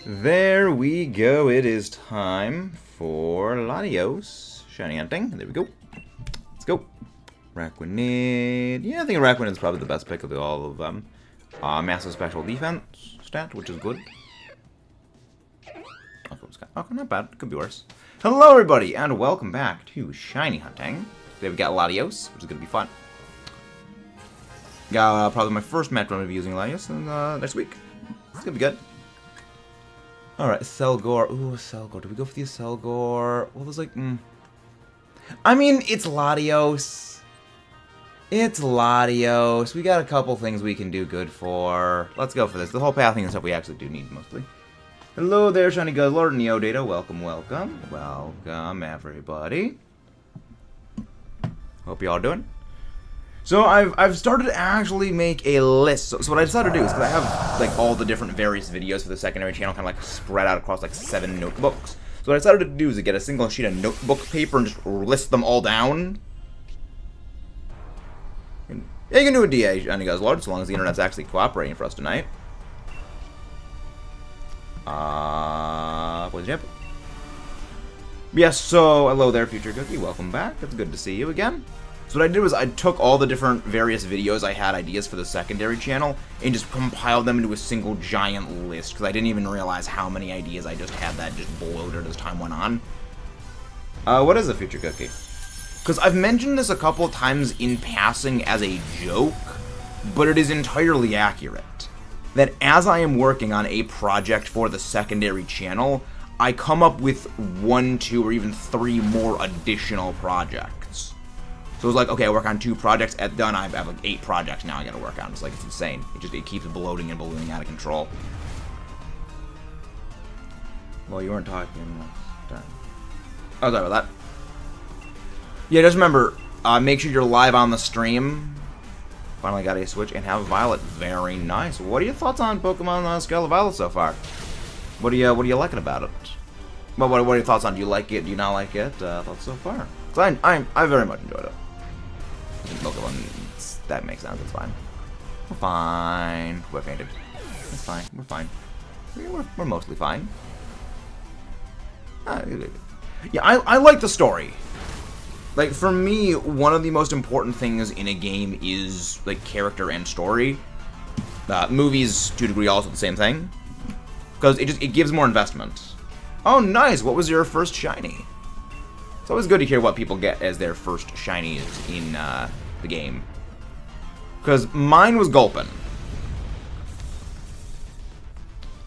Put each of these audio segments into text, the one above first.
There we go. It is time for LATIOS. Shiny hunting. There we go. Let's go. Raquinid. Yeah, I think Raquinid is probably the best pick of all of them. Massive special defense stat, which is good. Okay, not bad. Could be worse. Hello, everybody, and welcome back to Shiny Hunting. Today we got LATIOS, which is going to be fun. Got probably my first match run of using LATIOS next week. It's going to be good. Alright, Selgor. Ooh, Selgor. Do we go for the Selgor? Well, there's like, I mean, it's LATIOS. It's LATIOS. We got a couple things we can do good for. Let's go for this. The whole pathing and stuff we actually do need, mostly. Hello there, Shiny Guzzler, Neo Data. Welcome, welcome. Welcome, everybody. Hope you all doing. So I've started to actually make a list. So what I decided to do is, because I have like all the different various videos for the secondary channel kind of like spread out across like 7 notebooks. So what I decided to do is to get a single sheet of notebook paper and just list them all down. And yeah, you can do a DA, Shiny Guzzler, so long as the internet's actually cooperating for us tonight. What's up? Yes, so hello there, Future Cookie. Welcome back. It's good to see you again. So what I did was I took all the different various videos I had ideas for the secondary channel and just compiled them into a single giant list because I didn't even realize how many ideas I just had that just bloated as time went on. What is a Future Cookie? Because I've mentioned this a couple times in passing as a joke, but it is entirely accurate. That as I am working on a project for the secondary channel, I come up with 1, 2, or even 3 more additional projects. So it's like, okay, I work on 2 projects, at done, I have like 8 projects now I gotta work on. It's like, it's insane. It keeps bloating and ballooning out of control. Well, you weren't talking last time. Oh, sorry about that. Yeah, just remember, make sure you're live on the stream. Finally got a Switch and have Violet. Very nice. What are your thoughts on Pokemon Scarlet Violet so far? What are you liking about it? Well, what are your thoughts on? Do you like it? Do you not like it? Thoughts so far? Cause I very much enjoyed it. Pokemon, that makes sense. It's fine. We're fine. We're fainted. It's fine. We're fine. We're mostly fine. Yeah, I like the story. Like, for me, one of the most important things in a game is, like, character and story. Movies, to a degree, also the same thing. Because it gives more investment. Oh, nice! What was your first shiny? It's always good to hear what people get as their first shinies in the game. Because mine was Gulpin.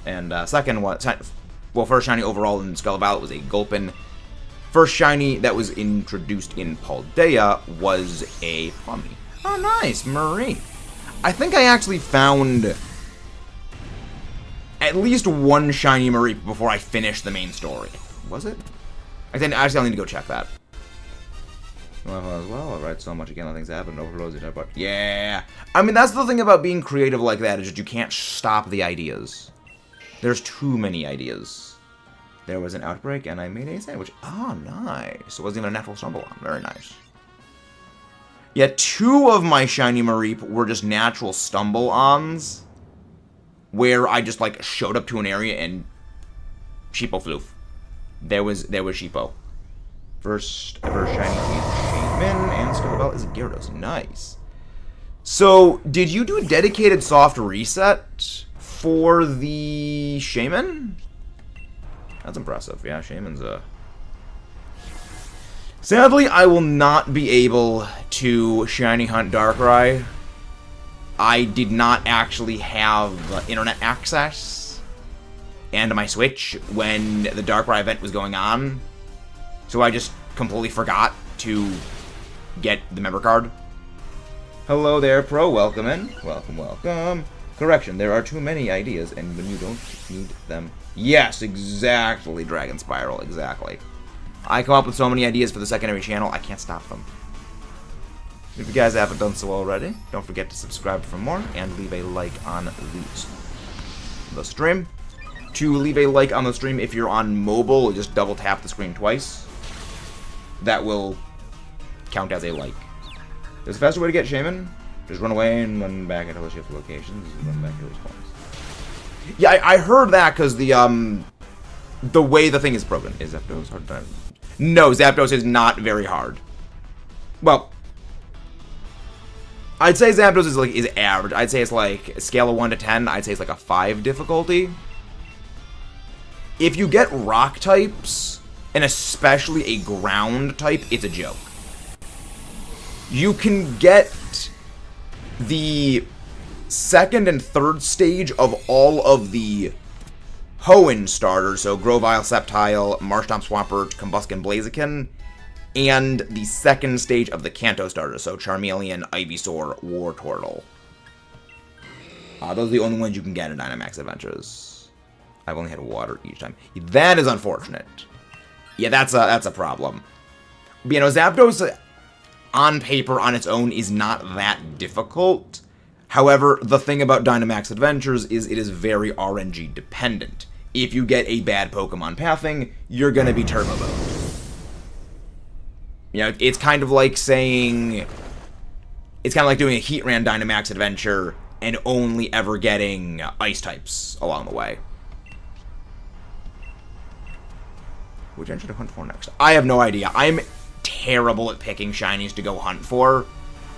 And second one, well, first shiny overall in Scarlet Violet was a Gulpin. First shiny that was introduced in Paldea was a Plummy. Oh, nice, Marie. I think I actually found at least 1 shiny Marie before I finished the main story. Was it? Actually, I'll need to go check that. Well, I write so much again, things happen, overloads it, but yeah. I mean, that's the thing about being creative like that, is that you can't stop the ideas. There's too many ideas. There was an outbreak, and I made a sandwich. Oh, nice. It wasn't even a natural stumble on. Very nice. Yeah, 2 of my shiny Mareep were just natural stumble-ons, where I just, like, showed up to an area and Sheepo floof. There was Sheepo. First ever shiny is Shaman, and Scarlet is Gyarados. Nice. So, did you do a dedicated soft reset for the Shaman? That's impressive. Yeah, Shaman's Sadly, I will not be able to shiny hunt Darkrai. I did not actually have internet access and my Switch when the Darkrai event was going on. So I just completely forgot to get the member card. Hello there, Pro. Welcome in. Welcome, welcome. Correction, there are too many ideas, and when you don't need them. Yes, exactly, Dragon Spiral, exactly. I come up with so many ideas for the secondary channel, I can't stop them. If you guys haven't done so already, don't forget to subscribe for more, and leave a like on the stream. To leave a like on the stream, if you're on mobile, just double tap the screen twice. That will count as a like. There's a faster way to get Shaman. Just run away and run back until the shift locations. Run back to those points. Yeah, I heard that because the way the thing is broken. Is Zapdos hard to... No, Zapdos is not very hard. Well, I'd say Zapdos is average. I'd say it's like a scale of 1 to 10. I'd say it's like a 5 difficulty. If you get rock types, and especially a ground type, it's a joke. You can get the second and third stage of all of the Hoenn starters, so Grovyle, Sceptile, Marshtomp, Swampert, Combusken, Blaziken, and the second stage of the Kanto starters, so Charmeleon, Ivysaur, Wartortle. Those are the only ones you can get in Dynamax Adventures. I've only had water each time. That is unfortunate. Yeah, that's a problem. But, you know, Zapdos, on paper, on its own, is not that difficult. However, the thing about Dynamax Adventures is it is very RNG dependent. If you get a bad Pokemon pathing, you're going to be turbo boned. You know, it's kind of like saying... It's kind of like doing a Heatran Dynamax Adventure and only ever getting Ice types along the way. Which I should hunt for next? I have no idea. I'm terrible at picking shinies to go hunt for.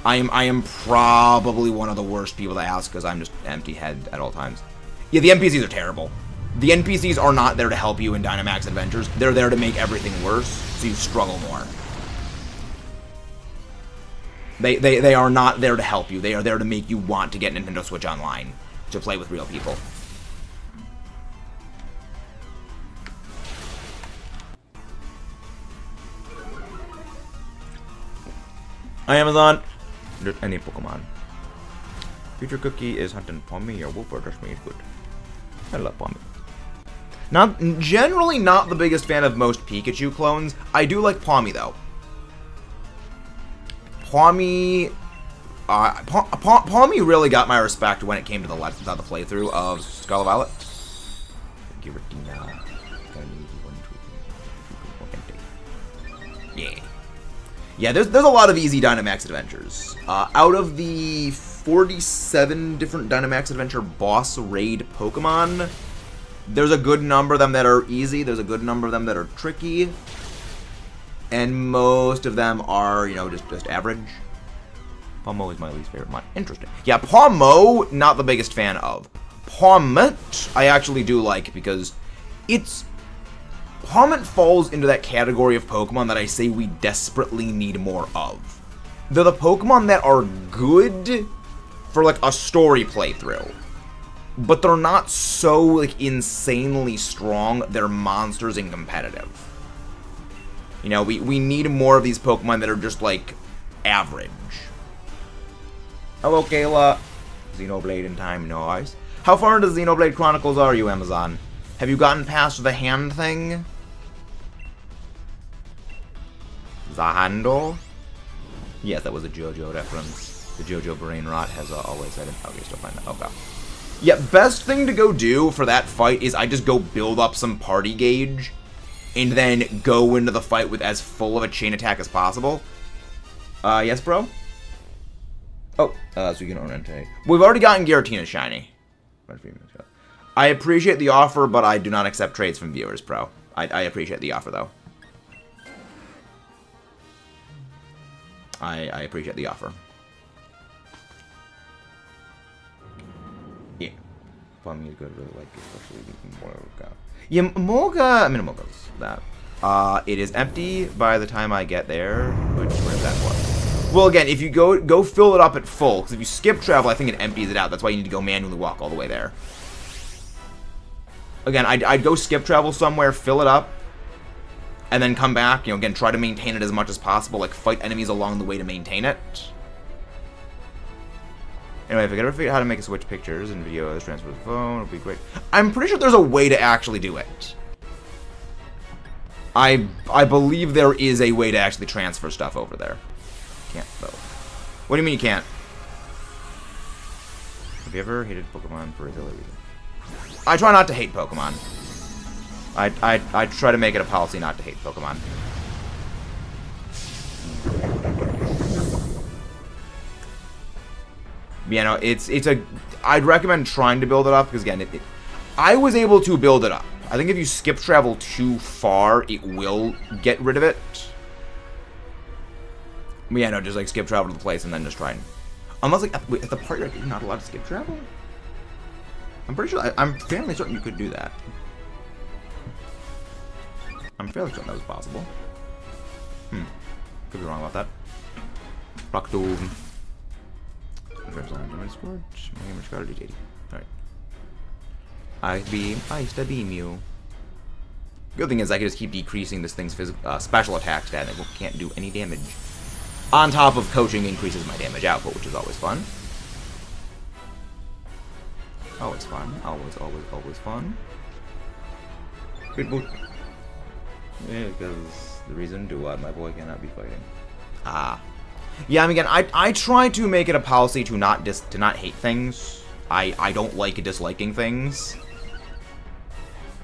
I am probably one of the worst people to ask because I'm just empty head at all times. Yeah, the NPCs are terrible. The NPCs are not there to help you in Dynamax Adventures. They're there to make everything worse, so you struggle more. They are not there to help you. They are there to make you want to get Nintendo Switch Online to play with real people. Hi, Amazon. Any Pokemon. Future Cookie is hunting Pommy or Whoop or just me is good. I love Pommy. Generally not the biggest fan of most Pikachu clones. I do like Pommy though. Pommy really got my respect when it came to the playthrough of Scarlet Violet. Yeah. Yeah, there's a lot of easy Dynamax Adventures. Out of the 47 different Dynamax Adventure boss raid Pokemon, there's a good number of them that are easy, there's a good number of them that are tricky, and most of them are, you know, just average. Pawmo is my least favorite one. Interesting. Yeah, Pawmo, not the biggest fan of. Pawmot, I actually do like because it's... Pawmot falls into that category of Pokemon that I say we desperately need more of. They're the Pokemon that are good for, like, a story playthrough. But they're not so, like, insanely strong. They're monsters and competitive. You know, we need more of these Pokemon that are just, like, average. Hello, Kayla. Xenoblade in time, no ice. How far into Xenoblade Chronicles are you, Amazon? Have you gotten past the hand thing? The handle? Yes, that was a JoJo reference. The JoJo brain rot has always said it. Okay, still find that. Okay. Yeah, best thing to go do for that fight is I just go build up some party gauge and then go into the fight with as full of a chain attack as possible. Yes, bro? Oh, so you can orientate. We've already gotten Giratina shiny. I appreciate the offer, but I do not accept trades from viewers, bro. I appreciate the offer, though. I appreciate the offer. Yeah. Plumbing is good, really like, especially the Morga. Yeah, Morga, I mean, Morga's that. It is empty by the time I get there, which, where's that for? Well, again, if you go fill it up at full, because if you skip travel, I think it empties it out. That's why you need to go manually walk all the way there. Again, I'd go skip travel somewhere, fill it up, and then come back, you know, again, try to maintain it as much as possible, like, fight enemies along the way to maintain it. Anyway, if I could ever figure out how to make a switch pictures and videos, transfer to the phone, it'll be great. I'm pretty sure there's a way to actually do it. I believe there is a way to actually transfer stuff over there. Can't, though. What do you mean you can't? Have you ever hated Pokemon for a silly reason? I try not to hate Pokemon. I try to make it a policy not to hate Pokemon. You know, it's a... I'd recommend trying to build it up, because again, I was able to build it up. I think if you skip travel too far, it will get rid of it. But yeah, no, just like skip travel to the place and then just try and... Unless like, at the part you're not allowed to skip travel? I'm pretty sure, I'm fairly certain you could do that. I'm fairly certain that was possible. Could be wrong about that. Rockdove. Alright. Ice beam you. Good thing is I can just keep decreasing this thing's special attack stat and it can't do any damage. On top of coaching increases my damage output, which is always fun. Always fun. Always fun. Good boy. Yeah, because the reason to what my boy cannot be fighting. Yeah, I mean, again, I try to make it a policy to not hate things. I don't like disliking things.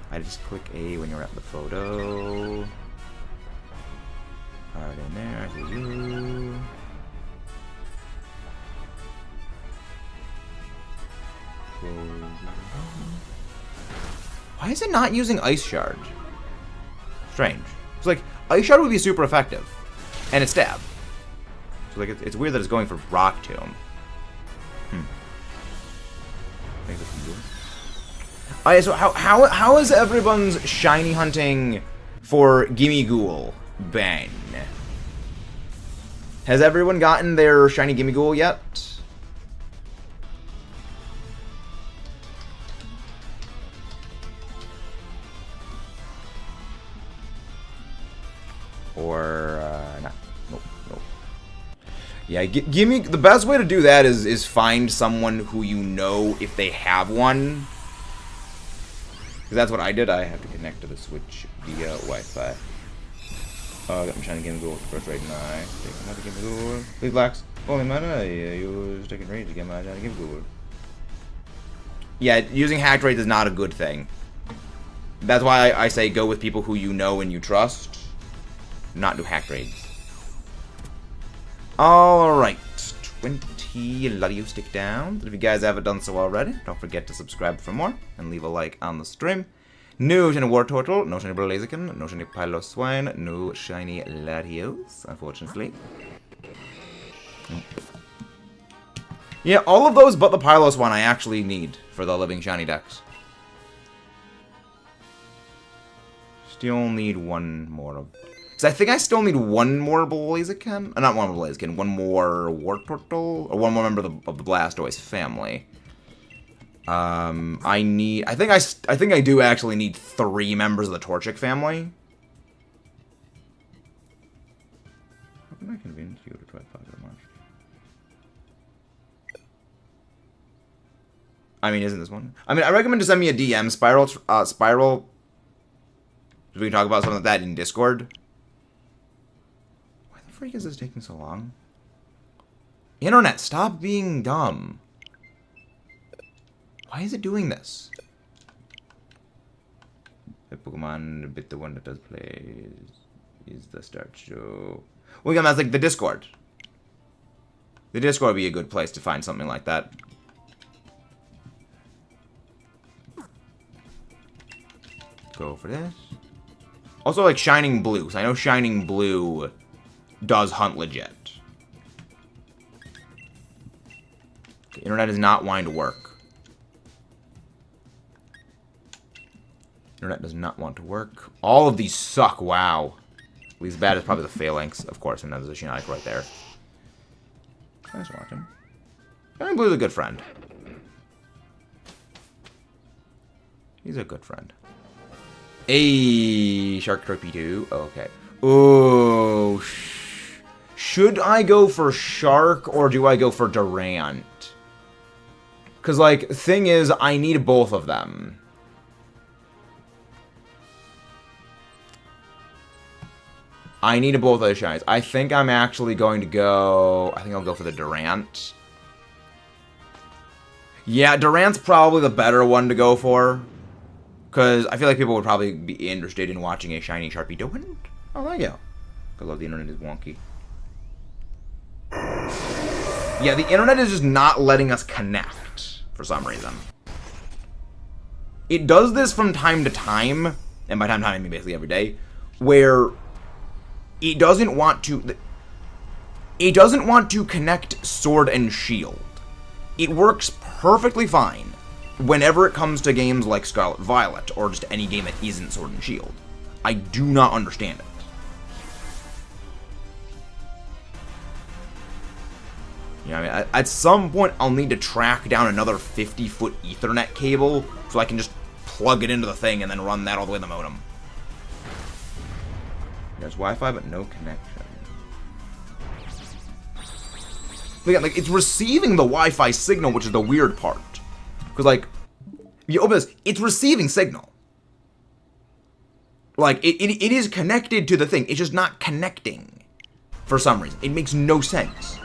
I just click A when you're at the photo. Right in there, I see you. Why is it not using Ice Shard? Strange. It's like, Ice Shard would be super effective. And it's stab. So like, it's weird that it's going for Rock Tomb. Alright, so how is everyone's shiny hunting for Gimmighoul been? Has everyone gotten their shiny Gimmighoul yet? Or not? Nope. Yeah, gimme. The best way to do that is find someone who you know if they have one. Because that's what I did. I have to connect to the Switch via Wi-Fi. Got my shiny Gimmighoul first right now. Take another Gimmighoul. Please, Blacks. Holy mana, I use taking range to get my shiny Gimmighoul. Yeah, using hacked raids is not a good thing. That's why I say go with people who you know and you trust. Not do hacked raids. Alright. 20 LATIOS stick down. If you guys haven't done so already, don't forget to subscribe for more and leave a like on the stream. No shiny War Turtle, no shiny Blaziken, no shiny Piloswine, no shiny LATIOS, unfortunately. Yeah, all of those but the Piloswine I actually need for the living shiny decks. Still need one more of... Because I think I still need one more Blaziken. Not one more Blaziken, one more War Turtle, or one more member of the Blastoise family. I think I do actually need 3 members of the Torchic family. How can I convince you to try Positive March? I mean, isn't this one? I mean, I recommend to send me a DM, Spiral. We can talk about something like that in Discord. Why the freak is this taking so long? Internet, stop being dumb. Why is it doing this? The Pokemon, bit the one that does play is the start show. Well, again, that's like the Discord. The Discord would be a good place to find something like that. Go for this. Also, like Shining Blue, because I know Shining Blue does hunt legit. The internet is not wanting to work. Internet does not want to work. All of these suck, wow. Least bad is probably the Phalanx, of course, and there's a Shiinotic right there. Nice watching. Shining Blue's a good friend. He's a good friend. Hey, Shark Torpedo. Okay. Ooh. Should I go for Shark or do I go for Durant? Because, like, thing is, I need both of them. I need both of those shinies. I think I'm actually going to go... I think I'll go for the Durant. Yeah, Durant's probably the better one to go for. Because I feel like people would probably be interested in watching a shiny Sharpedo. Oh, there you go. Because the internet is wonky. Yeah, the internet is just not letting us connect for some reason. It does this from time to time, and by time to time I mean basically every day, where it doesn't want to connect sword and shield. It works perfectly fine whenever it comes to games like Scarlet Violet, or just any game that isn't sword and shield. I do not understand it. You know, I mean, at some point, I'll need to track down another 50-foot Ethernet cable so I can just plug it into the thing and then run that all the way to the modem. There's Wi-Fi, but no connection. Again, like, it's receiving the Wi-Fi signal, which is the weird part. Because, like, you open this, it's receiving signal. Like, it is connected to the thing. It's just not connecting for some reason. It makes no sense.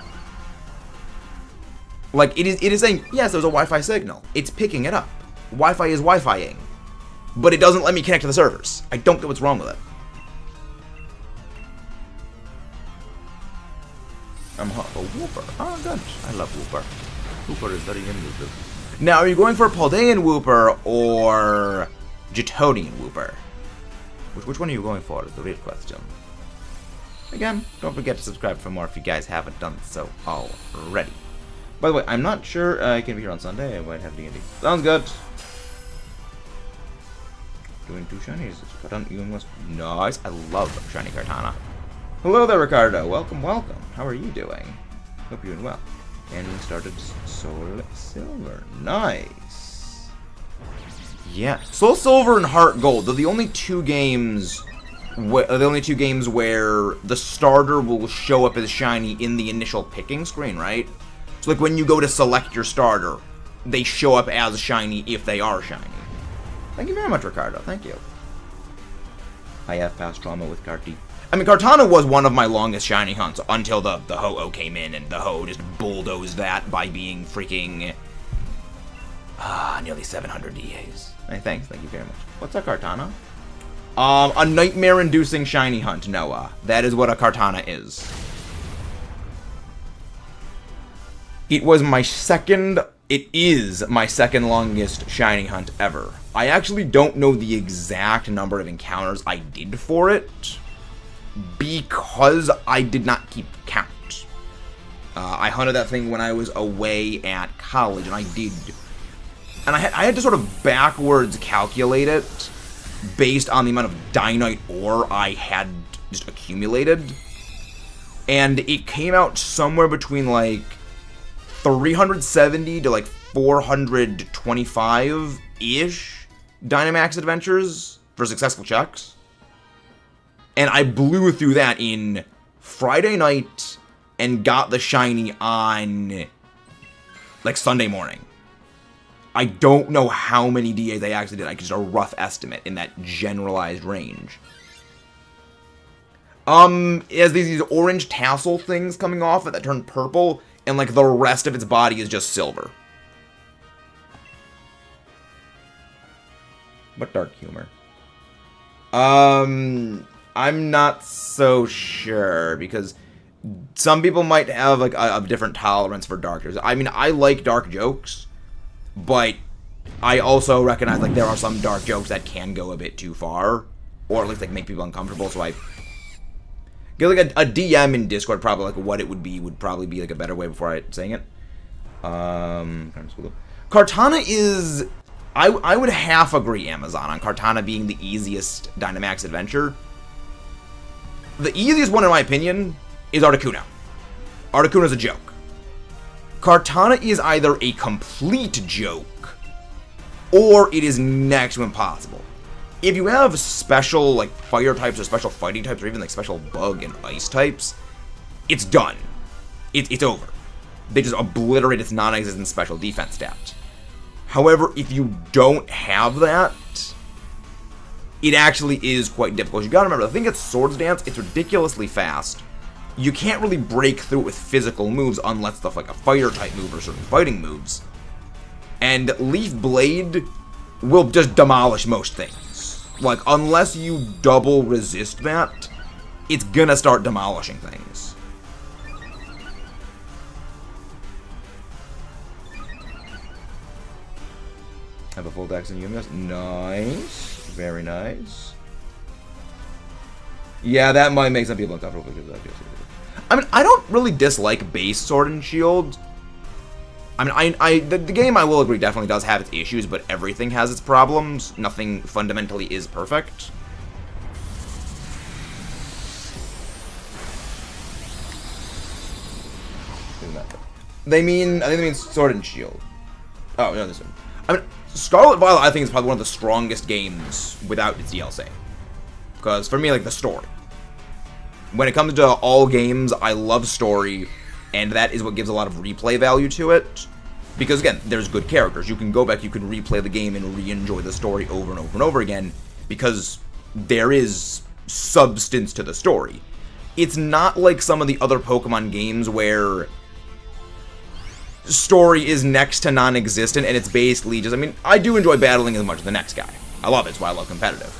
Like, it is saying, yes, there's a Wi-Fi signal. It's picking it up. Wi-Fi is Wi-Fi-ing. But it doesn't let me connect to the servers. I don't get what's wrong with it. I'm a Wooper. Oh, gosh. I love Wooper. Wooper is very elusive. Now, are you going for Paldean Wooper or Jetonian Wooper? Which one are you going for is the real question. Again, don't forget to subscribe for more if you guys haven't done so already. By the way, I'm not sure I can be here on Sunday. I might have D&D. Sounds good. Doing 2 shinies. Nice. I love shiny Kartana. Hello there, Ricardo. Welcome, welcome. How are you doing? Hope you're doing well. And we started Soul Silver. Nice. Yeah, Soul Silver and Heart Gold. They're the only two games. Where the starter will show up as shiny in the initial picking screen, right? So, like, when you go to select your starter, they show up as shiny if they are shiny. Thank you very much, Ricardo. Thank you. I have past trauma with Karti. I mean, Kartana was one of my longest shiny hunts until the Ho-Oh came in, and the Ho just bulldozed that by being freaking nearly 700 DAs. Hey, thanks. Thank you very much. What's a Kartana? A nightmare-inducing shiny hunt, Noah. That is what a Kartana is. It is my second longest shiny hunt ever. I actually don't know the exact number of encounters I did for it, because I did not keep count. I hunted that thing when I was away at college, and I did. And I had to sort of backwards calculate it based on the amount of Dynite ore I had just accumulated. And it came out somewhere between, like, 370 to, like, 425-ish Dynamax Adventures for successful checks. And I blew through that in Friday night and got the shiny on, like, Sunday morning. I don't know how many DAs I actually did. I just a rough estimate in that generalized range. As these orange tassel things coming off it that turn purple, and, like, the rest of its body is just silver. What dark humor? I'm not so sure, because some people might have, like, a different tolerance for dark jokes. I mean, I like dark jokes, but I also recognize, like, there are some dark jokes that can go a bit too far, or at least, like, make people uncomfortable, so I get, like, a DM in Discord, probably, like, what it would probably be, like, a better way before I saying it. Kartana is, I would half agree, Amazon, on Kartana being the easiest Dynamax Adventure. The easiest one, in my opinion, is Articuno. Articuno's a joke. Kartana is either a complete joke, or it is next to impossible. If you have special, like, fire types or special fighting types or even, like, special bug and ice types, it's done. It's over. They just obliterate its non-existent special defense stat. However, if you don't have that, it actually is quite difficult. You gotta remember, the thing at Swords Dance, it's ridiculously fast. You can't really break through it with physical moves unless stuff like a fire type move or certain fighting moves. And Leaf Blade will just demolish most things. Like, unless you double resist that, it's gonna start demolishing things. Have a full dex in Yumi's. Nice. Very nice. Yeah, that might make some people uncomfortable because of that. I mean, I don't really dislike base Sword and Shield. I mean, the game, I will agree, definitely does have its issues, but everything has its problems. Nothing fundamentally is perfect. I think they mean Sword and Shield. Oh, no, this one. I mean, Scarlet Violet, I think, is probably one of the strongest games without its DLC. Because, for me, like, the story. When it comes to all games, I love story, and that is what gives a lot of replay value to it. Because, again, there's good characters. You can go back, you can replay the game, and re-enjoy the story over and over and over again, because there is substance to the story. It's not like some of the other Pokemon games where story is next to non-existent, and it's basically just, I mean, I do enjoy battling as much as the next guy. I love it, it's why I love competitive.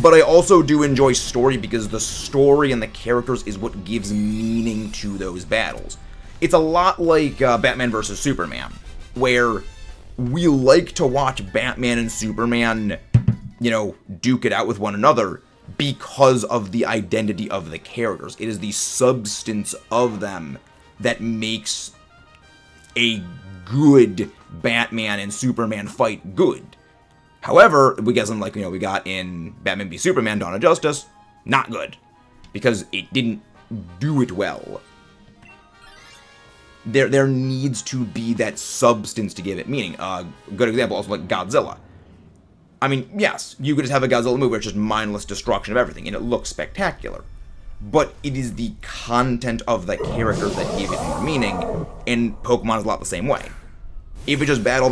But I also do enjoy story because the story and the characters is what gives meaning to those battles. It's a lot like Batman vs. Superman, where we like to watch Batman and Superman, you know, duke it out with one another because of the identity of the characters. It is the substance of them that makes a good Batman and Superman fight good. However, we get something like, you know, we got in Batman v Superman, Dawn of Justice, not good. Because it didn't do it well. There needs to be that substance to give it meaning. A good example, also like Godzilla. I mean, yes, you could just have a Godzilla movie where it's just mindless destruction of everything, and it looks spectacular. But it is the content of the characters that give it more meaning, and Pokemon is a lot the same way. If it's just battle,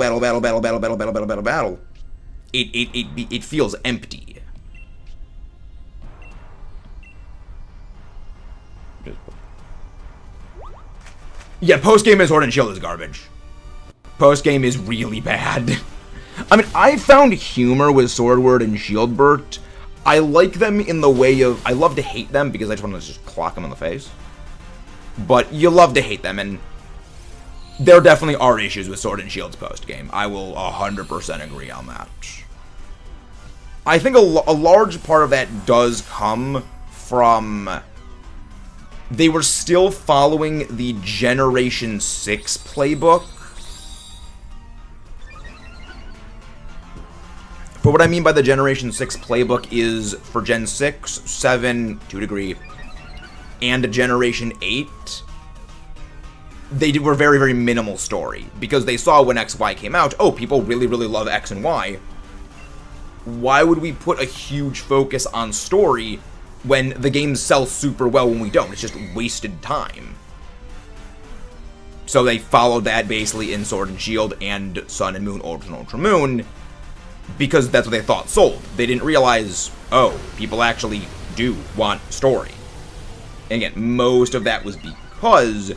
it feels empty. Yeah, post-game is Sword and Shield is garbage. Post-game is really bad. I mean, I found humor with Sword and Shield Bert. I like them in the way of, I love to hate them because I just want to just clock them in the face. But you love to hate them, and there definitely are issues with Sword and Shield's post-game. I will 100% agree on that. I think a large part of that does come from they were still following the Generation 6 playbook. But what I mean by the Generation 6 playbook is for Gen 6, 7, to a degree, and Generation 8, they were very, very minimal story. Because they saw when X, Y came out, oh, people really, really love X and Y. Why would we put a huge focus on story when the games sell super well when we don't? It's just wasted time. So they followed that basically in Sword and Shield and Sun and Moon, Ultra and Ultra Moon, because that's what they thought sold. They didn't realize, oh, people actually do want story. And again, most of that was because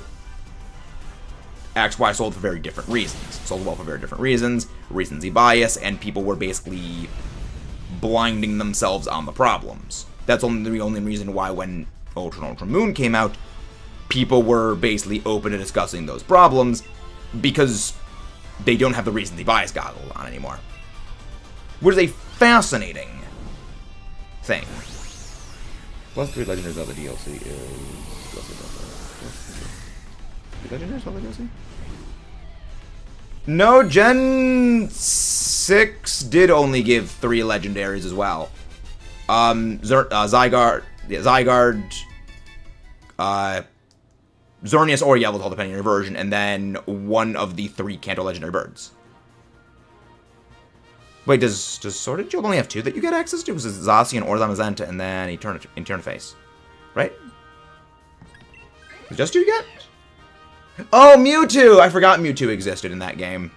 XY sold for very different reasons. Sold well for very different reasons, recency bias, and people were basically blinding themselves on the problems. That's only the only reason why when Ultra and Ultra Moon came out, people were basically open to discussing those problems, because they don't have the recency bias goggles on anymore. Which is a fascinating thing. Plus 3 Legendary Zelda DLC is... Did Legendary Zelda DLC? No, Gen 6 did only give 3 legendaries as well. Zygarde, Xerneas or Yveltal, depending on your version, and then one of the 3 Kanto legendary birds. Wait, does Sword and Shield only have 2 that you get access to? Because it's Zacian or Zamazenta, and then Eternaface. Right? Is it just 2 you get? Oh, Mewtwo! I forgot Mewtwo existed in that game.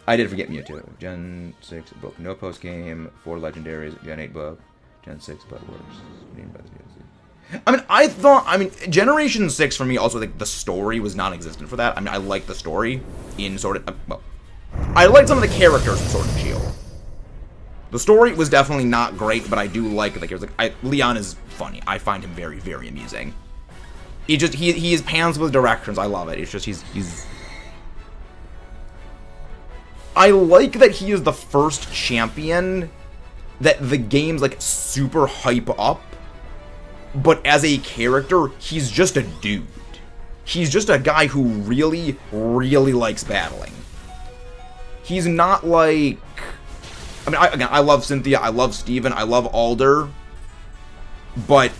I did forget Mewtwo. Gen 6 book, no post game, 4 legendaries, Gen 8 book, Gen 6 but worse. I mean, Generation 6 for me also, like, the story was non-existent for that. I mean, I like the story in I liked some of the characters in Sword and Shield. The story was definitely not great, but I do like the characters. Leon is funny. I find him very, very amusing. He is pans with directions. I love it. It's just he's I like that he is the first champion that the games, like, super hype up, but as a character, he's just a dude. He's just a guy who really, really likes battling. He's not like... I mean, again, I love Cynthia, I love Steven, I love Alder, but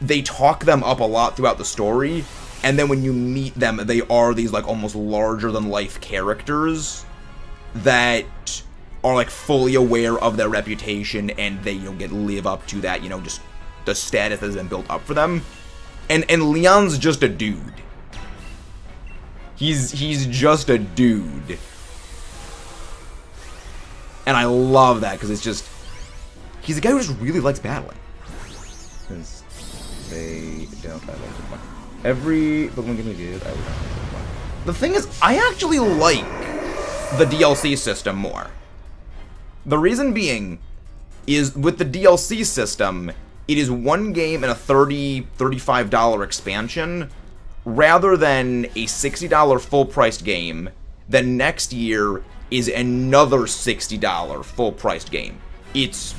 they talk them up a lot throughout the story, and then when you meet them, they are these, like, almost larger-than-life characters that are, like, fully aware of their reputation, and they, live up to that, just the status that has been built up for them. And Leon's just a dude. He's just a dude. And I love that, because it's just... He's a guy who just really likes battling. Since they don't have one. Every Pokemon game we did, I would not have one. The thing is, I actually like the DLC system more. The reason being is with the DLC system, it is one game and a $30, $35 expansion, rather than a $60 full-priced game. Then next year is another $60 full-priced game. It's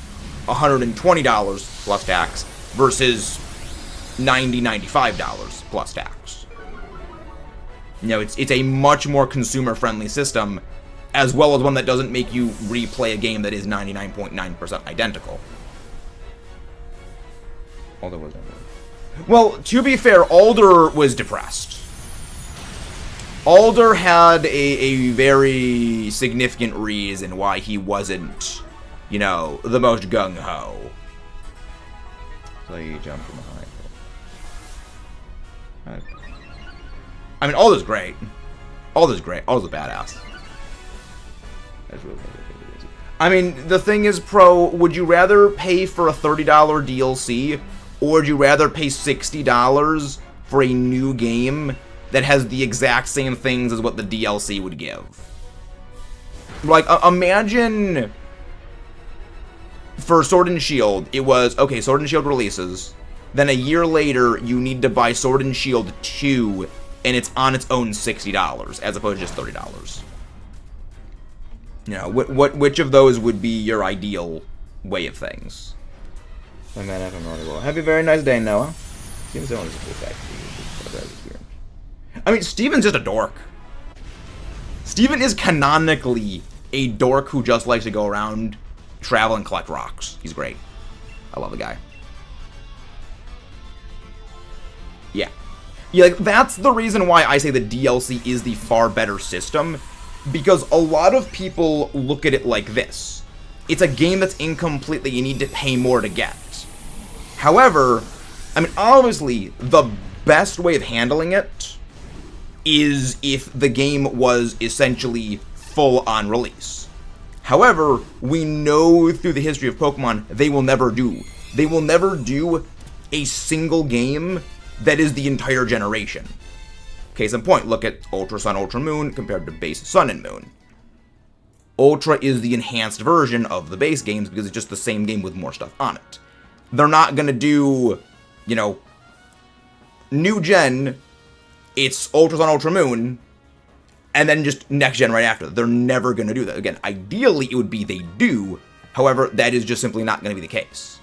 $120 plus tax versus $90, $95 plus tax. It's a much more consumer-friendly system, as well as one that doesn't make you replay a game that is 99.9% identical. Alder wasn't. Well, to be fair, Alder was depressed. Alder had a very significant reason why he wasn't, the most gung-ho. So you jump from behind. I mean, Alder's great. Alder's great. Alder's a badass. That's really good. I mean, the thing is, Pro, would you rather pay for a $30 DLC, or would you rather pay $60 for a new game that has the exact same things as what the DLC would give? Like, imagine for Sword and Shield, it was, okay, Sword and Shield releases, then a year later, you need to buy Sword and Shield 2, and it's on its own $60, as opposed to just $30. Which of those would be your ideal way of things? My man, I'm really well. Have a very nice day, Noah. Seems so wonderful fact. I mean, Steven's just a dork. Steven is canonically a dork who just likes to go around, travel, and collect rocks. He's great. I love the guy. Yeah. Yeah, that's the reason why I say the DLC is the far better system, because a lot of people look at it like this. It's a game that's incomplete that you need to pay more to get. However, I mean, obviously, the best way of handling it is if the game was essentially full on release. However, we know through the history of Pokemon, they will never do a single game that is the entire generation. Case in point, look at Ultra Sun, Ultra Moon compared to base Sun and Moon. Ultra is the enhanced version of the base games because it's just the same game with more stuff on it. They're not going to do, new gen, it's Ultra Sun, Ultra Moon, and then just next gen right after. They're never going to do that. Again, ideally it would be they do, however, that is just simply not going to be the case.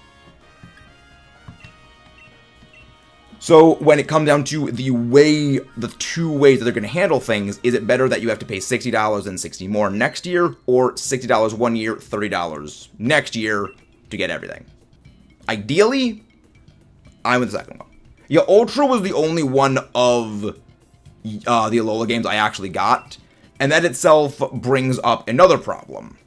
So when it comes down to the two ways that they're going to handle things, is it better that you have to pay $60 and $60 more next year, or $60 one year, $30 next year to get everything? Ideally, I'm with the second one. Yeah, Ultra was the only one of the Alola games I actually got, and that itself brings up another problem.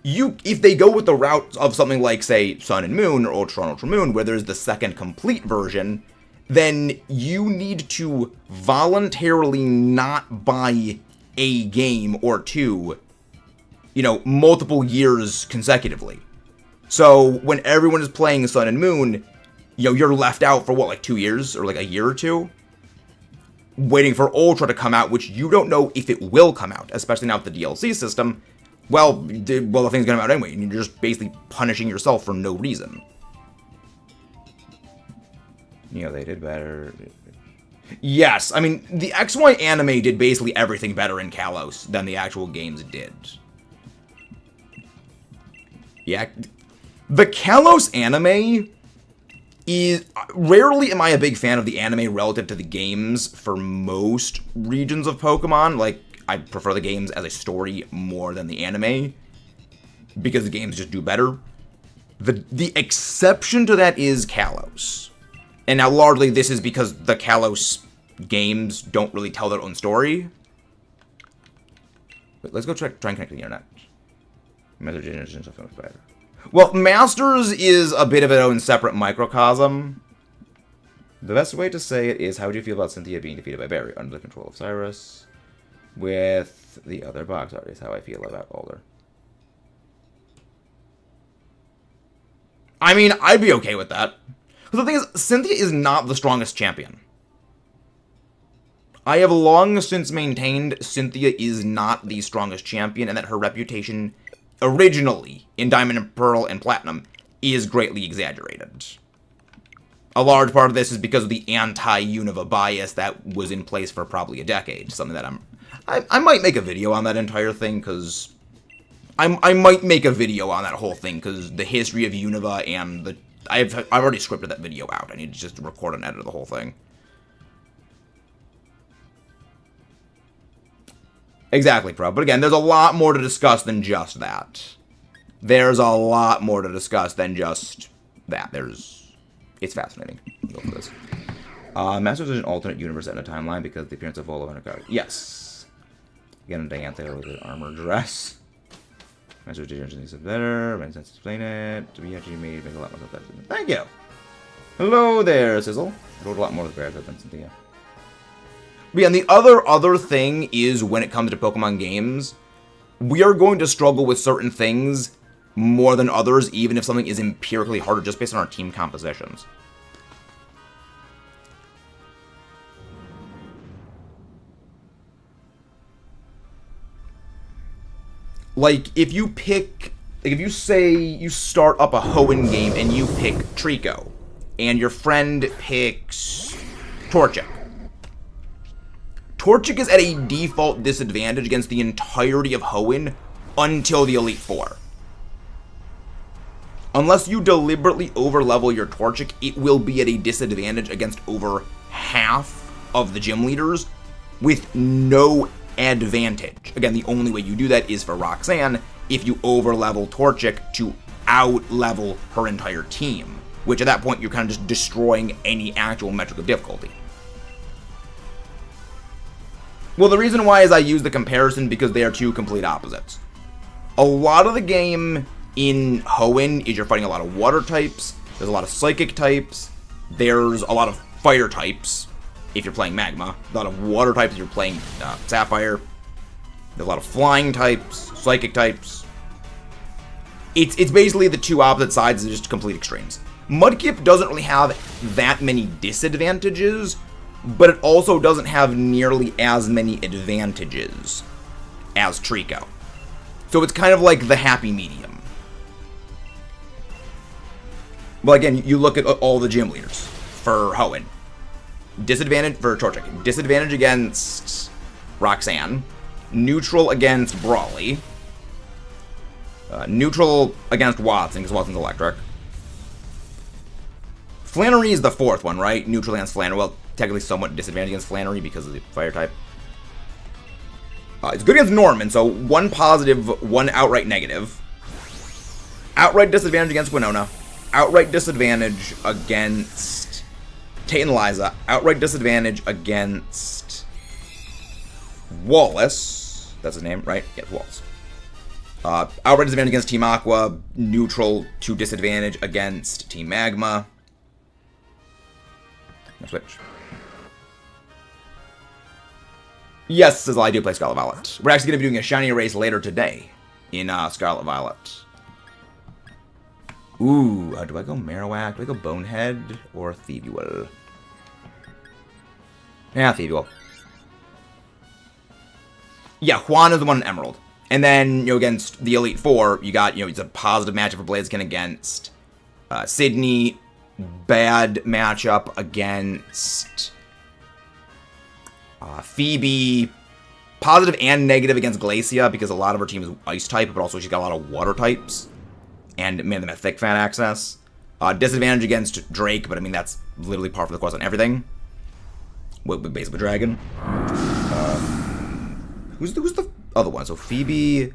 If they go with the route of something like, say, Sun and Moon, or Ultra and Ultra Moon, where there's the second complete version, then you need to voluntarily not buy a game or two, multiple years consecutively. So when everyone is playing Sun and Moon, you're left out for, 2 years, or a year or two? Waiting for Ultra to come out, which you don't know if it will come out, especially now with the DLC system. Well, the thing's gonna come out anyway, and you're just basically punishing yourself for no reason. They did better. Yes, I mean, the XY anime did basically everything better in Kalos than the actual games did. Yeah, the Kalos anime is... Rarely am I a big fan of the anime relative to the games for most regions of Pokemon. Like, I prefer the games as a story more than the anime, because the games just do better. The exception to that is Kalos. And now, largely, this is because the Kalos games don't really tell their own story. But let's go try and connect to the internet. Well, Masters is a bit of its own separate microcosm. The best way to say it is, how would you feel about Cynthia being defeated by Barry under the control of Cyrus? With the other box art is how I feel about Alder. I mean, I'd be okay with that. But the thing is, Cynthia is not the strongest champion. I have long since maintained Cynthia is not the strongest champion, and that her reputation originally in Diamond and Pearl and Platinum is greatly exaggerated. A large part of this is because of the anti-Unova bias that was in place for probably a decade. Something that I might make a video on that entire thing, because I might make a video on that whole thing, because the history of Unova and the... I've already scripted that video out. I need to just record and edit the whole thing. Exactly, Pro. But again, there's a lot more to discuss than just that. There's a lot more to discuss than just that. It's fascinating. Go for this. Masters is an alternate universe and a timeline because of the appearance of Volo and Akari. Yes. Again, Diantha with an armor dress. Masters is better. Makes sense to explain it. To be actually made make a lot more sense. Thank you. Hello there, Sizzle. I wrote a lot more with Bears than Cynthia. But yeah, and the other thing is, when it comes to Pokemon games, we are going to struggle with certain things more than others, even if something is empirically harder just based on our team compositions. Like, if you say you start up a Hoenn game and you pick Trico, and your friend picks Torchic. Torchic is at a default disadvantage against the entirety of Hoenn until the Elite Four. Unless you deliberately overlevel your Torchic, it will be at a disadvantage against over half of the gym leaders with no advantage. Again, the only way you do that is for Roxanne if you overlevel Torchic to outlevel her entire team, which at that point you're kind of just destroying any actual metric of difficulty. Well, the reason why is I use the comparison because they are two complete opposites. A lot of the game in Hoenn is you're fighting a lot of water types, there's a lot of psychic types, there's a lot of fire types if you're playing Magma, a lot of water types if you're playing Sapphire, there's a lot of flying types, psychic types. It's basically the two opposite sides of just complete extremes. Mudkip doesn't really have that many disadvantages, but it also doesn't have nearly as many advantages as Trico. So it's kind of like the happy medium. Well, again, you look at all the gym leaders for Hoenn. Disadvantage for Torchic. Disadvantage against Roxanne. Neutral against Brawly. Neutral against Watson, because Watson's electric. Flannery is the fourth one, right? Neutral against Flannery. Well, technically somewhat disadvantage against Flannery because of the fire type. It's good against Norman, so one positive, one outright negative. Outright disadvantage against Winona. Outright disadvantage against Tate and Liza. Outright disadvantage against Wallace. That's his name, right? Yes, Wallace. Outright disadvantage against Team Aqua. Neutral to disadvantage against Team Magma. No switch. Yes, Sizzle, I do play Scarlet Violet. We're actually going to be doing a shiny race later today in Scarlet Violet. Ooh, do I go Marowak? Do I go Bonehead or Thievuel? Yeah, Thievuel. Yeah, Juan is the one in Emerald. And then, against the Elite Four, you got, it's a positive matchup for Blaziken against Sydney. Bad matchup against Phoebe, positive and negative against Glacia because a lot of her team is ice type, but also she's got a lot of water types. And made them have thick fan access. Disadvantage against Drake, but I mean that's literally par for the course on everything. With basically Dragon. Who's the other one? So Phoebe,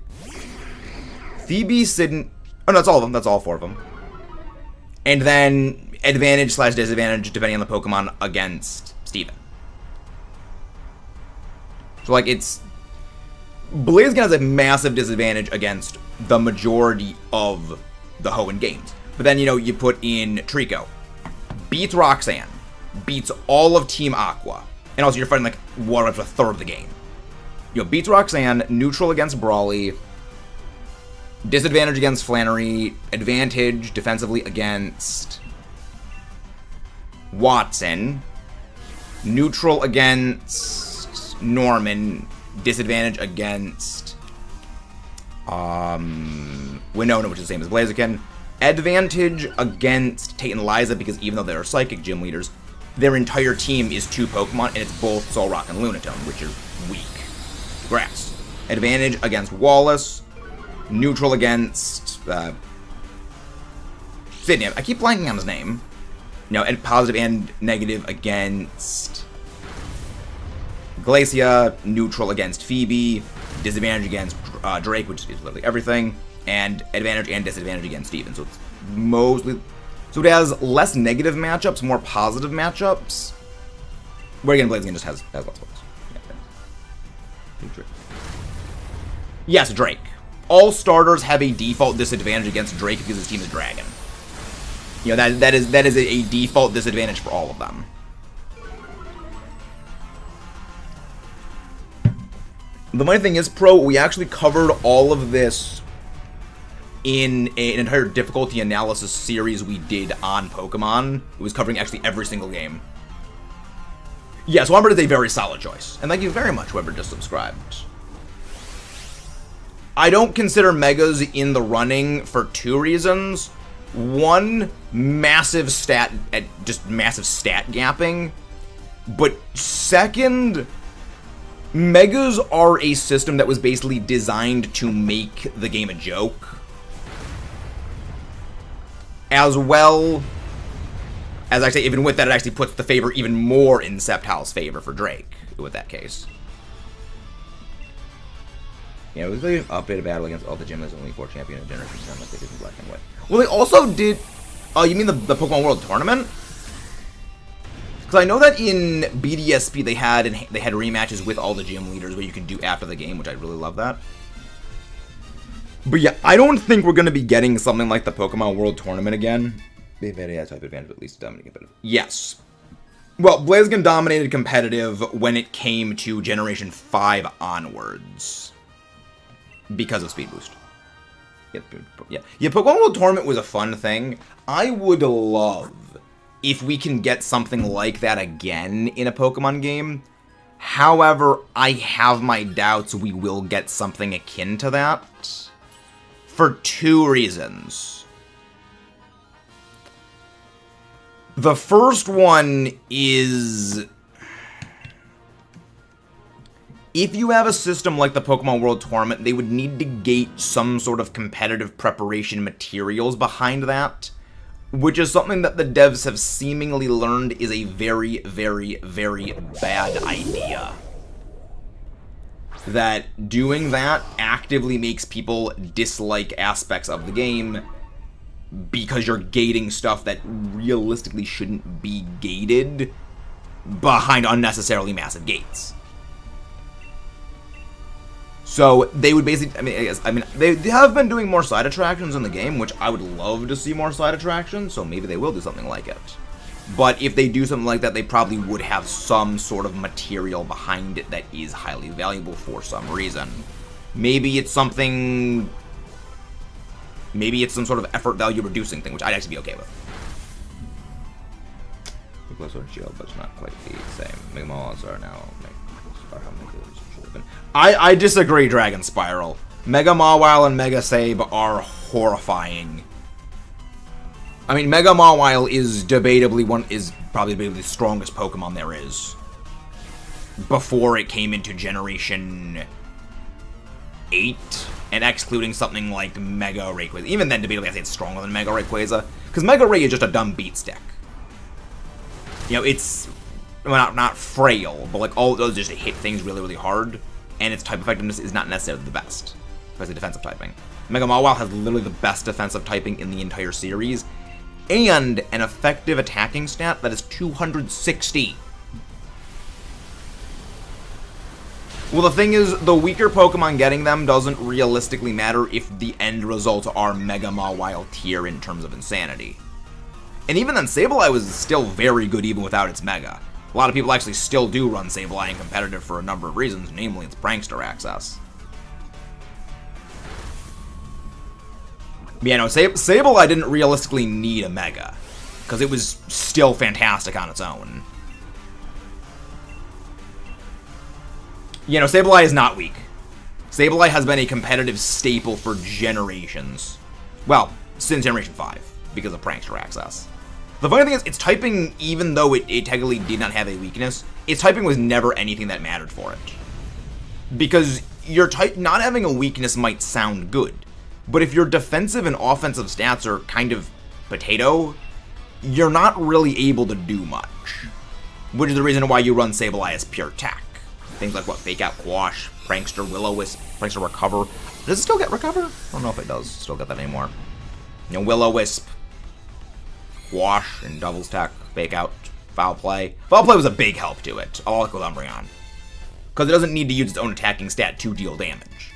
Sid. Oh no, that's all of them. That's all 4 of them. And then advantage / disadvantage depending on the Pokemon against Steven. So like it's Blaziken has a massive disadvantage against the majority of the Hoenn games. But then, you know, you put in Trico. Beats Roxanne. Beats all of Team Aqua. And also you're fighting like water up to a third of the game. You know, beats Roxanne, neutral against Brawly, disadvantage against Flannery, advantage defensively against Watson, neutral against Norman, disadvantage against Winona, which is the same as Blaziken, advantage against Tate and Liza because even though they're psychic gym leaders, their entire team is 2 Pokemon and it's both Solrock and Lunatone, which are weak. Grass. Advantage against Wallace, neutral against Sydney. I keep blanking on his name. No, and positive and negative against Glacia, neutral against Phoebe, disadvantage against Drake, which is literally everything, and advantage and disadvantage against Steven. So it's mostly... So it has less negative matchups, more positive matchups. Where again, Blaziken just has lots of points. Yeah, Drake. Yes, Drake. All starters have a default disadvantage against Drake because his team is Dragon. You know, that is a default disadvantage for all of them. The funny thing is, Pro, we actually covered all of this in an entire difficulty analysis series we did on Pokemon. It was covering actually every single game. Yeah, so Umbreon is a very solid choice. And thank you very much, whoever just subscribed. I don't consider Megas in the running for 2 reasons. One, massive stat gapping. But second, Megas are a system that was basically designed to make the game a joke. As well as, I say, even with that, it actually puts the favor even more in Sceptile's favor for Drake with that case. Yeah, it was like an updated battle against all the gym leaders only 4 champion in Generation 10 like they did in Black and White. Well, they also did... Oh, you mean the Pokemon World Tournament? Because I know that in BDSP they had rematches with all the gym leaders where you can do after the game, which I really love that. But yeah, I don't think we're going to be getting something like the Pokemon World Tournament again. They've had a type advantage, but at least dominating competitive. Yes. Well, Blaziken dominated competitive when it came to Generation 5 onwards. Because of Speed Boost. Yeah, Pokemon World Tournament was a fun thing. I would love if we can get something like that again in a Pokemon game. However, I have my doubts we will get something akin to that. For 2 reasons. The first one is... If you have a system like the Pokemon World Tournament, they would need to gate some sort of competitive preparation materials behind that, which is something that the devs have seemingly learned is a very, very, very bad idea. That doing that actively makes people dislike aspects of the game because you're gating stuff that realistically shouldn't be gated behind unnecessarily massive gates. So they would basically, they have been doing more side attractions in the game, which I would love to see more side attractions, so maybe they will do something like it. But if they do something like that, they probably would have some sort of material behind it that is highly valuable for some reason. Maybe it's something... Maybe it's some sort of effort value reducing thing, which I'd actually be okay with. Close Sword and Shield, but it's not quite the same. Mega Malls are now... I disagree, Dragon Spiral. Mega Mawile and Mega Sabe are horrifying. I mean, Mega Mawile is probably the strongest Pokemon there is. before it came into Generation 8, and excluding something like Mega Rayquaza. Even then, debatably, I think it's stronger than Mega Rayquaza, because Mega Ray is just a dumb beat stick. You know, it's well, not frail, but like all of those just hit things really, really hard, and its type effectiveness is not necessarily the best, especially defensive typing. Mega Mawile has literally the best defensive typing in the entire series, and an effective attacking stat that is 260. Well, the thing is, the weaker Pokemon getting them doesn't realistically matter if the end results are Mega Mawile tier in terms of insanity. And even then, Sableye was still very good even without its Mega. A lot of people actually still do run Sableye in competitive for a number of reasons, namely its Prankster access. But yeah, no, Sableye didn't realistically need a Mega, because it was still fantastic on its own. You know, Sableye is not weak. Sableye has been a competitive staple for generations. Well, since Generation 5, because of Prankster access. The funny thing is, its typing, even though it technically did not have a weakness, its typing was never anything that mattered for it. Because your not having a weakness might sound good, but if your defensive and offensive stats are kind of potato, you're not really able to do much. Which is the reason why you run Sableye as pure attack. Things like, what, Fake Out, Quash, Prankster, Will-O-Wisp, Prankster Recover. Does it still get Recover? I don't know if it does still get that anymore. You know, Will-O-Wisp, Quash, and Doubles Tech, Fake Out, Foul Play. Foul Play was a big help to it, all like with Umbreon. Because it doesn't need to use its own attacking stat to deal damage.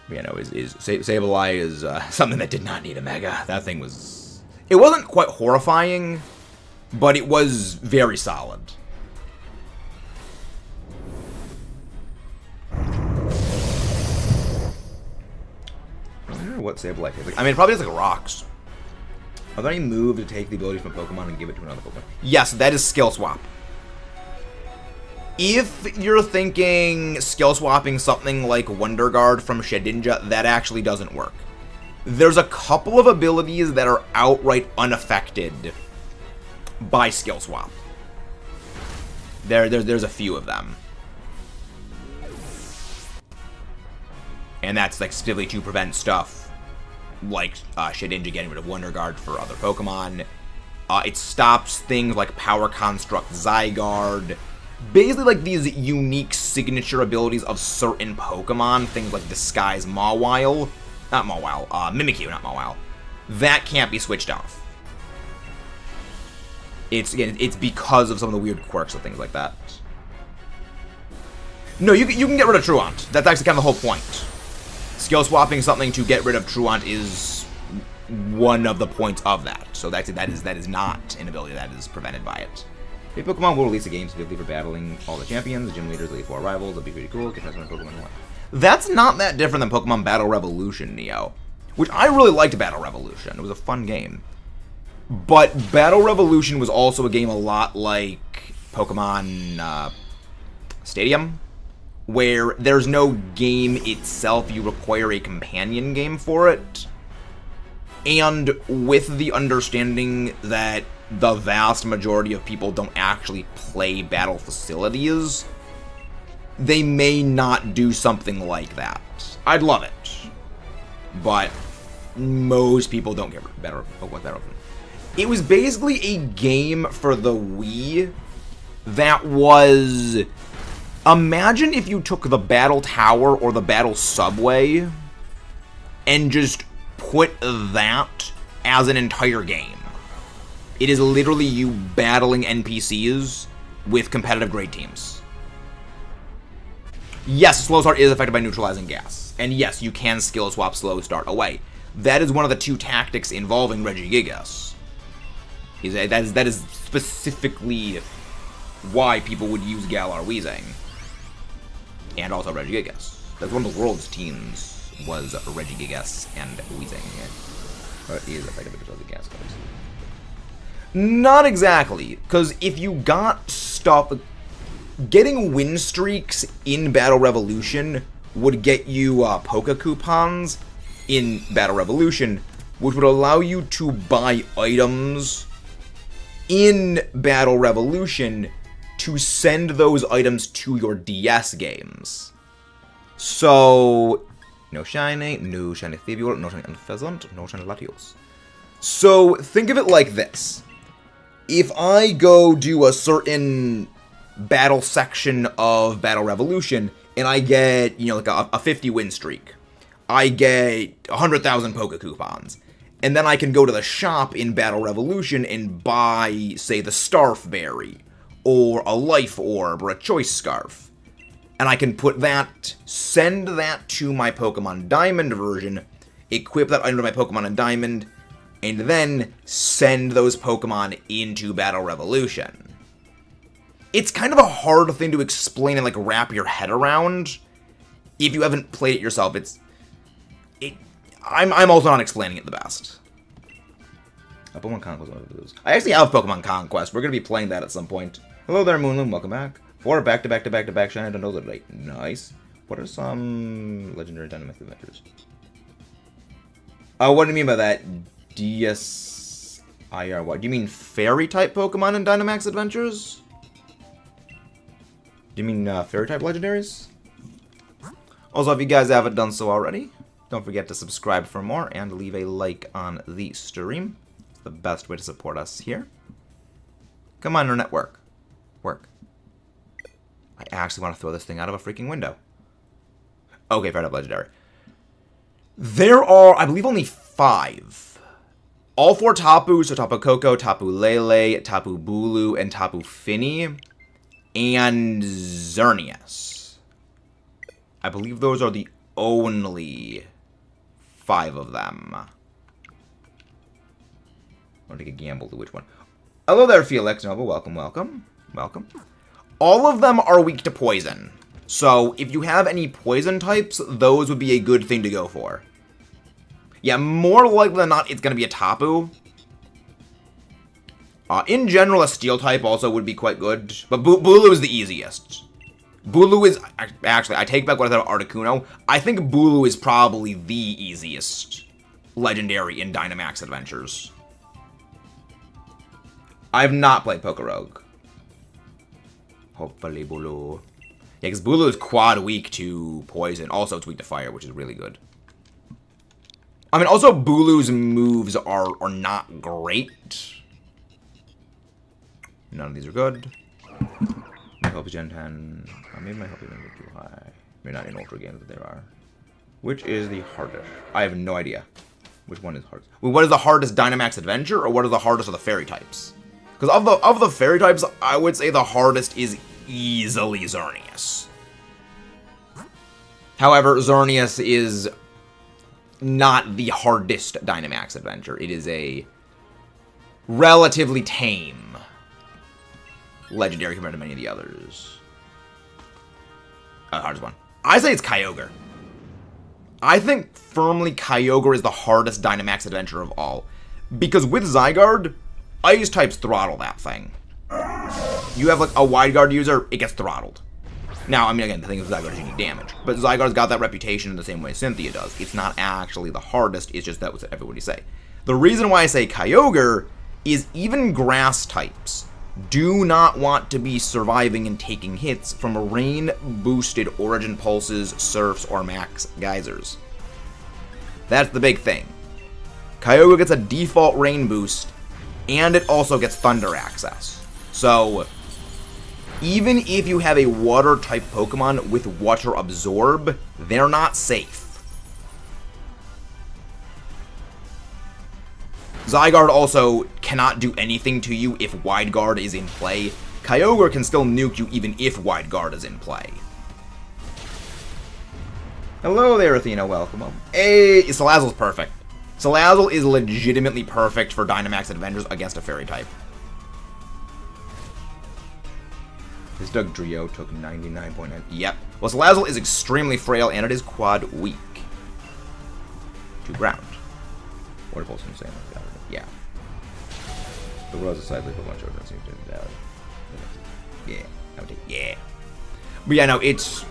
You know, Sableye is something that did not need a Mega. That thing was... It wasn't quite horrifying, but it was very solid. I wonder what Sableye tastes like. I mean, it probably has like rocks. Are there any move to take the ability from a Pokemon and give it to another Pokemon? Yes, that is skill swap. If you're thinking skill swapping something like Wonder Guard from Shedinja, that actually doesn't work. There's a couple of abilities that are outright unaffected by skill swap. There's a few of them. And that's like specifically to prevent stuff like Shedinja getting rid of Wonder Guard for other Pokemon. It stops things like Power Construct Zygarde. Basically, like, these unique signature abilities of certain Pokemon, things like Disguise Mawile, not Mawile, Mimikyu, not Mawile, that can't be switched off. It's because of some of the weird quirks of things like that. No, you can get rid of Truant. That's actually kind of the whole point. Skill swapping something to get rid of Truant is one of the points of that. So that is not an ability that is prevented by it. If Pokemon will release a game specifically for battling all the champions, the gym leaders, Elite Four rivals, that'd be pretty cool. Get Pokemon one. That's not that different than Pokemon Battle Revolution, Neo. Which I really liked Battle Revolution. It was a fun game. But Battle Revolution was also a game a lot like Pokemon Stadium, where there's no game itself, you require a companion game for it. And with the understanding that the vast majority of people don't actually play battle facilities, they may not do something like that. I'd love it, but most people don't get better Pokemon that often. It was basically a game for the Wii that was... Imagine if you took the Battle Tower or the Battle Subway and just put that as an entire game. It is literally you battling NPCs with competitive grade teams. Yes, Slow Start is affected by neutralizing gas. And yes, you can skill swap Slow Start away. That is one of the two tactics involving Regigigas. That is specifically why people would use Galar Weezing. And also Regigigas. That's one of the world's teams was Regigigas and Weezing. But he is affected by neutralizing gas cards. Not exactly, because if you got stuff... Getting win streaks in Battle Revolution would get you Poke Coupons in Battle Revolution, which would allow you to buy items in Battle Revolution to send those items to your DS games. So, no shiny Thievior, no shiny Pheasant, no shiny Latios. So, think of it like this. If I go do a certain battle section of Battle Revolution, and I get, like a 50 win streak, I get 100,000 Poke Coupons, and then I can go to the shop in Battle Revolution and buy, say, the Starf Berry, or a Life Orb, or a Choice Scarf. And I can send that to my Pokemon Diamond version, equip that item to my Pokemon in Diamond, and then send those Pokemon into Battle Revolution. It's kind of a hard thing to explain and, wrap your head around. If you haven't played it yourself, I'm also not explaining it the best. Pokemon Conquest. I actually have Pokemon Conquest. We're going to be playing that at some point. Hello there, Moonloom. Welcome back. 4 back-to-back-to-back-to-back shiny Dondola today. Nice. What are some legendary Dynamax Adventures? What do you mean by that? DSIR. What? Do you mean Fairy-type Pokemon in Dynamax Adventures? Do you mean Fairy-type legendaries? Also, if you guys haven't done so already, don't forget to subscribe for more and leave a like on the stream. It's the best way to support us here. Come on, internet, work. Work. I actually want to throw this thing out of a freaking window. Okay, fair enough, legendary. There are, I believe, only 5. All 4 Tapu, so Tapu Koko, Tapu Lele, Tapu Bulu, and Tapu Fini, and Xerneas. I believe those are the only 5 of them. I'm gonna take a gamble to which one. Hello there, Felix Nova. Welcome, welcome, welcome. All of them are weak to poison. So if you have any poison types, those would be a good thing to go for. Yeah, more likely than not, it's going to be a Tapu. In general, a Steel type also would be quite good. But Bulu is the easiest. Bulu is... Actually, I take back what I said about Articuno. I think Bulu is probably the easiest legendary in Dynamax Adventures. I've not played Pokorogue. Hopefully Bulu. Yeah, because Bulu is quad weak to poison. Also, it's weak to fire, which is really good. I mean, also, Bulu's moves are not great. None of these are good. My Hope is Gen 10. Maybe my Hope is too high. Maybe not in Ultra games, but there are. Which is the hardest? I have no idea. Which one is hardest? Wait, what is the hardest Dynamax Adventure, or what are the hardest of the Fairy types? Because of the Fairy types, I would say the hardest is easily Xerneas. However, Xerneas is not the hardest Dynamax Adventure. It is a relatively tame legendary compared to many of the others. Hardest one. I say it's Kyogre. I think firmly Kyogre is the hardest Dynamax Adventure of all. Because with Zygarde, Ice types throttle that thing. You have a Wide Guard user, it gets throttled. Now, I mean, again, the thing is Zygarde is unique damage. But Zygarde's got that reputation in the same way Cynthia does. It's not actually the hardest, it's just that what everybody say. The reason why I say Kyogre is even grass types do not want to be surviving and taking hits from rain-boosted Origin Pulses, Surfs, or Max Geysers. That's the big thing. Kyogre gets a default rain boost, and it also gets Thunder access. So, even if you have a Water-type Pokemon with Water Absorb, they're not safe. Zygarde also cannot do anything to you if Wide Guard is in play. Kyogre can still nuke you even if Wide Guard is in play. Hello there, Athena. Welcome. Hey, Salazzle's perfect. Salazzle is legitimately perfect for Dynamax Adventures against a Fairy type. This Dugtrio took 99.9. Yep. Well, Salazzle is extremely frail, and it is quad weak. To ground. Water Pulse from Sand. Yeah. The Rosa side like a bunch of seems to be valid. Yeah. I would take, yeah. But yeah, no, it's...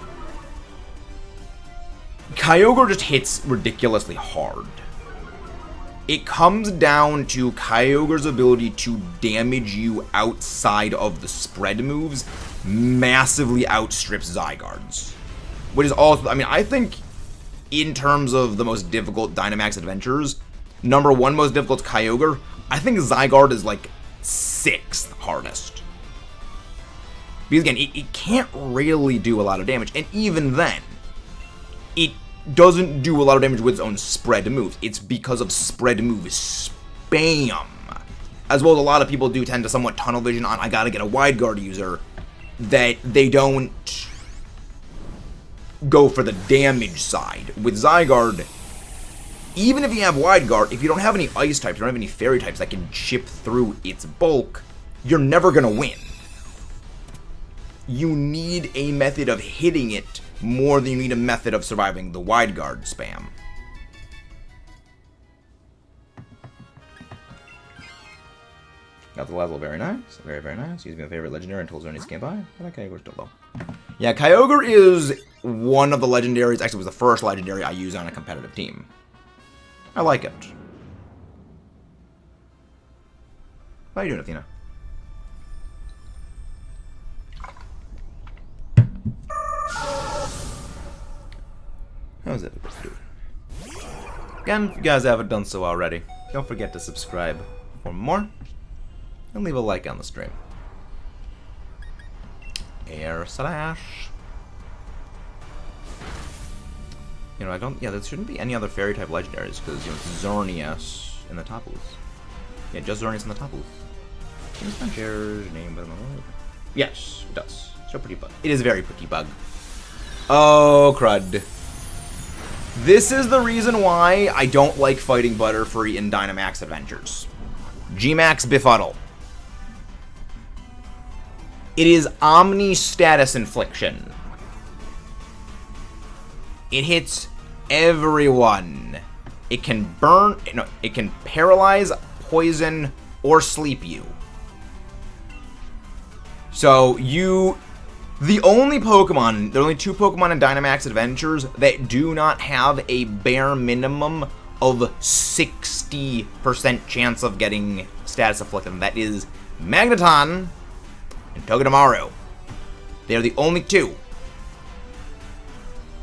Kyogre just hits ridiculously hard. It comes down to Kyogre's ability to damage you outside of the spread moves massively outstrips Zygarde's. Which is also, I mean, I think in terms of the most difficult Dynamax Adventures, number 1 most difficult is Kyogre. I think Zygarde is like 6th hardest. Because again, it can't really do a lot of damage, and even then, it doesn't do a lot of damage with its own spread moves. It's because of spread move spam. As well as a lot of people do tend to somewhat tunnel vision on, I gotta get a wide guard user, that they don't go for the damage side. With Zygarde, even if you have wide guard, if you don't have any ice types, you don't have any fairy types that can chip through its bulk, you're never gonna win. You need a method of hitting it more than you need a method of surviving the wide guard spam. Got the level, very nice. Very, very nice. He's my favorite legendary until Zernies came by. I like Kyogre still though. Yeah, Kyogre is one of the legendaries, actually it was the first legendary I use on a competitive team. I like it. How are you doing, Athena? How's everybody doing? Again, if you guys haven't done so already, don't forget to subscribe for more, and leave a like on the stream. Air slash. You know, there shouldn't be any other fairy type legendaries, because, you know, it's Xerneas in the top booth. Yeah, just Xerneas in the top booth. Yes, it does. So pretty bug. It is very pretty bug. Oh, crud. This is the reason why I don't like fighting Butterfree in Dynamax Adventures. Gmax Befuddle. It is Omni Status Infliction. It hits everyone. It can burn, no, it can paralyze, poison, or sleep you. So the only Pokemon, there are only 2 Pokemon in Dynamax Adventures that do not have a bare minimum of 60% chance of getting Status Afflicted, and that is Magneton and Togedemaru. They are the only 2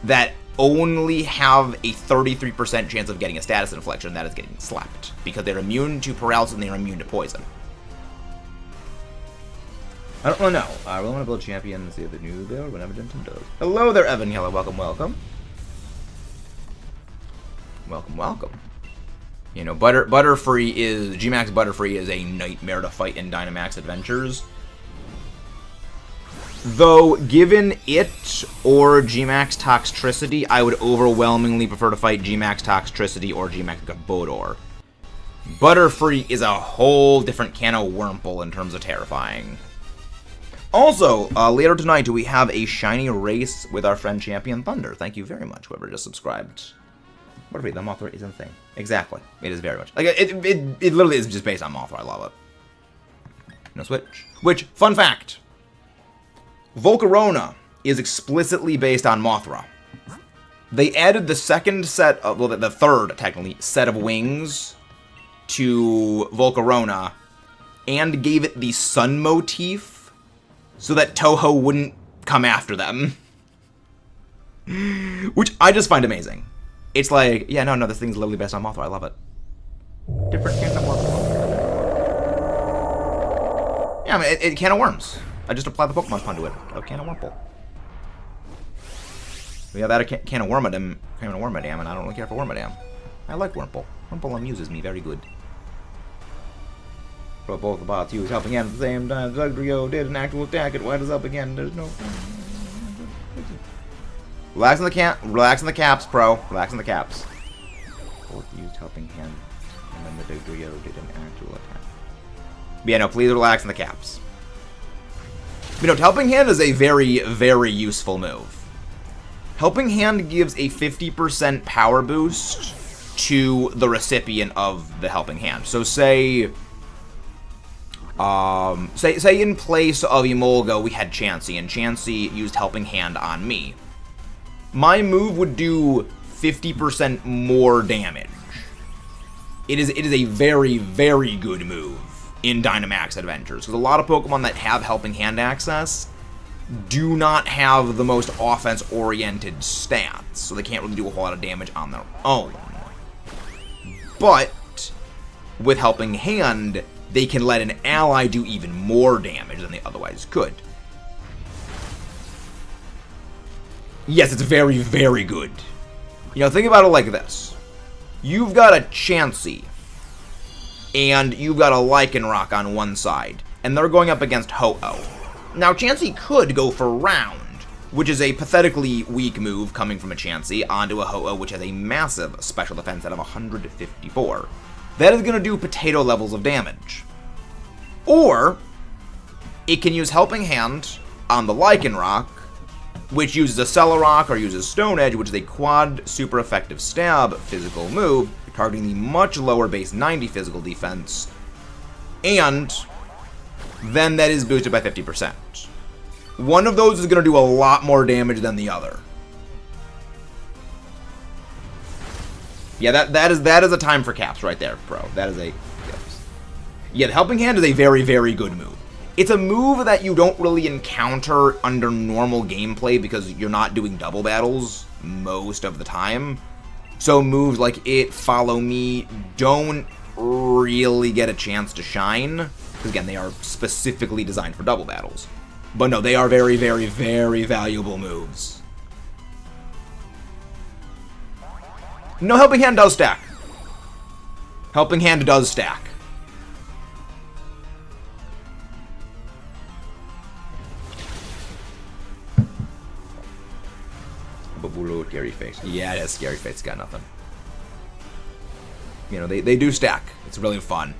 that only have a 33% chance of getting a Status Infliction, that is getting slapped, because they're immune to paralysis and they're immune to poison. I don't really know. I really want to build champion and see if the new build whenever Denton does. Hello there, Evan Yellow. Welcome, welcome. Welcome, welcome. You know, Butterfree is... Gmax Butterfree is a nightmare to fight in Dynamax Adventures. Though, given it or Gmax Toxtricity, I would overwhelmingly prefer to fight Gmax Toxtricity or Gmax Gabodor. Butterfree is a whole different can of Wurmple in terms of terrifying. Also, later tonight, we have a shiny race with our friend Champion Thunder. Thank you very much, whoever just subscribed. Butterfree, the Mothra is insane. Exactly. It is very much. Like, it literally is just based on Mothra. I love it. No switch. Which, fun fact, Volcarona is explicitly based on Mothra. They added the second set of, well, the third, technically, set of wings to Volcarona and gave it the sun motif so that Toho wouldn't come after them. Which I just find amazing. It's like, yeah, no, this thing's literally based on Mothra. I love it. Different can of worms. Yeah, I mean, it can of worms. I just applied the Pokemon spawn to it. A can of Wurmple. We have that a can of Wormadam, and I don't really care for Wormadam. I like Wurmple. Wurmple amuses me very good. But both the bots used helping hand at the same time. Dugtrio did an actual attack. It winds up again. There's no... Relax on the caps, pro. Relax on the caps. Both used helping hand, and then the Dugtrio did an actual attack. But yeah, no, please relax on the caps. You know, Helping Hand is a very, very useful move. Helping Hand gives a 50% power boost to the recipient of the Helping Hand. So say in place of Emolga, we had Chansey, and Chansey used Helping Hand on me. My move would do 50% more damage. it is a very, very good move in Dynamax Adventures, because a lot of Pokemon that have Helping Hand access do not have the most offense-oriented stats, so they can't really do a whole lot of damage on their own. But with Helping Hand, they can let an ally do even more damage than they otherwise could. Yes, it's very, very good. You know, think about it like this. You've got a Chansey, and you've got a Lycanroc on one side, and they're going up against Ho-Oh. Now, Chansey could go for Round, which is a pathetically weak move coming from a Chansey onto a Ho-Oh, which has a massive special defense out of 154. That is going to do potato levels of damage. Or, it can use Helping Hand on the Lycanroc, which uses a Cellurock or uses Stone Edge, which is a quad super effective stab physical move, targeting the much lower base 90 physical defense, and then that is boosted by 50%. One of those is going to do a lot more damage than the other. Yeah, that is a time for caps right there, bro. That is a... Yes. Yeah, the Helping Hand is a very, very good move. It's a move that you don't really encounter under normal gameplay because you're not doing double battles most of the time. So moves like it, Follow Me, don't really get a chance to shine. Because again, they are specifically designed for double battles. But no, they are very, very, very valuable moves. No, Helping Hand does stack. Helping Hand does stack. But Scary Face. Yeah, it is. Scary Face got nothing. You know, they do stack. It's really fun.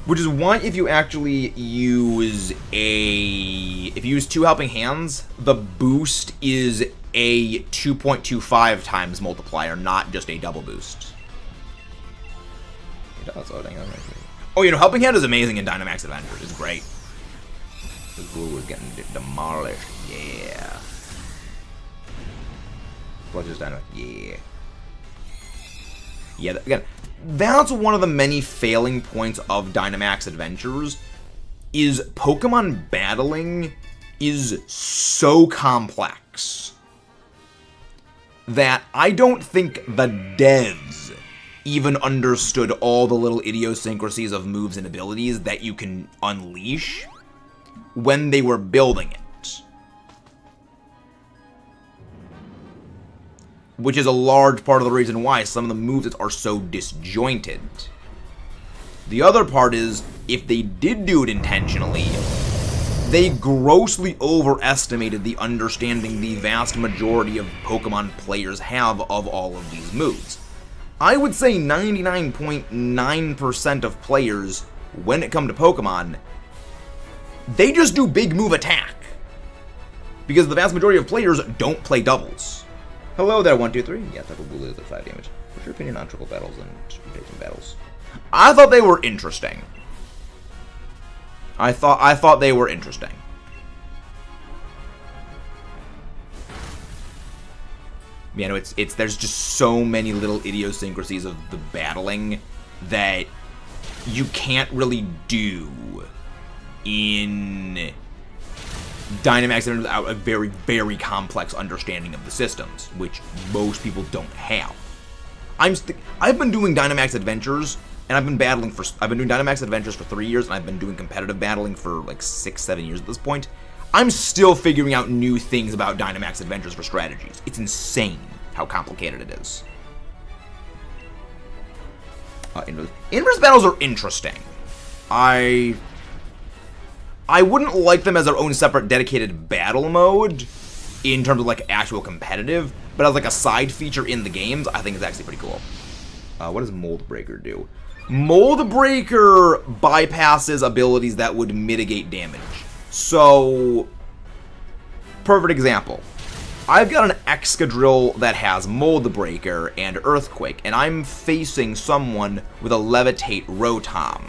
Which is why if you actually use if you use 2 Helping Hands, the boost is a 2.25 times multiplier, not just a double boost. It does. Oh, dang, oh, you know, Helping Hand is amazing in Dynamax Adventures. It's great. The glue is getting demolished. Yeah. Fletcher's Dynamax. Yeah. Yeah, again, that's one of the many failing points of Dynamax Adventures, is Pokemon battling is so complex that I don't think the devs even understood all the little idiosyncrasies of moves and abilities that you can unleash when they were building it. Which is a large part of the reason why some of the moves are so disjointed. The other part is, if they did do it intentionally, they grossly overestimated the understanding the vast majority of Pokemon players have of all of these moves. I would say 99.9% of players, when it comes to Pokemon, they just do big move attack. Because the vast majority of players don't play doubles. Hello there, 123. Yeah, Tapu Bulu is at 5 damage. What's your opinion on triple battles and rotation battles? I thought they were interesting. I thought they were interesting. You know, there's just so many little idiosyncrasies of the battling that you can't really do in Dynamax without a very, very complex understanding of the systems, which most people don't have. I've been doing Dynamax Adventures, and I've been doing Dynamax Adventures for 3 years, and I've been doing competitive battling for like 6-7 years at this point. I'm still figuring out new things about Dynamax Adventures for strategies. It's insane how complicated it is. Inverse battles are interesting. I wouldn't like them as their own separate dedicated battle mode in terms of like actual competitive, but as like a side feature in the games, I think it's actually pretty cool. What does Mold Breaker do? Mold Breaker bypasses abilities that would mitigate damage. So, perfect example. I've got an Excadrill that has Mold Breaker and Earthquake, and I'm facing someone with a Levitate Rotom.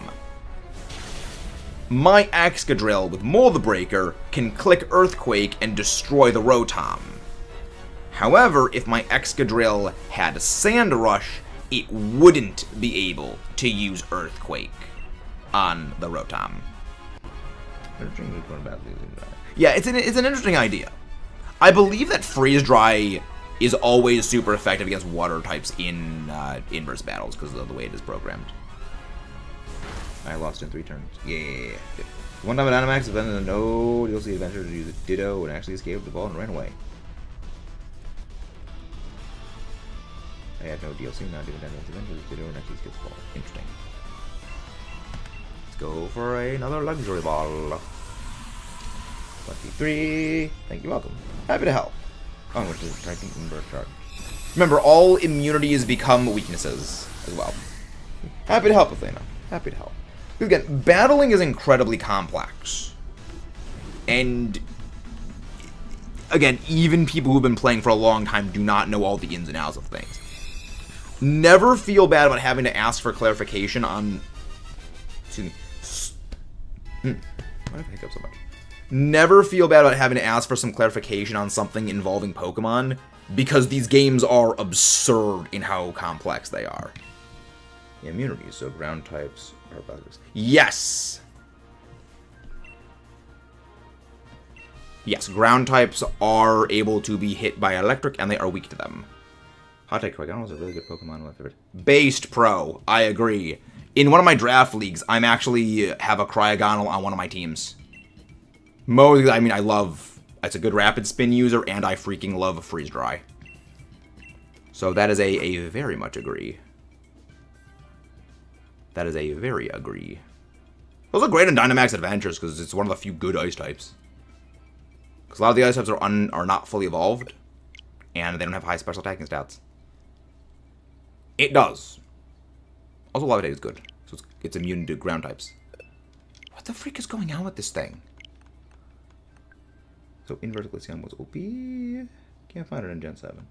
My Excadrill with Mold Breaker can click Earthquake and destroy the Rotom. However, if my Excadrill had Sand Rush, it wouldn't be able to use Earthquake on the Rotom. Yeah, it's an interesting idea. I believe that Freeze Dry is always super effective against water types in inverse battles because of the way it is programmed. I lost in 3 turns. Yeah. One time at Dynamax, but then no DLC adventure to use a Ditto and actually escaped the ball and ran away. I had no DLC, now doing Dynamax Adventures, Ditto and actually escaped the ball. Interesting. Let's go for another luxury ball. 23. Thank you, welcome. Happy to help. Oh, which is trying to invert charge. Remember, all immunities become weaknesses as well. Happy to help, Athena. Happy to help. Again, battling is incredibly complex. And, again, even people who've been playing for a long time do not know all the ins and outs of things. Never feel bad about having to ask for clarification on... Excuse me. Why do I hiccup so much? Never feel bad about having to ask for some clarification on something involving Pokemon, because these games are absurd in how complex they are. Immunities, so ground types are bugs. Yes! Yes, ground types are able to be hit by electric, and they are weak to them. Hot Take Cryogonal is a really good Pokemon, my favorite. Based Pro, I agree. In one of my draft leagues, I'm actually have a Cryogonal on one of my teams. Mostly, I mean, I love... It's a good rapid spin user, and I freaking love Freeze Dry. So that is a very much agree. That is a very agree. Those are great in Dynamax Adventures, because it's one of the few good ice types. Because a lot of the ice types are not fully evolved, and they don't have high special attacking stats. It does. Also, Levitate is good, so it's immune to ground types. What the freak is going on with this thing? So Inverted Glaceon was OP. Can't find it in Gen 7.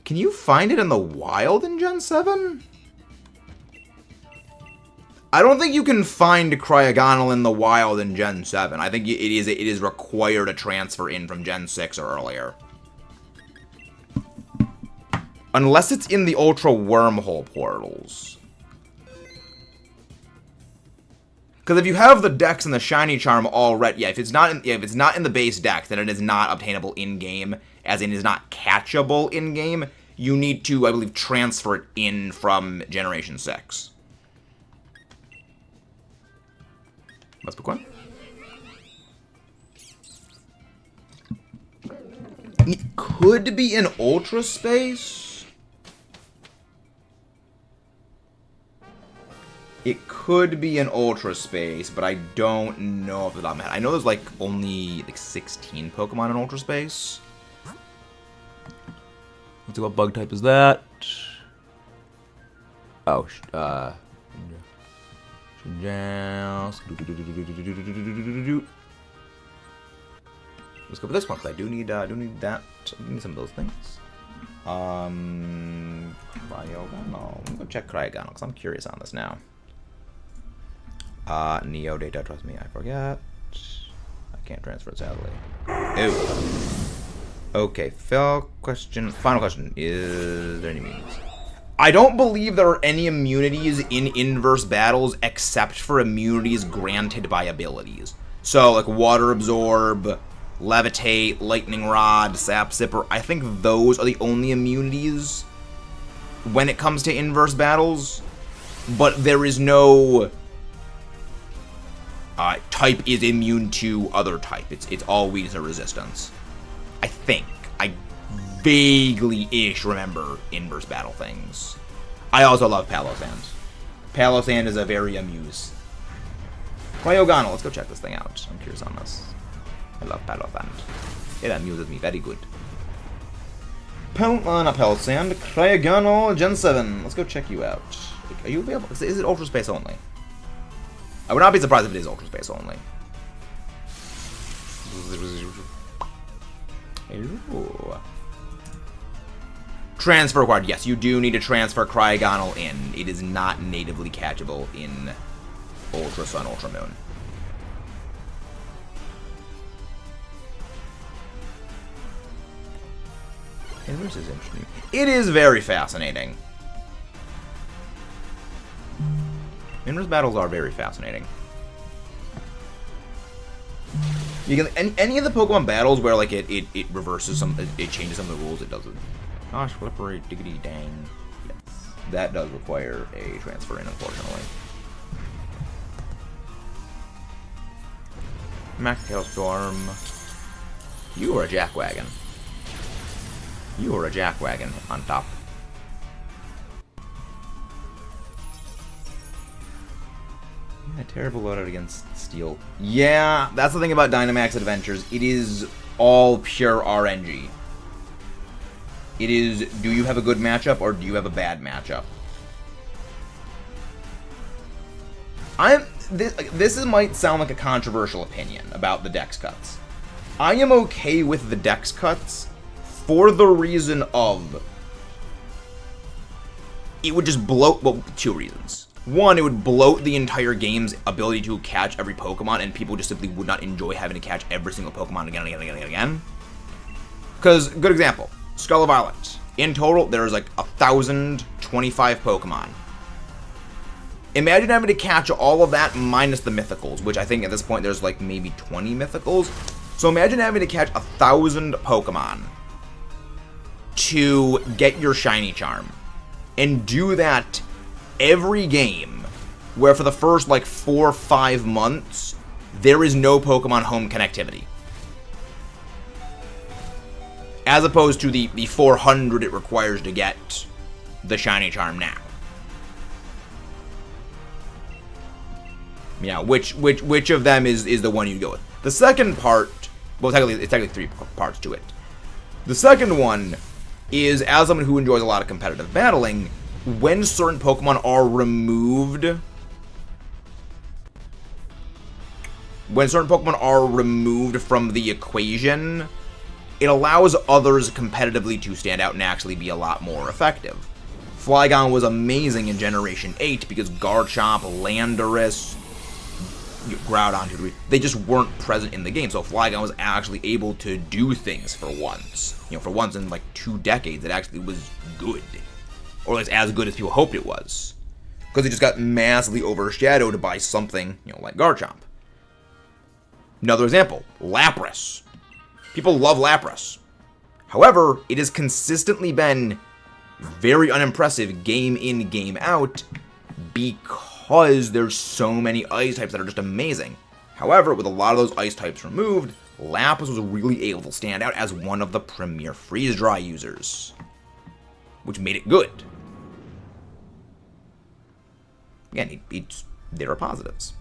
Can you find it in the wild in Gen 7? I don't think you can find Cryogonal in the wild in Gen 7. I think it is required to transfer in from Gen 6 or earlier. Unless it's in the Ultra Wormhole portals. Because if you have the Dex and the Shiny Charm already, yeah, if it's not in the base Dex, then it is not obtainable in game, as in is not catchable in game. You need to, I believe, transfer it in from Generation 6. Let's pick one. It could be in Ultra Space. It could be in Ultra Space, but I don't know off the top of my head. I know there's like only like 16 Pokemon in Ultra Space. Let's see what bug type is that. Oh, let's go for this one because I do need that. I need some of those things. Cryogonal. Let me go check Cryogonal because I'm curious on this now. Neo data, trust me, I forget. I can't transfer it sadly. Ew. Okay, final question. Is there any immunities? I don't believe there are any immunities in inverse battles except for immunities granted by abilities. So, like Water Absorb, Levitate, Lightning Rod, Sap Sipper. I think those are the only immunities when it comes to inverse battles. But there is no... type is immune to other type. It's always a resistance. I think. I vaguely-ish remember inverse battle things. I also love Palosand. Palosand is a very amuse. Cryogonal, let's go check this thing out. I'm curious on this. I love Palosand. It amuses me very good. Not Palosand, Cryogonal, Gen 7. Let's go check you out. Are you available? Is it Ultra Space only? I would not be surprised if it is Ultra Space only. Ooh. Transfer required. Yes, you do need to transfer Cryogonal in. It is not natively catchable in Ultra Sun, Ultra Moon. Inverse is interesting. It is very fascinating. Inverse battles are very fascinating. You can any of the Pokemon battles where like it reverses some, it changes some of the rules. It doesn't. Gosh, flippery diggity dang. Yes, That does require a transfer in, unfortunately. Max Hailstorm. You are a jackwagon. You are a jackwagon on top. Yeah, terrible loadout against Steel. Yeah, that's the thing about Dynamax Adventures. It is all pure RNG. It is, do you have a good matchup or do you have a bad matchup? This might sound like a controversial opinion about the dex cuts. I am okay with the dex cuts for the reason of it would just bloat, well, two reasons. One, it would bloat the entire game's ability to catch every Pokemon, and people just simply would not enjoy having to catch every single Pokemon again and again and again and again. Because, good example, Scarlet Violet. In total, there's like 1,025 Pokemon. Imagine having to catch all of that minus the mythicals, which I think at this point there's like maybe 20 mythicals. So imagine having to catch 1,000 Pokemon to get your shiny charm. And do that every game, where for the first like 4 or 5 months, there is no Pokemon home connectivity. As opposed to the 400 it requires to get the shiny charm now. Yeah, which of them is the one you go with? The second part, well, it's technically 3 parts to it. The second one is, as someone who enjoys a lot of competitive battling, when certain Pokemon are removed, from the equation, it allows others competitively to stand out and actually be a lot more effective. Flygon was amazing in Generation 8 because Garchomp, Landorus, Groudon, they just weren't present in the game, so Flygon was actually able to do things for once. You know, for once in like 2 decades, it actually was good. Or at least as good as people hoped it was. Because it just got massively overshadowed by something, you know, like Garchomp. Another example, Lapras. People love Lapras. However, it has consistently been very unimpressive game in, game out, because there's so many ice types that are just amazing. However, with a lot of those ice types removed, Lapras was really able to stand out as one of the premier freeze-dry users, which made it good. Again, there are positives.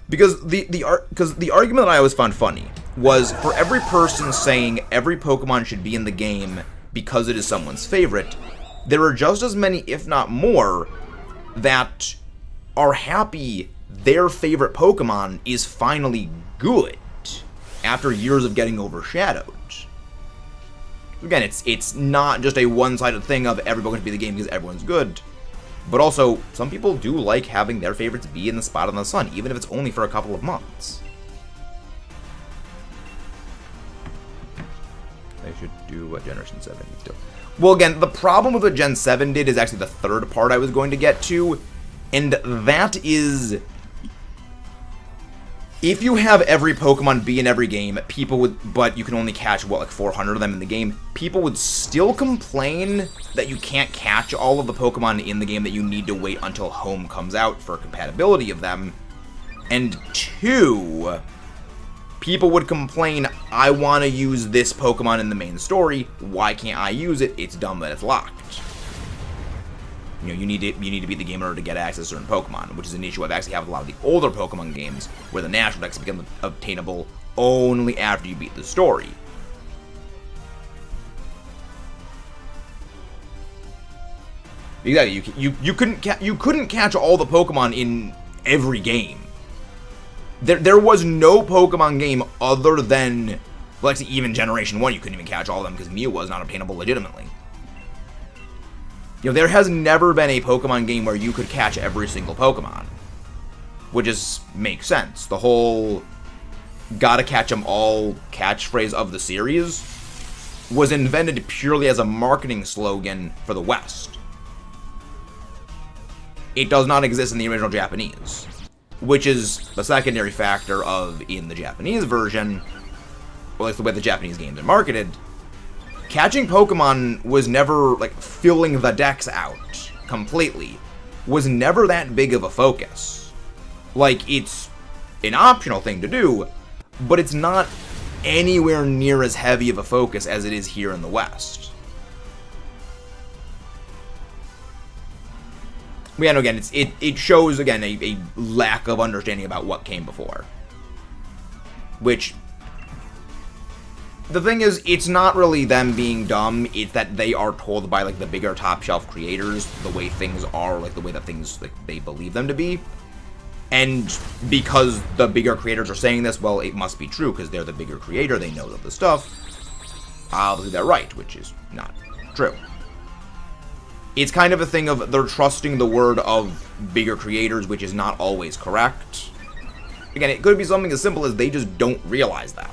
Because the argument that I always found funny was, for every person saying every Pokemon should be in the game because it is someone's favorite, there are just as many, if not more, that are happy their favorite Pokemon is finally good after years of getting overshadowed. Again, it's not just a one-sided thing of everyone should be in the game because everyone's good. But also, some people do like having their favorites be in the spot on the sun, even if it's only for a couple of months. They should do what Generation 7 needs to. Well, again, the problem with what Gen 7 did is actually the third part I was going to get to, and that is, if you have every Pokemon be in every game, people would, but you can only catch, what, like 400 of them in the game, people would still complain that you can't catch all of the Pokemon in the game, that you need to wait until home comes out for compatibility of them. And 2, people would complain, I want to use this Pokemon in the main story, why can't I use it? It's dumb that it's locked. You know, you need to beat the game in order to get access to certain Pokemon, which is an issue I've actually had with a lot of the older Pokemon games, where the natural decks become obtainable only after you beat the story. Exactly, you couldn't catch all the Pokemon in every game. There was no Pokemon game other than, well, actually even Generation 1 you couldn't even catch all of them because Mew was not obtainable legitimately. You know, there has never been a Pokemon game where you could catch every single Pokemon. Which makes sense. The whole gotta catch them all catchphrase of the series was invented purely as a marketing slogan for the West. It does not exist in the original Japanese, which is the secondary factor of, in the Japanese version, well, it's the way the Japanese games are marketed, catching Pokemon was never, like, filling the decks out completely, was never that big of a focus. Like, it's an optional thing to do, but it's not anywhere near as heavy of a focus as it is here in the West. But yeah, no, again, it shows, again, a lack of understanding about what came before. Which, the thing is, it's not really them being dumb, it's that they are told by, like, the bigger top shelf creators the way things are, like, the way that things, like, they believe them to be. And because the bigger creators are saying this, well, it must be true, because they're the bigger creator, they know the stuff. Obviously they're right, which is not true. It's kind of a thing of they're trusting the word of bigger creators, which is not always correct. Again, it could be something as simple as they just don't realize that.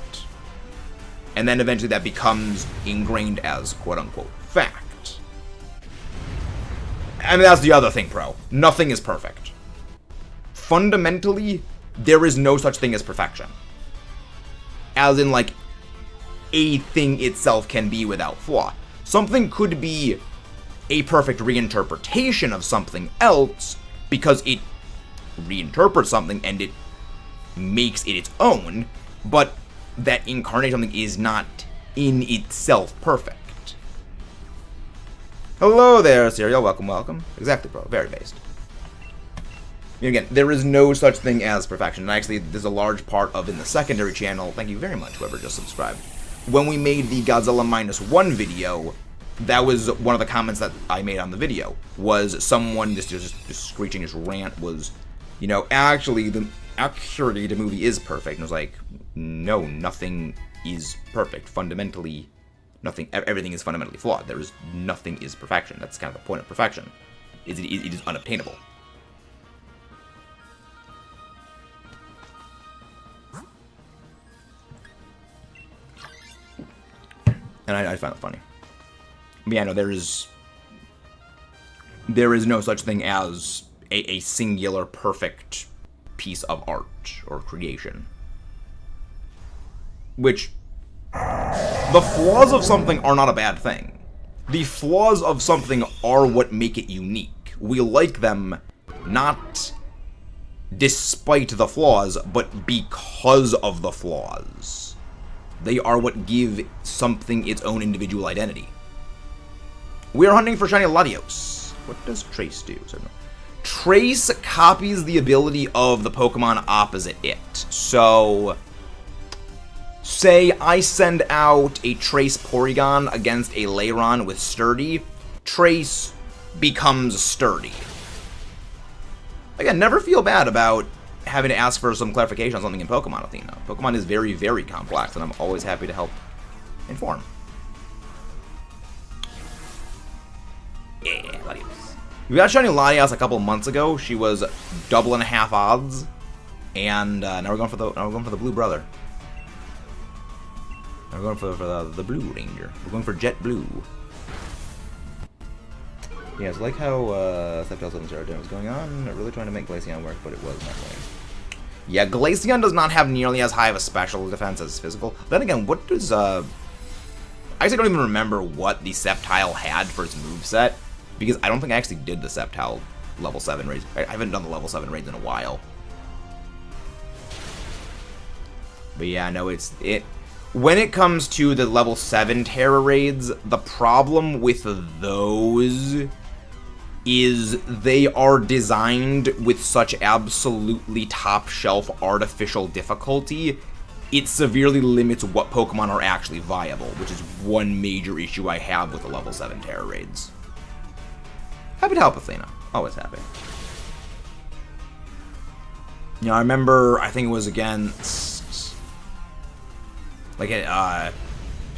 And then eventually that becomes ingrained as quote-unquote fact. I mean, that's the other thing, Pro. Nothing is perfect. Fundamentally, there is no such thing as perfection. As in, like, a thing itself can be without flaw. Something could be a perfect reinterpretation of something else because it reinterprets something and it makes it its own, but that incarnate something is not in itself perfect. Hello there, Serial. Welcome, welcome. Exactly, bro. Very based. Again, there is no such thing as perfection. And actually, there's a large part of in the secondary channel, thank you very much, whoever just subscribed. When we made the Godzilla -1 video, that was one of the comments that I made on the video, was someone just screeching his rant was, you know, actually, the movie is perfect. And I was like, no, nothing is perfect. Fundamentally, everything is fundamentally flawed. Nothing is perfection. That's kind of the point of perfection. It is unobtainable. And I find it funny. But yeah, no, there is no such thing as a singular perfect piece of art or creation. Which, the flaws of something are not a bad thing. The flaws of something are what make it unique. We like them not despite the flaws, but because of the flaws. They are what give something its own individual identity. We are hunting for shiny LATIOS. What does Trace do? Trace copies the ability of the Pokemon opposite it. So, say I send out a Trace Porygon against a Lairon with Sturdy, Trace becomes Sturdy. Again, never feel bad about having to ask for some clarification on something in Pokemon Athena. Pokemon is very, very complex, and I'm always happy to help inform. Yeah, Latios. We got shiny Latios a couple months ago. She was double and a half odds, and now we're going for the blue brother. Now we're going for the blue ranger. We're going for Jet Blue. Yeah, it's like how Sceptile 7 Zero was going on. Really trying to make Glaceon work, but it was not going. Yeah, Glaceon does not have nearly as high of a special defense as physical. Then again, what does I actually don't even remember what the Sceptile had for its moveset, because I don't think I actually did the Sceptile level 7 raids. I haven't done the level 7 raids in a while. But yeah, no, when it comes to the level 7 Terra raids, the problem with those is they are designed with such absolutely top-shelf artificial difficulty, it severely limits what Pokemon are actually viable, which is one major issue I have with the level 7 Terra raids. Happy to help Athena. Always happy. You know, I remember, I think it was against like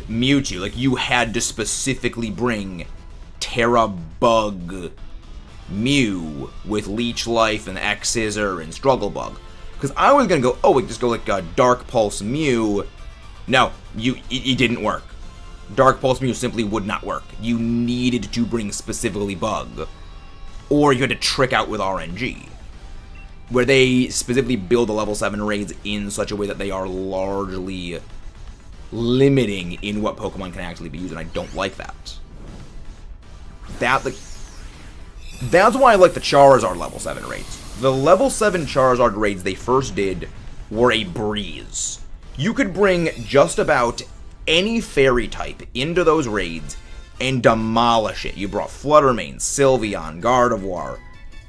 Mewtwo, like you had to specifically bring Terra Bug Mew with Leech Life and X Scissor and Struggle Bug. Because I was gonna go, oh, we just go like Dark Pulse Mew. No, it didn't work. Dark Pulse Mew simply would not work. You needed to bring specifically Bug, or you had to trick out with RNG, where they specifically build the level 7 raids in such a way that they are largely limiting in what Pokemon can actually be used, and I don't like that. That's why I like the Charizard level 7 raids. The level 7 Charizard raids they first did were a breeze. You could bring just about any fairy type into those raids and demolish it. You brought Fluttermane, Sylveon, Gardevoir,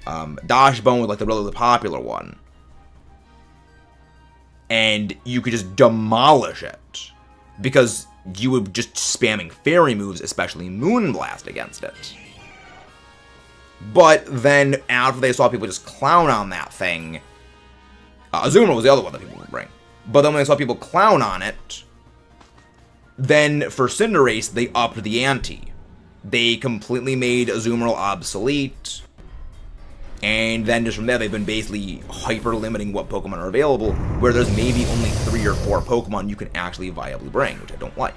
Dashbone was like the really popular one. And you could just demolish it. Because you were just spamming fairy moves, especially Moonblast against it. But then, after they saw people just clown on that thing, Azumarill was the other one that people would bring. But then when they saw people clown on it, then for Cinderace, they upped the ante. They completely made Azumarill obsolete. And then just from there, they've been basically hyper-limiting what Pokemon are available, where there's maybe only 3 or 4 Pokemon you can actually viably bring, which I don't like.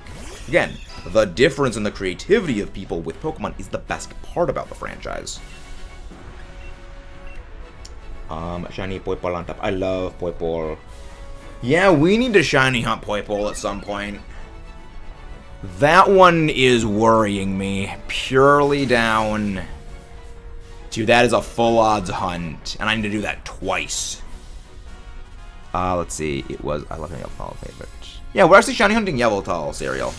Again, the difference in the creativity of people with Pokemon is the best part about the franchise. Shiny Poipole on top. I love Poipole. Yeah, we need to shiny hunt Poipole at some point. That one is worrying me purely down to that is a full odds hunt, and I need to do that twice. Let's see. It was I love Yveltal favorite. Yeah, we're actually shiny hunting Yveltal cereal.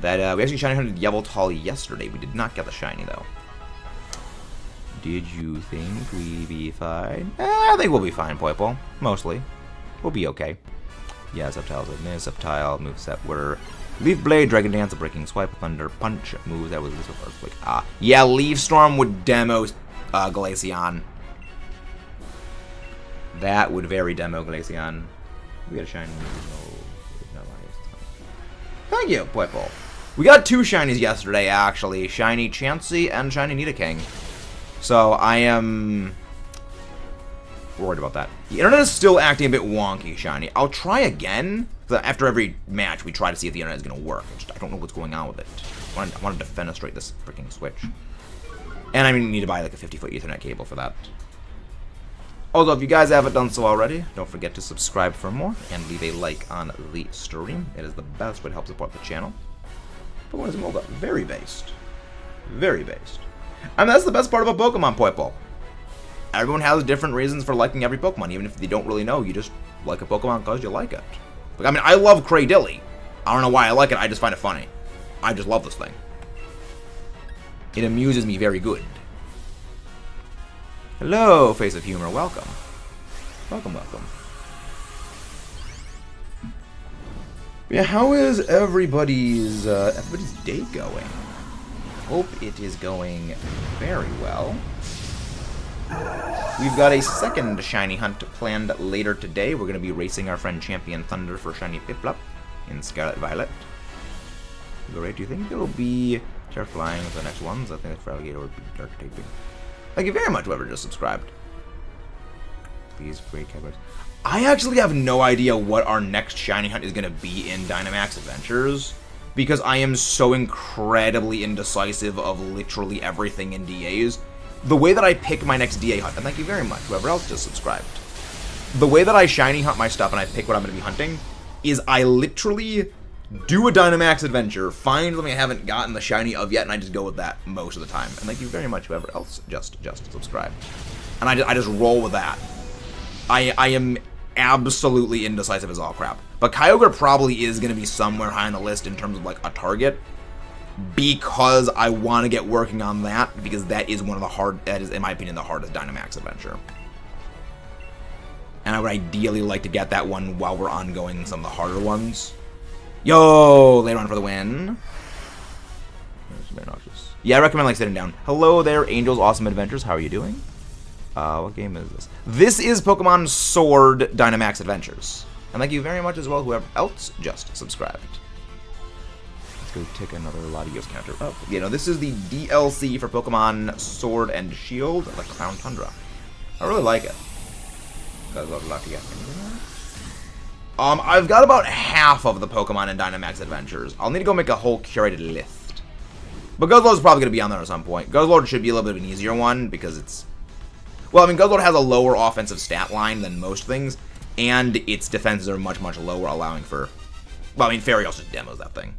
That we actually shiny hunted Yveltal yesterday. We did not get the shiny though. Did you think we'd be fine? I think we'll be fine, Poipole. Mostly. We'll be okay. Yeah, Sceptile's a miss. Sceptile moveset were Leaf Blade, Dragon Dance, a Breaking Swipe, Thunder Punch moves. That was the first like yeah, Leaf Storm would demo Glaceon. That would very demo Glaceon. We got a shiny. No. Thank you, Poipole. We got 2 shinies yesterday, actually. Shiny Chansey and Shiny Nidoking. So I am worried about that. The internet is still acting a bit wonky, Shiny. I'll try again. After every match, we try to see if the internet is going to work. I don't know what's going on with it. I want to defenestrate this freaking Switch. And I need to buy like a 50-foot Ethernet cable for that. Also, if you guys haven't done so already, don't forget to subscribe for more and leave a like on the stream. It is the best way to help support the channel. Pokemon is Molda. Very based. Very based. I mean, that's the best part about Pokemon, Poipole. Everyone has different reasons for liking every Pokemon. Even if you don't really know, you just like a Pokemon because you like it. Like, I mean, I love Cradilly. I don't know why I like it. I just find it funny. I just love this thing. It amuses me very good. Hello, Face of Humor. Welcome. Welcome. Yeah, how is everybody's day going? Hope it is going very well. We've got a second shiny hunt planned later today. We're going to be racing our friend Champion Thunder for shiny Piplup in Scarlet Violet. Great. Do you think it'll be Terrifying with the next ones? I think Feraligatr would be Dark Typing. Thank you very much, whoever just subscribed. Please break covers. I actually have no idea what our next shiny hunt is going to be in Dynamax Adventures, because I am so incredibly indecisive of literally everything in DAs. The way that I pick my next DA hunt, and thank you very much, whoever else just subscribed. The way that I shiny hunt my stuff and I pick what I'm going to be hunting is I literally do a Dynamax Adventure, find something I haven't gotten the shiny of yet, and I just go with that most of the time. And thank you very much, whoever else just subscribed. And I just roll with that. I am absolutely indecisive as all crap. But Kyogre probably is going to be somewhere high on the list in terms of like a target, because I want to get working on that, because that is one of that is, in my opinion, the hardest Dynamax Adventure. And I would ideally like to get that one while we're ongoing some of the harder ones. Yo, later on for the win. Yeah, I recommend like sitting down. Hello there, Angel's Awesome Adventures. How are you doing? What game is this? This is Pokemon Sword Dynamax Adventures. And thank you very much as well, whoever else just subscribed. Let's go take another Latios counter up. You know, this is the DLC for Pokemon Sword and Shield, the Clown Tundra. I really like it. Got a lot of Latios. I've got about half of the Pokemon in Dynamax Adventures. I'll need to go make a whole curated list. But Guzzlord's probably going to be on there at some point. Guzzlord should be a little bit of an easier one, because it's... Well, I mean, Guzzlord has a lower offensive stat line than most things, and its defenses are much, much lower, allowing for... Well, I mean, Fairy also demos that thing.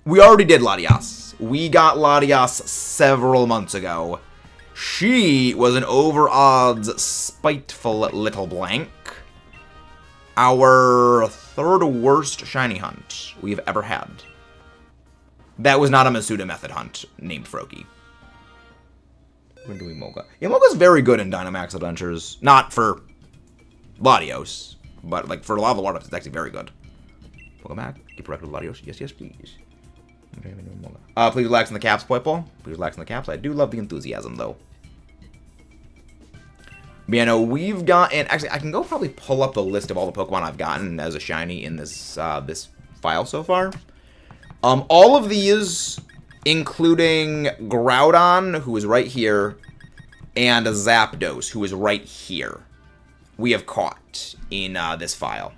We already did Latios. We got Latios several months ago. She was an over-odds, spiteful little blank. Our third worst shiny hunt we've ever had. That was not a Masuda method hunt named Froakie. We're doing Emolga. Emolga's very good in Dynamax Adventures. Not for Latios, but like for a lot of the water, it's actually very good. Welcome back. Keep correct with Latios. Yes, yes, please. Please relax in the caps, Poipole. Please relax in the caps. I do love the enthusiasm, though. But yeah, no, we've gotten... Actually, I can go probably pull up the list of all the Pokemon I've gotten as a shiny in this this file so far. All of these, including Groudon, who is right here, and Zapdos, who is right here, we have caught in this file.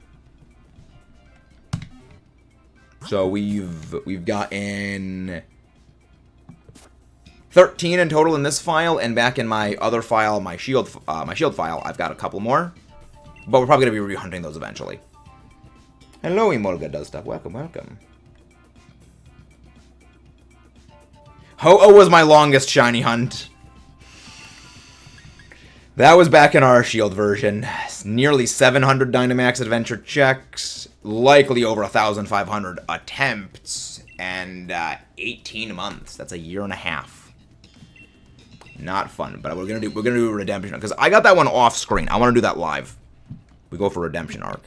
So we've gotten 13 in total in this file, and back in my other file, my shield file, I've got a couple more. But we're probably gonna be rehunting those eventually. Hello, Emolga does stuff. Welcome, welcome. Ho-Oh was my longest shiny hunt. That was back in our shield version. Nearly 700 Dynamax Adventure checks, likely over 1,500 attempts, and 18 months. That's a year and a half. Not fun, but we're gonna do a redemption because I got that one off screen. I want to do that live. We go for redemption arc.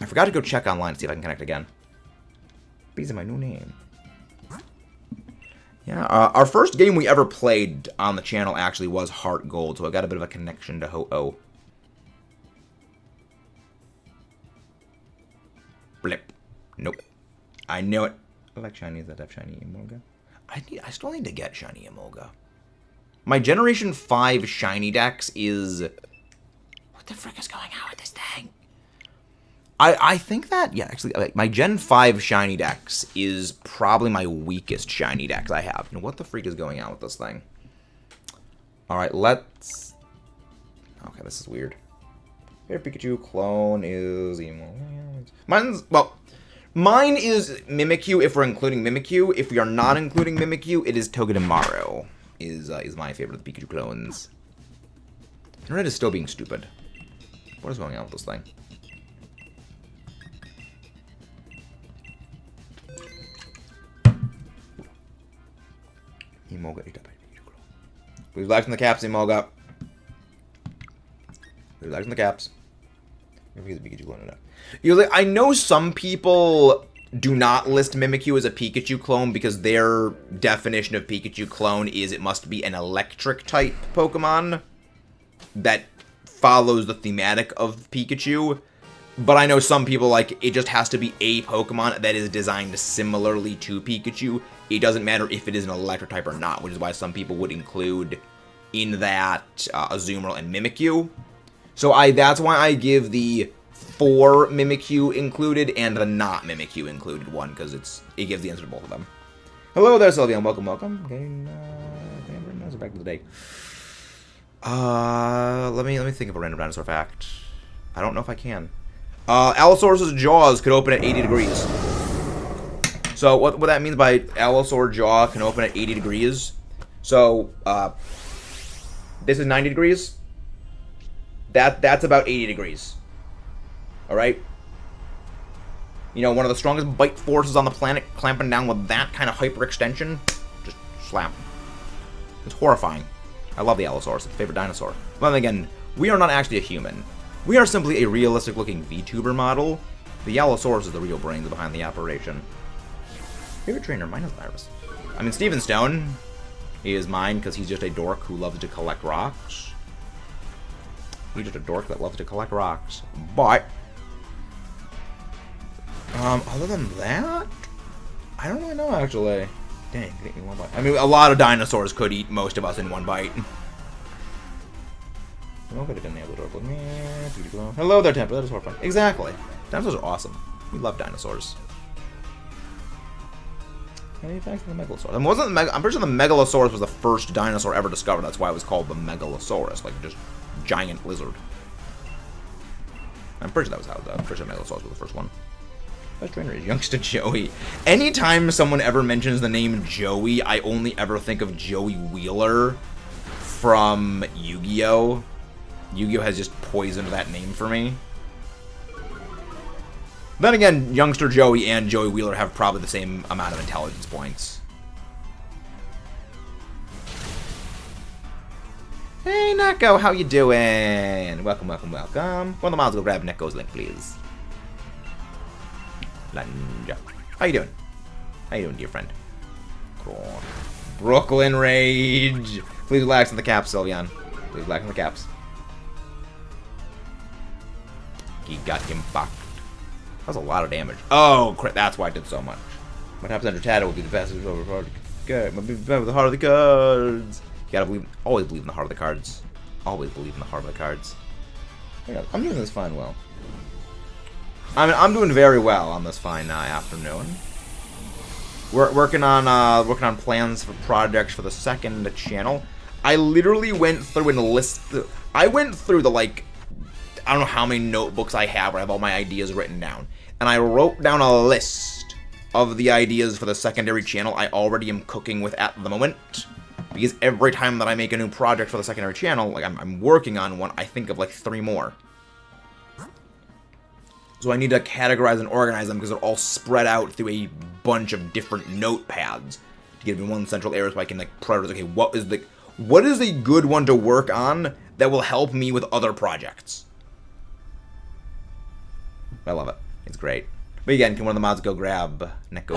I forgot to go check online to see if I can connect again. These are my new name. Yeah, our first game we ever played on the channel actually was Heart Gold, so I got a bit of a connection to Ho-Oh. Blip. Nope. I knew it. I like shinies that have shiny Emolga. I still need to get shiny Emolga. My Generation 5 shiny dex is... What the frick is going on with this thing? I think that, yeah, actually, my Gen 5 shiny dex is probably my weakest shiny dex I have. And what the freak is going on with this thing? Alright, let's... Okay, this is weird. Here, Pikachu clone is... Mine is Mimikyu if we're including Mimikyu. If we are not including Mimikyu, it is Togedemaru. Is my favorite of the Pikachu clones. The internet is still being stupid. What is going on with this thing? Emolga ate up by Pikachu clone. Please relax in the caps, Emolga. Please relax in the caps. Maybe the Pikachu clone it up. I know some people do not list Mimikyu as a Pikachu clone because their definition of Pikachu clone is it must be an electric type Pokemon that follows the thematic of Pikachu. But I know some people like it just has to be a Pokemon that is designed similarly to Pikachu. It doesn't matter if it is an electric type or not, which is why some people would include in that Azumarill and Mimikyu. So that's why I give the for Mimikyu included and the not Mimikyu included one, because it gives the answer to both of them. Hello there, Sylvia, and welcome. Getting back to the day. Let me think of a random dinosaur fact. I don't know if I can. Allosaurus's jaws could open at 80 degrees. So what that means by Allosaur jaw can open at 80 degrees. So this is 90 degrees. That's about 80 degrees. Alright? You know, one of the strongest bite forces on the planet clamping down with that kind of hyperextension. Just slap. It's horrifying. I love the Allosaurus. It's my favorite dinosaur. But then again, we are not actually a human. We are simply a realistic-looking VTuber model. The Allosaurus is the real brains behind the operation. Favorite trainer? Mine is Virus. I mean, Steven Stone is mine because he's just a dork who loves to collect rocks. He's just a dork that loves to collect rocks. But other than that, I don't really know, actually. Dang, could eat me one bite. I mean, a lot of dinosaurs could eat most of us in one bite. could have been nailed the door. Hello there, Temper. That is horrifying. Exactly. Dinosaurs are awesome. We love dinosaurs. Any facts on the Megalosaurus? I'm pretty sure the Megalosaurus was the first dinosaur ever discovered. That's why it was called the Megalosaurus, like just giant lizard. I'm pretty sure that was how. I'm pretty sure Megalosaurus was the first one. Best trainer is youngster Joey. Anytime someone ever mentions the name Joey, I only ever think of Joey Wheeler from Yu-Gi-Oh! Yu-Gi-Oh! Has just poisoned that name for me. Then again, youngster Joey and Joey Wheeler have probably the same amount of intelligence points. Hey, Neko, how you doing? Welcome, welcome, welcome. One of the mods, go grab Neko's link, please. Lunge. How you doing? How you doing, dear friend? Cool. Brooklyn Rage. Please relax in the caps, Sylveon. Please relax in the caps. He got him fucked. That was a lot of damage. Oh, crap. That's why I did so much. What happens under Tata will be the best. Good. Be better with the heart of the cards. You gotta believe. Always believe in the heart of the cards. Always believe in the heart of the cards. I'm doing this fine well. I'm doing very well on this fine afternoon. We're working on plans for projects for the second channel. I literally went through and I went through the I don't know how many notebooks I have where I have all my ideas written down, and I wrote down a list of the ideas for the secondary channel I already am cooking with at the moment. Because every time that I make a new project for the secondary channel, like I'm working on one, I think of like 3 more. So I need to categorize and organize them because they're all spread out through a bunch of different notepads to give me one central area so I can like prioritize. Okay, what is a good one to work on that will help me with other projects? I love it. It's great. But again, can one of the mods go grab Neko?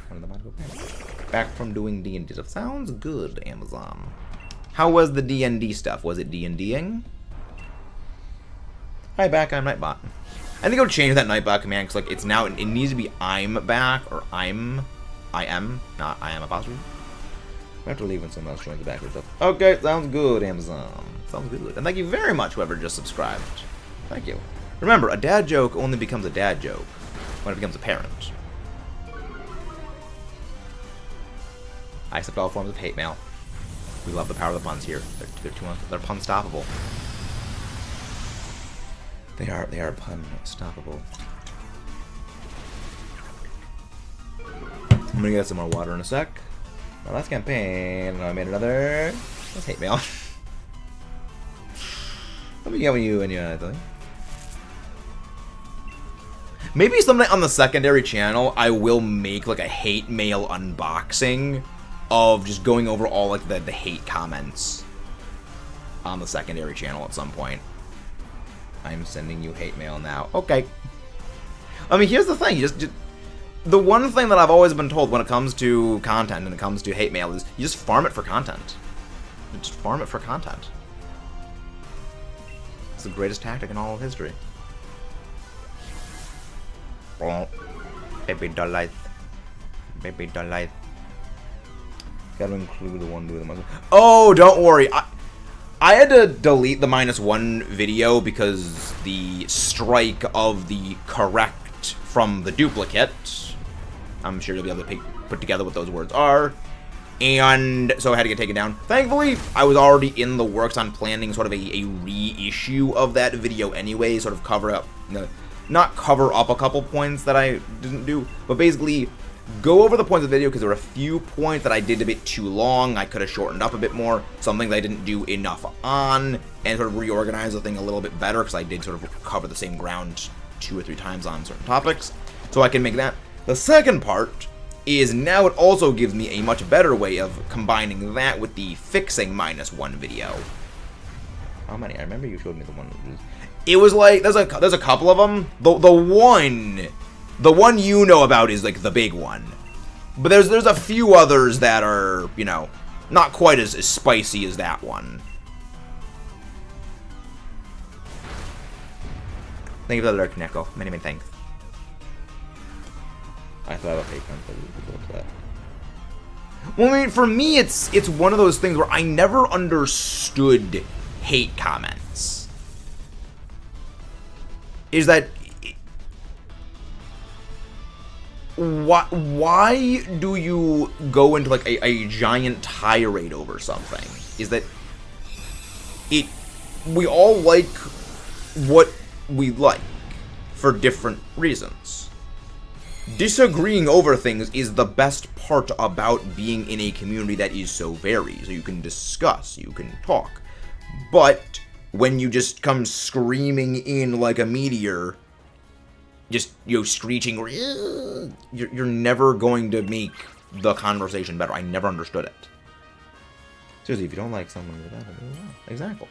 One of the mods go grab. Back from doing D&D stuff. Sounds good, Amazon. How was the D&D stuff? Was it D&Ding? Hi, back. I'm Nightbot. I think I'll change that Nightbot command because like it's now it needs to be I'm back or I am, not I am apostrophe. I have to leave when someone else joins the backwards stuff. Okay, sounds good, Amazon. Sounds good. And thank you very much, whoever just subscribed. Thank you. Remember, a dad joke only becomes a dad joke when it becomes apparent. I accept all forms of hate mail. We love the power of the puns here. They're pun-stoppable. They are pun-stoppable. I'm gonna get some more water in a sec. My last campaign, I made another. That's hate mail. Let me get with you and you and I. Maybe someday on the secondary channel, I will make like a hate mail unboxing of just going over all like the hate comments on the secondary channel at some point. I'm sending you hate mail now. Okay. I mean, here's the thing. Just the one thing that I've always been told when it comes to content and it comes to hate mail is you just farm it for content. You just farm it for content. It's the greatest tactic in all of history. Baby delight. Baby delight. Gotta include the one doing the most. Oh, don't worry. I had to delete the -1 video because the strike of the correct from the duplicate. I'm sure you'll be able to put together what those words are. And so I had to get taken down. Thankfully, I was already in the works on planning sort of a reissue of that video anyway, sort of cover up, not cover up a couple points that I didn't do, but basically go over the points of the video because there were a few points that I did a bit too long. I could have shortened up a bit more, some things I didn't do enough on, and sort of reorganize the thing a little bit better because I did sort of cover the same ground 2 or 3 times on certain topics. So I can make that. The second part is now it also gives me a much better way of combining that with the fixing -1 video. How many? I remember you showed me the one. It was like there's a couple of them. The one you know about is like the big one, but there's a few others that are not quite as spicy as that one. Thank you for the lurk, Neko. Many thanks. I thought about fake guns, but Well, I mean, for me, it's one of those things where I never understood hate comments. Is that... Why do you go into, like, a giant tirade over something? Is that... We all like what we like for different reasons. Disagreeing over things is the best part about being in a community that is so varied. So you can discuss, you can talk. But when you just come screaming in like a meteor, just, you know, screeching, you're never going to make the conversation better. I never understood it. Seriously, if you don't like someone with that, exactly.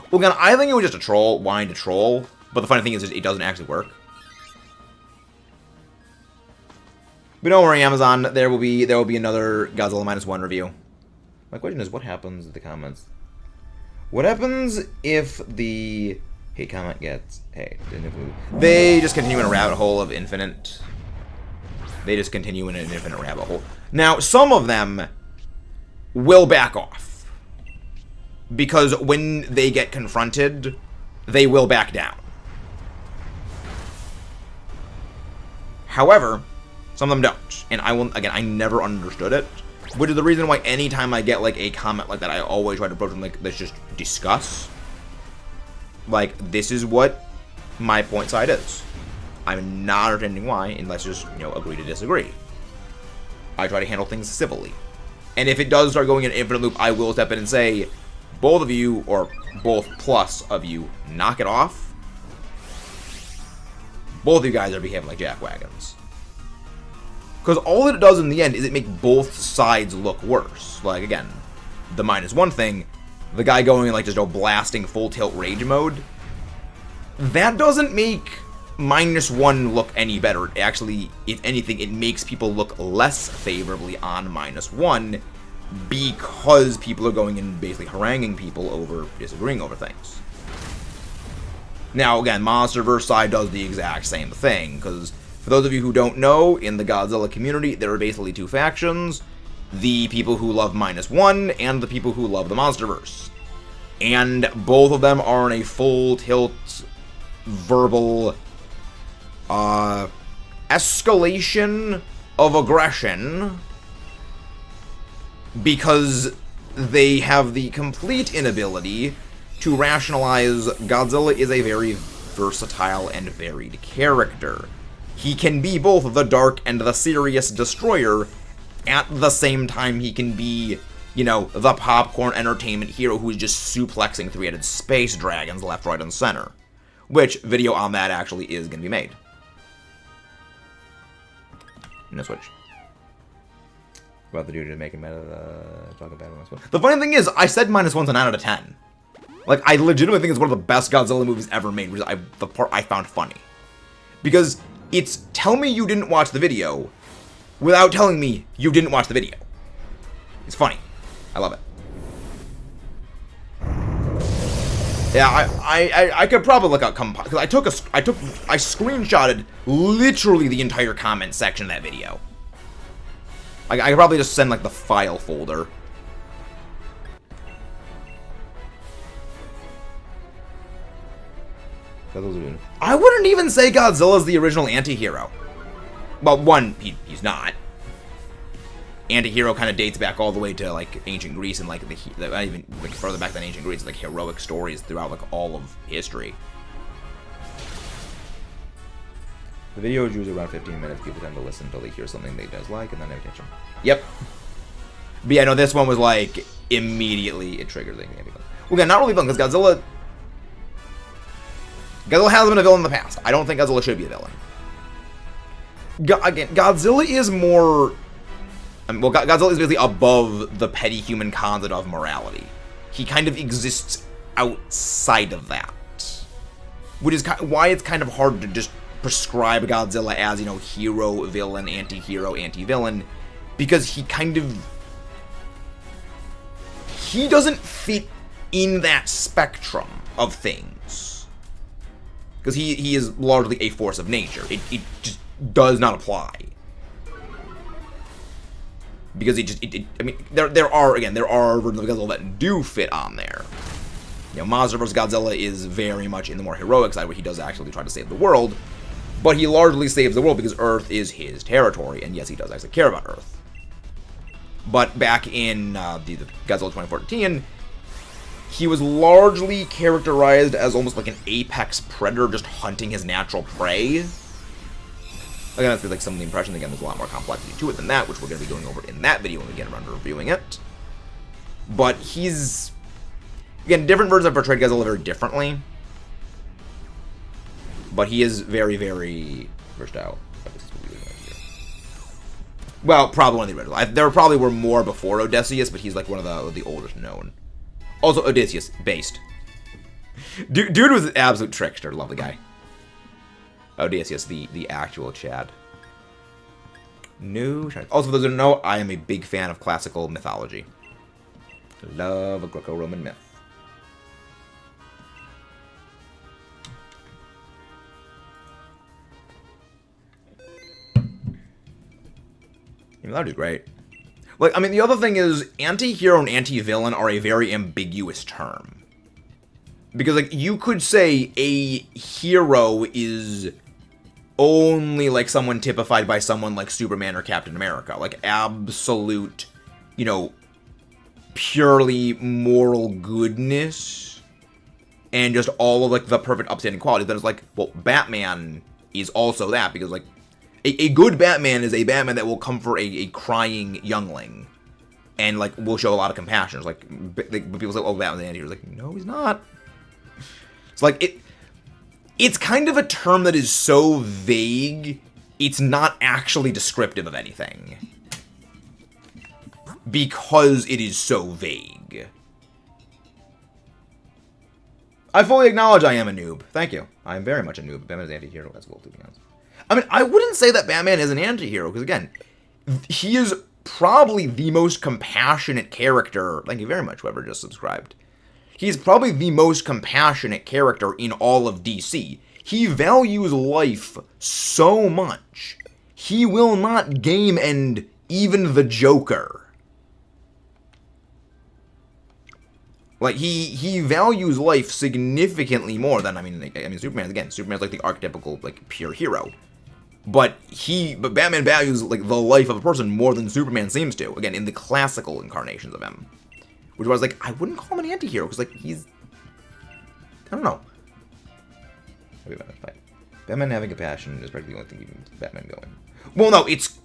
Well, again, I think it was just a troll wanting to troll, but the funny thing is it doesn't actually work. But don't worry, Amazon, there will be another Godzilla -1 review. My question is, what happens in the comments? What happens if the hate comment gets hate? They just continue in a rabbit hole of infinite. They just continue in an infinite rabbit hole. Now, some of them will back off, because when they get confronted, they will back down. However, some of them don't, and I never understood it, which is the reason why anytime I get, like, a comment like that, I always try to approach them like, let's just discuss. Like, this is what my point side is. I'm not understanding why, and let's just, you know, agree to disagree. I try to handle things civilly. And if it does start going in an infinite loop, I will step in and say, both of you, or both plus of you, knock it off. Both of you guys are behaving like jackwagons. Because all that it does in the end is it make both sides look worse. Like, again, the -1 thing, the guy going in, like, just blasting full tilt rage mode, that doesn't make -1 look any better. It actually, if anything, it makes people look less favorably on -1 because people are going and basically haranguing people over disagreeing over things. Now, again, MonsterVerse side does the exact same thing, because for those of you who don't know, in the Godzilla community, there are basically two factions. The people who love -1 and the people who love the MonsterVerse. And both of them are in a full tilt verbal escalation of aggression because they have the complete inability to rationalize Godzilla is a very versatile and varied character. He can be both the dark and the serious destroyer. At the same time, he can be, you know, the popcorn entertainment hero who is just suplexing three-headed space dragons left, right, and center. Which video on that actually is going to be made. No switch. About the dude making meta, talking about -1. The funny thing is, I said -1's a 9 out of 10. Like, I legitimately think it's one of the best Godzilla movies ever made, which is the part I found funny. Because it's tell me you didn't watch the video without telling me you didn't watch the video. It's funny. I love it. Yeah, I could probably look up because I screenshotted literally the entire comment section of that video. I could probably just send like the file folder. I wouldn't even say Godzilla's the original anti-hero. Well, one, he's not. Anti-hero kind of dates back all the way to like ancient Greece and like even like further back than ancient Greece, like heroic stories throughout like all of history. The video is usually around 15 minutes. People tend to listen until they hear something they dislike and then they catch them. Yep. But yeah, no, this one was like immediately it triggered the anti-villain. Well, again, not really villain because Godzilla has been a villain in the past. I don't think Godzilla should be a villain. Again, Godzilla is more. Well, Godzilla is basically above the petty human concept of morality. He kind of exists outside of that, which is why it's kind of hard to just prescribe Godzilla as, you know, hero, villain, anti-hero, anti-villain, because he doesn't fit in that spectrum of things, because he is largely a force of nature. It just does not apply. Because I mean, there are versions of Godzilla that do fit on there. You know, Monster vs. Godzilla is very much in the more heroic side, where he does actually try to save the world, but he largely saves the world because Earth is his territory, and yes, he does actually care about Earth. But back in the Godzilla 2014, he was largely characterized as almost like an apex predator, just hunting his natural prey. Again, that's like some of the impression. Again, there's a lot more complexity to it than that, which we're going to be going over in that video when we get around to reviewing it. But he's... Again, different versions have portrayed Godzilla very differently. But he is very, very versatile. Well, probably one of the originals. There probably were more before Odysseus, but he's like one of the oldest known. Also, Odysseus, based. Dude was an absolute trickster. Lovely guy. Odysseus, the actual Chad. No. Also, for those who don't know, I am a big fan of classical mythology. Love a Greco-Roman myth. That would be great. Like, I mean, the other thing is, anti-hero and anti-villain are a very ambiguous term. Because, like, you could say a hero is only, like, someone typified by someone like Superman or Captain America. Like, absolute, you know, purely moral goodness. And just all of, like, the perfect upstanding qualities. Then it's like, well, Batman is also that. Because, like, a good Batman is a Batman that will comfort a crying youngling. And, like, will show a lot of compassion. It's like, people say, oh, Batman's an anti-hero. It's like, no, he's not. It's like, it's kind of a term that is so vague, it's not actually descriptive of anything. Because it is so vague. I fully acknowledge I am a noob. Thank you. I am very much a noob. Batman's an anti-hero. That's cool, to be honest. I mean, I wouldn't say that Batman is an anti-hero, because again, he is probably the most compassionate character. Thank you very much, whoever just subscribed. He's probably the most compassionate character in all of DC. He values life so much. He will not game end even the Joker. Like, he values life significantly more than, I mean, Superman, again, Superman's like the archetypical, like, pure hero. But Batman values, like, the life of a person more than Superman seems to. Again, in the classical incarnations of him. Which was like, I wouldn't call him an anti-hero, because, like, he's... I don't know. Batman having compassion is probably the only thing keeping Batman going. Well, no, it's...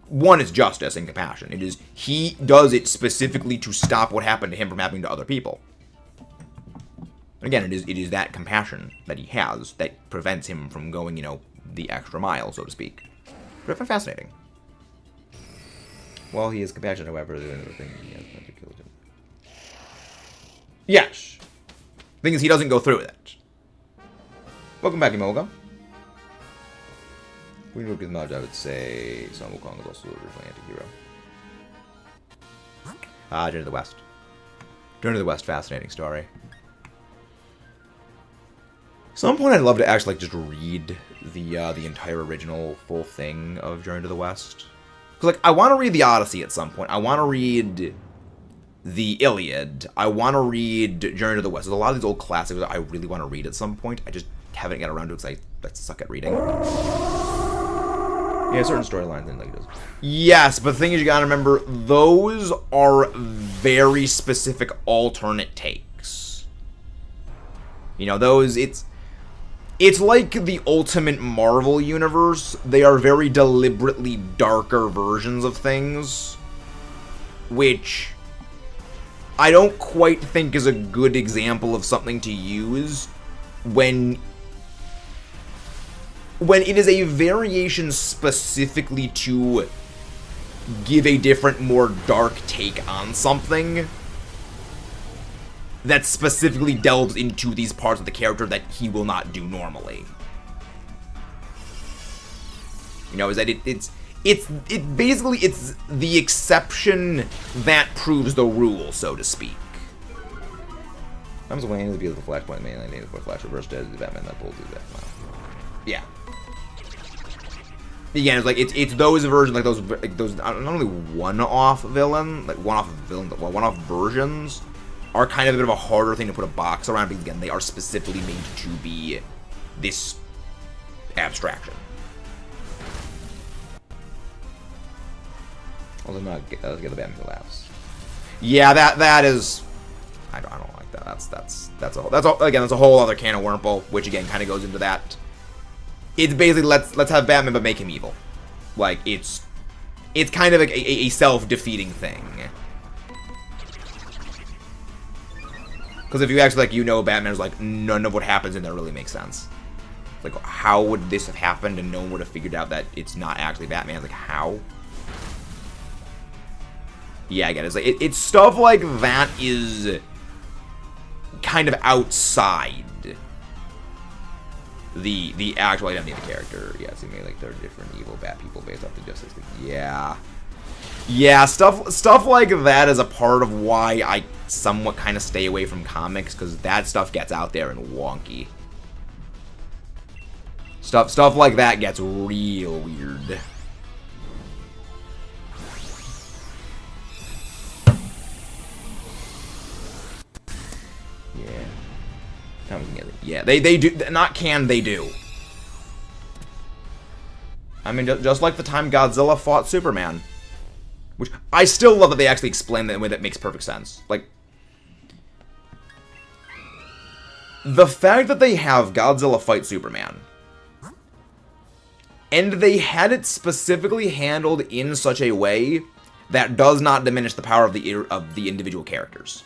One is justice and compassion. It is, he does it specifically to stop what happened to him from happening to other people. And again, it is that compassion that he has that prevents him from going, you know, the extra mile, so to speak. But fascinating. Well, he is compassionate, however, the other thing he has to kill him. Yes. The thing is, he doesn't go through with it. Welcome back, Imoga. We look at Maj, I would say Son Wukong is also the original anti-hero. Journey to the West. Journey to the West, fascinating story. At some point, I'd love to actually, like, just read the entire original full thing of Journey to the West. Because, like, I want to read the Odyssey at some point. I want to read the Iliad. I want to read Journey to the West. There's a lot of these old classics that I really want to read at some point. I just haven't gotten around to it because I suck at reading. Yeah, certain storylines and like this. Yes, but the thing is, you gotta remember, those are very specific alternate takes. You know, those, it's like the Ultimate Marvel universe. They are very deliberately darker versions of things, which I don't quite think is a good example of something to use when it is a variation specifically to give a different, more dark take on something that specifically delves into these parts of the character that he will not do normally. You know, is that it's basically the exception that proves the rule, so to speak. Comes Wayne is because of the Flashpoint mainline name before Flash reversed as the Batman that pulled through that. Wow. Yeah. Again, it's like it's those versions, like those not only one-off one-off versions are kind of a bit of a harder thing to put a box around, because again, they are specifically made to be this abstraction. Let's get the Batman who laughs. Yeah, that is. I don't like that. That's a whole other can of wormhole, which again kind of goes into that. It's basically let's have Batman but make him evil. Like it's kind of like a self-defeating thing. Because if you actually Batman's like none of what happens in there really makes sense. Like how would this have happened and no one would have figured out that it's not actually Batman? Like how? Yeah, I get it. It's like it's stuff like that is kind of outside the actual identity of the character. Yeah, so maybe like they're different evil bat people based off the Justice League. Yeah, stuff like that is a part of why I somewhat kind of stay away from comics, because that stuff gets out there and wonky. Stuff like that gets real weird. Yeah, they do. Not can, they do. I mean, just like the time Godzilla fought Superman. Which, I still love that they actually explain that in a way that makes perfect sense. Like, the fact that they have Godzilla fight Superman, and they had it specifically handled in such a way that does not diminish the power of the individual characters.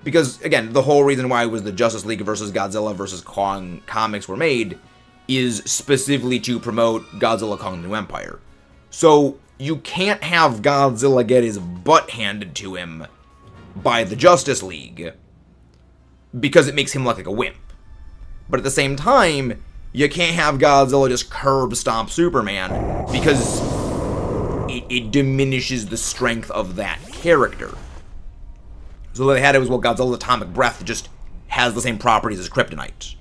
Because, again, the whole reason why it was the Justice League versus Godzilla versus Kong comics were made is specifically to promote Godzilla Kong the New Empire. So, you can't have Godzilla get his butt handed to him by the Justice League, because it makes him look like a wimp. But at the same time, you can't have Godzilla just curb stomp Superman, because it diminishes the strength of that character. So what they had it was, well, Godzilla's atomic breath just has the same properties as kryptonite.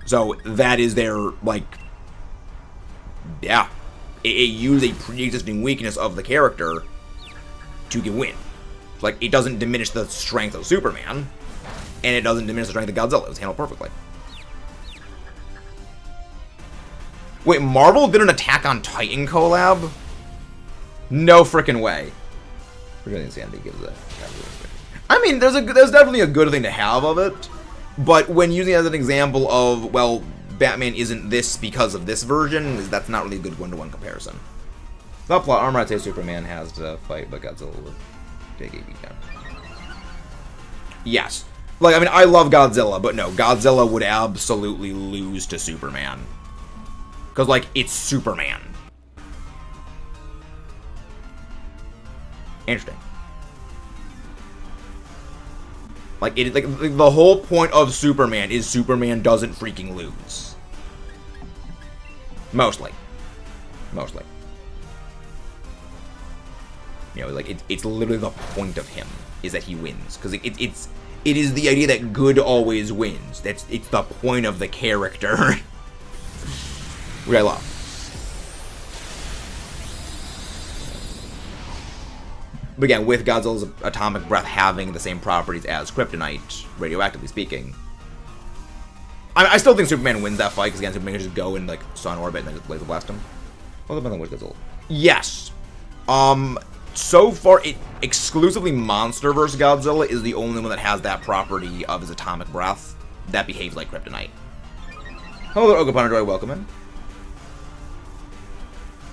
So that is their, like, yeah, it used a pre-existing weakness of the character to win. Like, it doesn't diminish the strength of Superman, and it doesn't diminish the strength of Godzilla. It was handled perfectly. Wait, Marvel did an Attack on Titan collab? No frickin' way. Insanity gives that. I mean, there's definitely a good thing to have of it, but when using it as an example of, well, Batman isn't this because of this version, that's not really a good one-to-one comparison. The plot armor, I'd say Superman has to fight, but Godzilla would take a beat down. Yes. Like, I mean, I love Godzilla, but no, Godzilla would absolutely lose to Superman. Because, like, it's Superman. Interesting. Like, the whole point of Superman is Superman doesn't freaking lose. Mostly. You know, like, it's literally the point of him, is that he wins. Because it is the idea that good always wins. It's the point of the character. Which I love. But again, with Godzilla's atomic breath having the same properties as kryptonite, radioactively speaking, I still think Superman wins that fight, because again, Superman can just go in, like, sun orbit and then just laser blast him. Well, depends on which Godzilla. Yes. So far, exclusively Monster vs. Godzilla is the only one that has that property of his atomic breath that behaves like kryptonite. Hello there, Ogopunadroid, welcome in.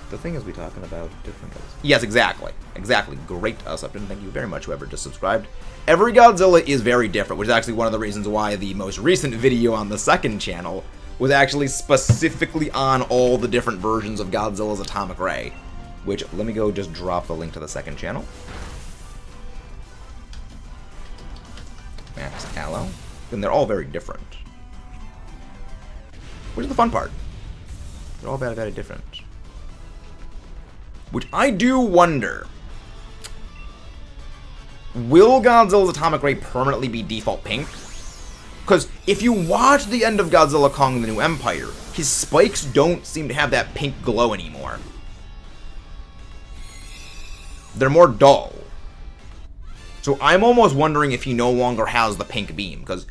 The thing is, we talking about different Godzilla. Yes, exactly. Great, Upton. Thank you very much, whoever just subscribed. Every Godzilla is very different, which is actually one of the reasons why the most recent video on the second channel was actually specifically on all the different versions of Godzilla's atomic ray. Which, let me go just drop the link to the second channel. Max Aloe. And they're all very different. Which is the fun part. They're all very, very different. Which I do wonder, will Godzilla's atomic ray permanently be default pink? Because if you watch the end of Godzilla Kong the New Empire, his spikes don't seem to have that pink glow anymore. They're more dull. So I'm almost wondering if he no longer has the pink beam. Because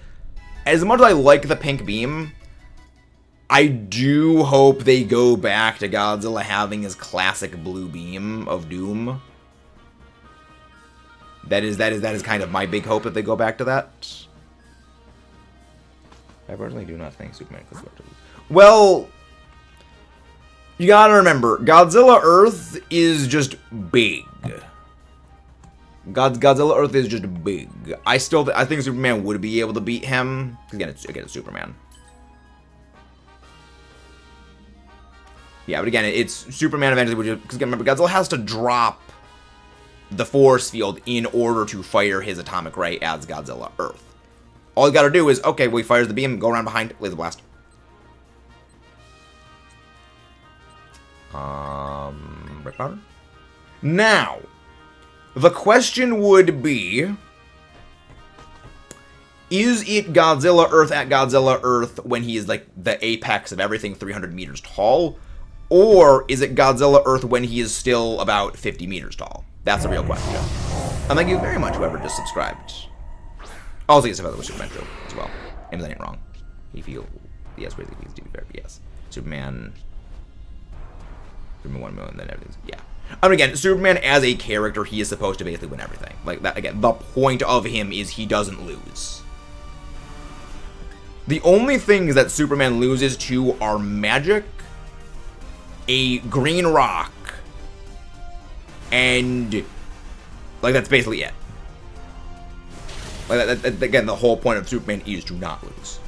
as much as I like the pink beam, I do hope they go back to Godzilla having his classic blue beam of doom. That is kind of my big hope that they go back to that. I personally do not think Superman could switch. Well, you gotta remember, Godzilla Earth is just big. Godzilla Earth is just big. I think Superman would be able to beat him. Again, it's Superman. Yeah, but again, it's Superman eventually, because remember, Godzilla has to drop the force field in order to fire his atomic ray as Godzilla Earth. All you gotta do is, okay, well, he fires the beam, go around behind, laser blast. Brick powder? Now, the question would be, is it Godzilla Earth at Godzilla Earth when he is like the apex of everything 300 meters tall? Or is it Godzilla Earth when he is still about 50 meters tall? That's the real question. And thank you very much, whoever just subscribed. Also, yes, if I was Superman too, as well. And that ain't wrong. He feels, yes, really, he's to be fair, yes. Superman 1 million, then everything's, yeah. And again, Superman as a character, he is supposed to basically win everything. Like, that, again, the point of him is he doesn't lose. The only things that Superman loses to are magic, a green rock, and, like, that's basically it. Like, again, the whole point of Superman is to not lose.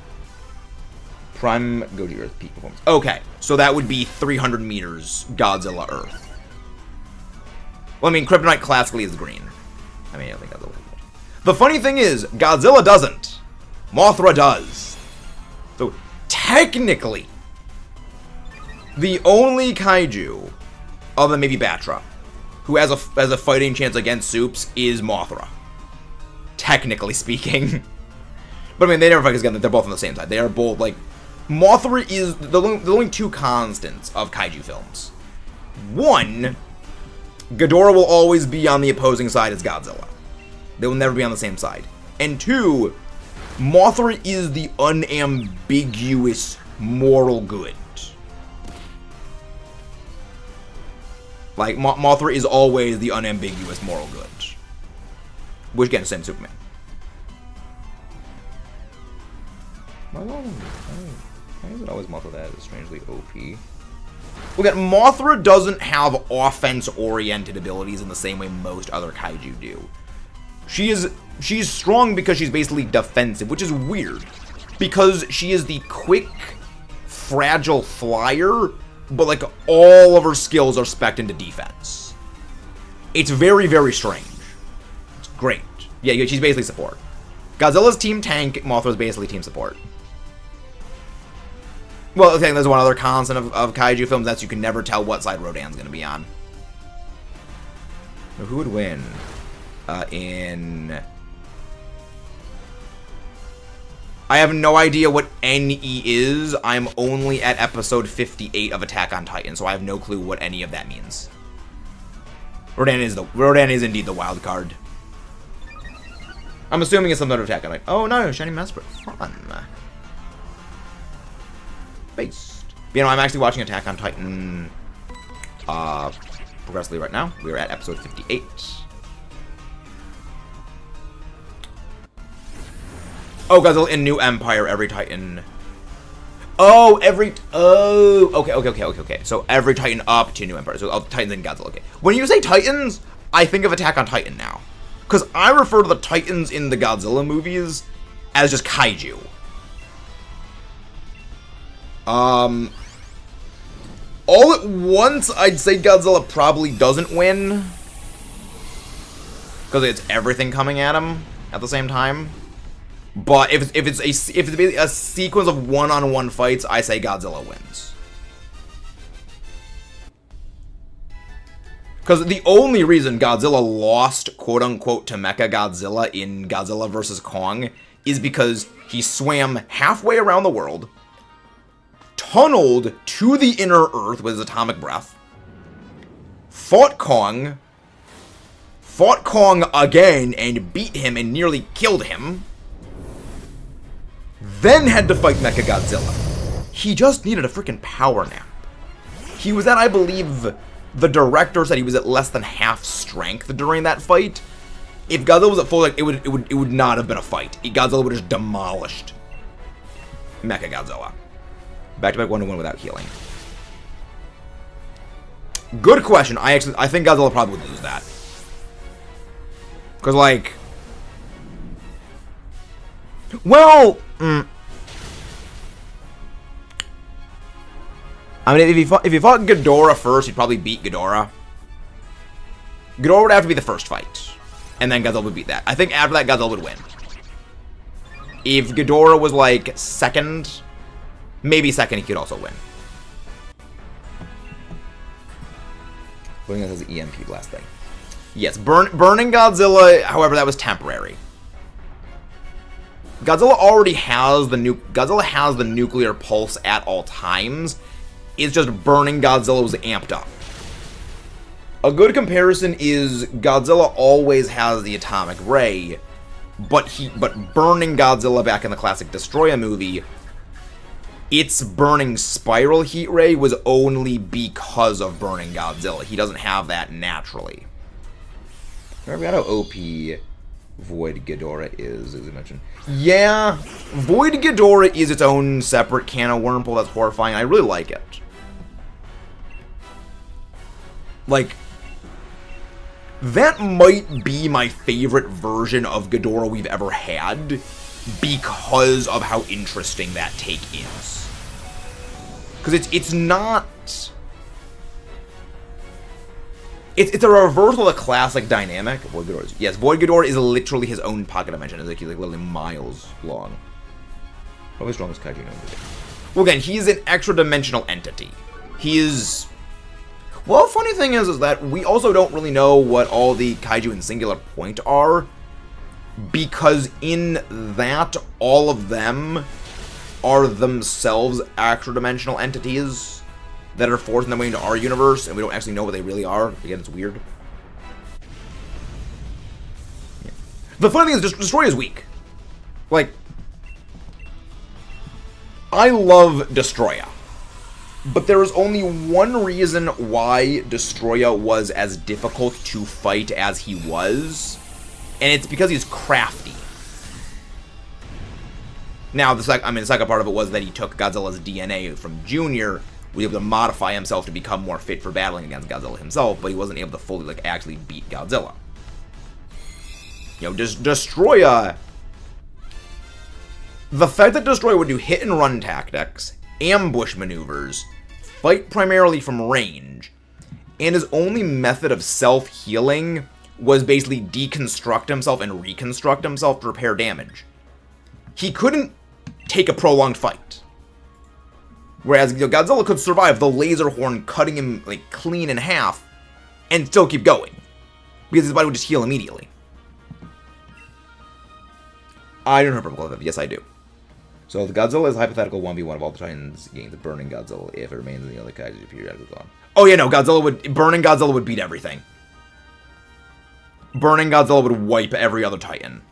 Prime Goji Earth peak performance. Okay, so that would be 300 meters Godzilla Earth. Well, I mean, Kryptonite classically is green. I mean, I don't think Godzilla. The funny thing is, Godzilla doesn't. Mothra does. So, technically, the only kaiju, other than maybe Batra, who has a fighting chance against Supes is Mothra. Technically speaking. But I mean, they never fight together. They're both on the same side. They are both, like... Mothra is the only two constants of kaiju films. One, Ghidorah will always be on the opposing side as Godzilla. They will never be on the same side. And two, Mothra is the unambiguous moral good. Like, Mothra is always the unambiguous moral good. Which, again, same Superman. Why is it always Mothra that is strangely OP? Look at Mothra doesn't have offense-oriented abilities in the same way most other kaiju do. She's strong because she's basically defensive, which is weird. Because she is the quick, fragile flyer, but like all of her skills are spec'd into defense. It's very, very strange. It's great. Yeah, she's basically support. Godzilla's team tank, Mothra's basically team support. Well, I think there's one other constant of kaiju films, that's you can never tell what side Rodan's going to be on. Who would win in... I have no idea what NE is. I'm only at episode 58 of Attack on Titan, so I have no clue what any of that means. Rodan is indeed the wild card. I'm assuming it's some sort of Attack on Titan. Oh no, Shiny Mesper. Fun. Based. But, you know, I'm actually watching Attack on Titan progressively right now. We're at episode 58. Oh, Godzilla in New Empire, every Titan. Oh, okay. So every Titan up to New Empire. So Titans and Godzilla. Okay. When you say Titans, I think of Attack on Titan now. Because I refer to the Titans in the Godzilla movies as just kaiju. All at once, I'd say Godzilla probably doesn't win. Because it's everything coming at him at the same time. But if it's basically a sequence of one-on-one fights, I say Godzilla wins. Because the only reason Godzilla lost, quote-unquote, to Mecha Godzilla in Godzilla vs. Kong is because he swam halfway around the world, tunneled to the inner Earth with his atomic breath, fought Kong again and beat him and nearly killed him, then had to fight Mechagodzilla. He just needed a freaking power nap. He was at, I believe, the director said he was at less than half strength during that fight. If Godzilla was at full, like, it would not have been a fight. Godzilla would have just demolished Mechagodzilla. Back-to-back 1-1 without healing. Good question. I think Godzilla probably would lose that. Because, like... Well... I mean, if he fought Ghidorah first, he'd probably beat Ghidorah. Ghidorah would have to be the first fight. And then Godzilla would beat that. I think after that, Godzilla would win. If Ghidorah was, like, second... Maybe second, he could also win. Putting this as an EMP blast thing. Yes, burning Godzilla, however, that was temporary. Godzilla already has Godzilla has the nuclear pulse at all times. It's just burning Godzilla was amped up. A good comparison is Godzilla always has the atomic ray, but burning Godzilla back in the classic Destroya movie, its burning spiral heat ray was only because of burning Godzilla. He doesn't have that naturally. I forgot how OP Void Ghidorah is, as I mentioned. Yeah, Void Ghidorah is its own separate can of wormhole that's horrifying. I really like it. Like, that might be my favorite version of Ghidorah we've ever had because of how interesting that take is. Because it's not... It's a reversal of the classic dynamic. Void Ghidorah. Yes, Void Ghidorah is literally his own pocket dimension. It's like he's like literally miles long. Probably the strongest kaiju known to be. Well, again, he's an extra-dimensional entity. He is... Well, funny thing is that we also don't really know what all the kaiju in Singular Point are, because in that, all of them are themselves extra-dimensional entities that are forcing their way into our universe, and we don't actually know what they really are. Again, it's weird. Yeah. The funny thing is, Destroy is weak. Like, I love Destroya. But there is only one reason why Destroya was as difficult to fight as he was, and it's because he's crafty. Now, the second part of it was that he took Godzilla's DNA from Junior, was able to modify himself to become more fit for battling against Godzilla himself, but he wasn't able to fully, like, actually beat Godzilla. You know, Destroya... The fact that Destroya would do hit-and-run tactics, ambush maneuvers, fight primarily from range, and his only method of self-healing was basically deconstruct himself and reconstruct himself to repair damage. He couldn't take a prolonged fight. Whereas, you know, Godzilla could survive the laser horn cutting him, like, clean in half and still keep going, because his body would just heal immediately. I don't remember that. Yes, I do. So, the Godzilla is a hypothetical 1v1 of all the Titans gains, burning Godzilla if it remains in the other kaiju periodically gone. Oh yeah, no, burning Godzilla would beat everything. Burning Godzilla would wipe every other Titan.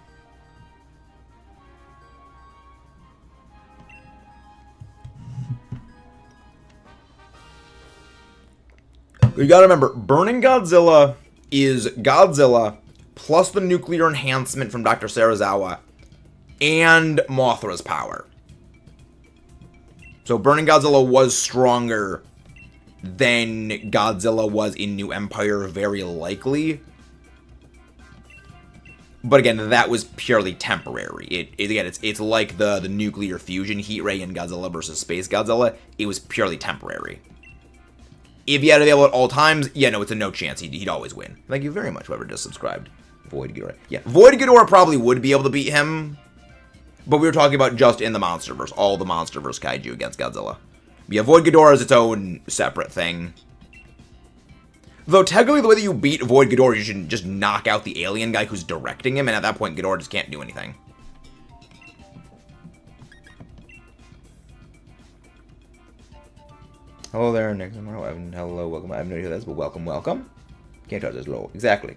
You gotta remember, burning Godzilla is Godzilla plus the nuclear enhancement from Dr. Serizawa and Mothra's power. So burning Godzilla was stronger than Godzilla was in New Empire, very likely. But again, that was purely temporary. It's like the nuclear fusion heat ray in Godzilla versus Space Godzilla. It was purely temporary. If he had it available at all times, yeah, no, it's a no chance. He'd always win. Thank you very much, whoever just subscribed. Void Ghidorah. Yeah, Void Ghidorah probably would be able to beat him. But we were talking about just in the Monsterverse. All the Monsterverse kaiju against Godzilla. Yeah, Void Ghidorah is its own separate thing. Though technically the way that you beat Void Ghidorah, you should just knock out the alien guy who's directing him. And at that point, Ghidorah just can't do anything. Hello there, Nick. Hello, welcome. I have no idea who that is, but welcome, welcome. Can't touch this low. Exactly.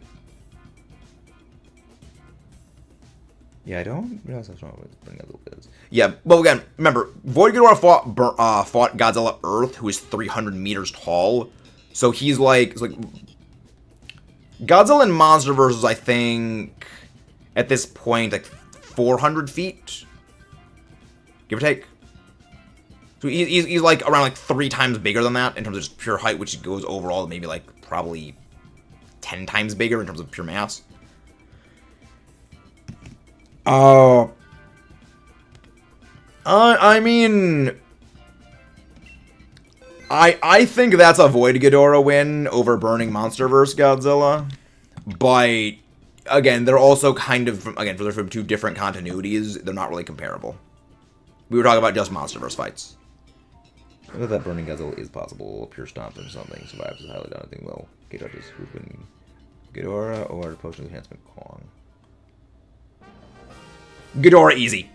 Yeah, I don't realize how strong Godzilla is. Yeah, well, again, remember, Void Ghidorah fought Godzilla Earth, who is 300 meters tall. So he's like Godzilla in MonsterVerse is, I think, at this point, like 400 feet, give or take. So he's like around like 3 times bigger than that in terms of just pure height, which goes overall maybe like probably 10 times bigger in terms of pure mass. I mean, I think that's a Void Ghidorah win over Burning MonsterVerse Godzilla, but again, they're also kind of they're from 2 different continuities. They're not really comparable. We were talking about just MonsterVerse fights. Whether that Burning Godzilla is possible, pure stomp or something survives is highly daunting. Well, Ghidorah is who's winning, Ghidorah or Potion Enhancement Kong. Ghidorah easy.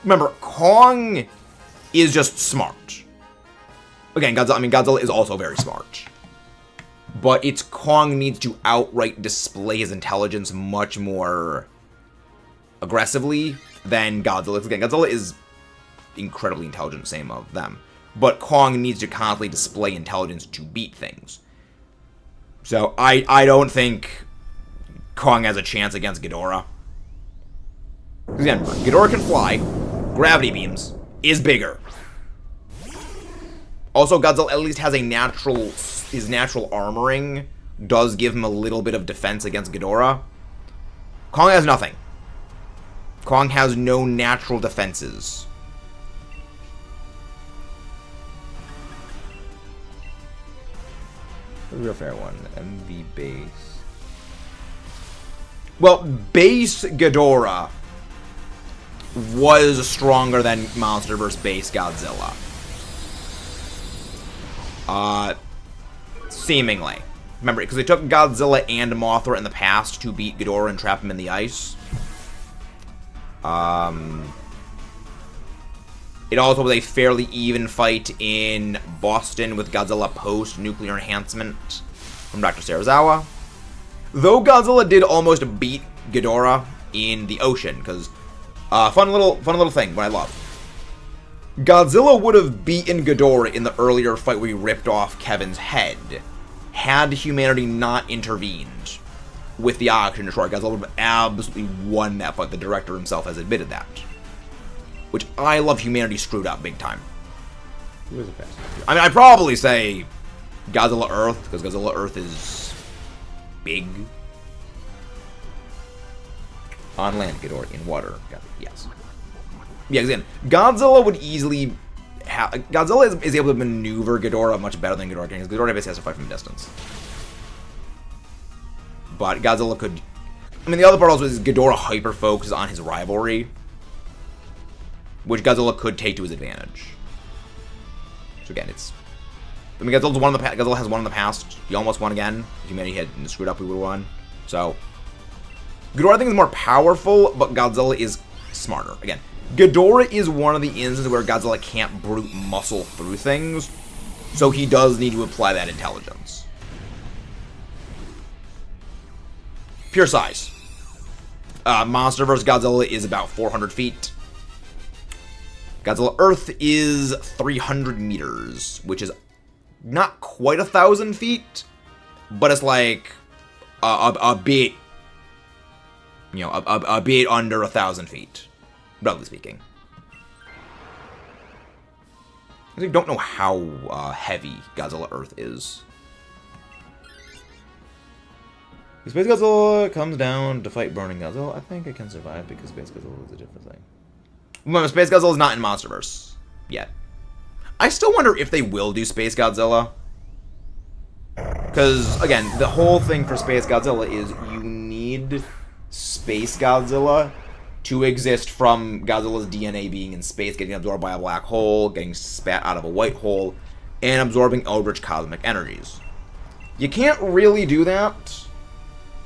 Remember, Kong is just smart. Again, Godzilla is also very smart. But it's Kong needs to outright display his intelligence much more aggressively than Godzilla. Again, Godzilla is incredibly intelligent, same of them. But Kong needs to constantly display intelligence to beat things. So I don't think Kong has a chance against Ghidorah. Again, Ghidorah can fly, gravity beams, is bigger. Also, Godzilla at least has his natural armoring does give him a little bit of defense against Ghidorah. Kong has nothing. Kong has no natural defenses. A real fair one. MV base. Well, base Ghidorah was stronger than MonsterVerse base Godzilla. Seemingly. Remember, because they took Godzilla and Mothra in the past to beat Ghidorah and trap him in the ice. It also was a fairly even fight in Boston with Godzilla post-nuclear enhancement from Dr. Serizawa. Though Godzilla did almost beat Ghidorah in the ocean, because fun little thing, what I love. Godzilla would have beaten Ghidorah in the earlier fight where he ripped off Kevin's head, had humanity not intervened with the oxygen destroyer. Godzilla would have absolutely won that fight. The director himself has admitted that. Which I love humanity screwed up big time. Who is the best? I mean, I'd probably say Godzilla Earth, because Godzilla Earth is big. On land, Ghidorah. In water, yes. Yeah, again, Godzilla would easily Godzilla is able to maneuver Ghidorah much better than Ghidorah can, because Ghidorah basically has to fight from a distance. But Godzilla could... I mean, the other part also is Ghidorah hyper-focuses on his rivalry, which Godzilla could take to his advantage. So again, it's... I mean, Godzilla has won in the past. He almost won again. If humanity had screwed up, we would have won. So... Ghidorah, I think, is more powerful, but Godzilla is smarter. Again, Ghidorah is one of the instances where Godzilla can't brute muscle through things, so he does need to apply that intelligence. Pure size. MonsterVerse Godzilla is about 400 feet. Godzilla Earth is 300 meters, which is not quite 1,000 feet, but it's like a bit, you know, a bit under 1,000 feet, roughly speaking. I don't know how heavy Godzilla Earth is. If Space Godzilla comes down to fight Burning Godzilla, I think it can survive because Space Godzilla is a different thing. Well, Space Godzilla is not in MonsterVerse yet. I still wonder if they will do Space Godzilla. Because, again, the whole thing for Space Godzilla is you need Space Godzilla to exist from Godzilla's DNA being in space, getting absorbed by a black hole, getting spat out of a white hole, and absorbing eldritch cosmic energies. You can't really do that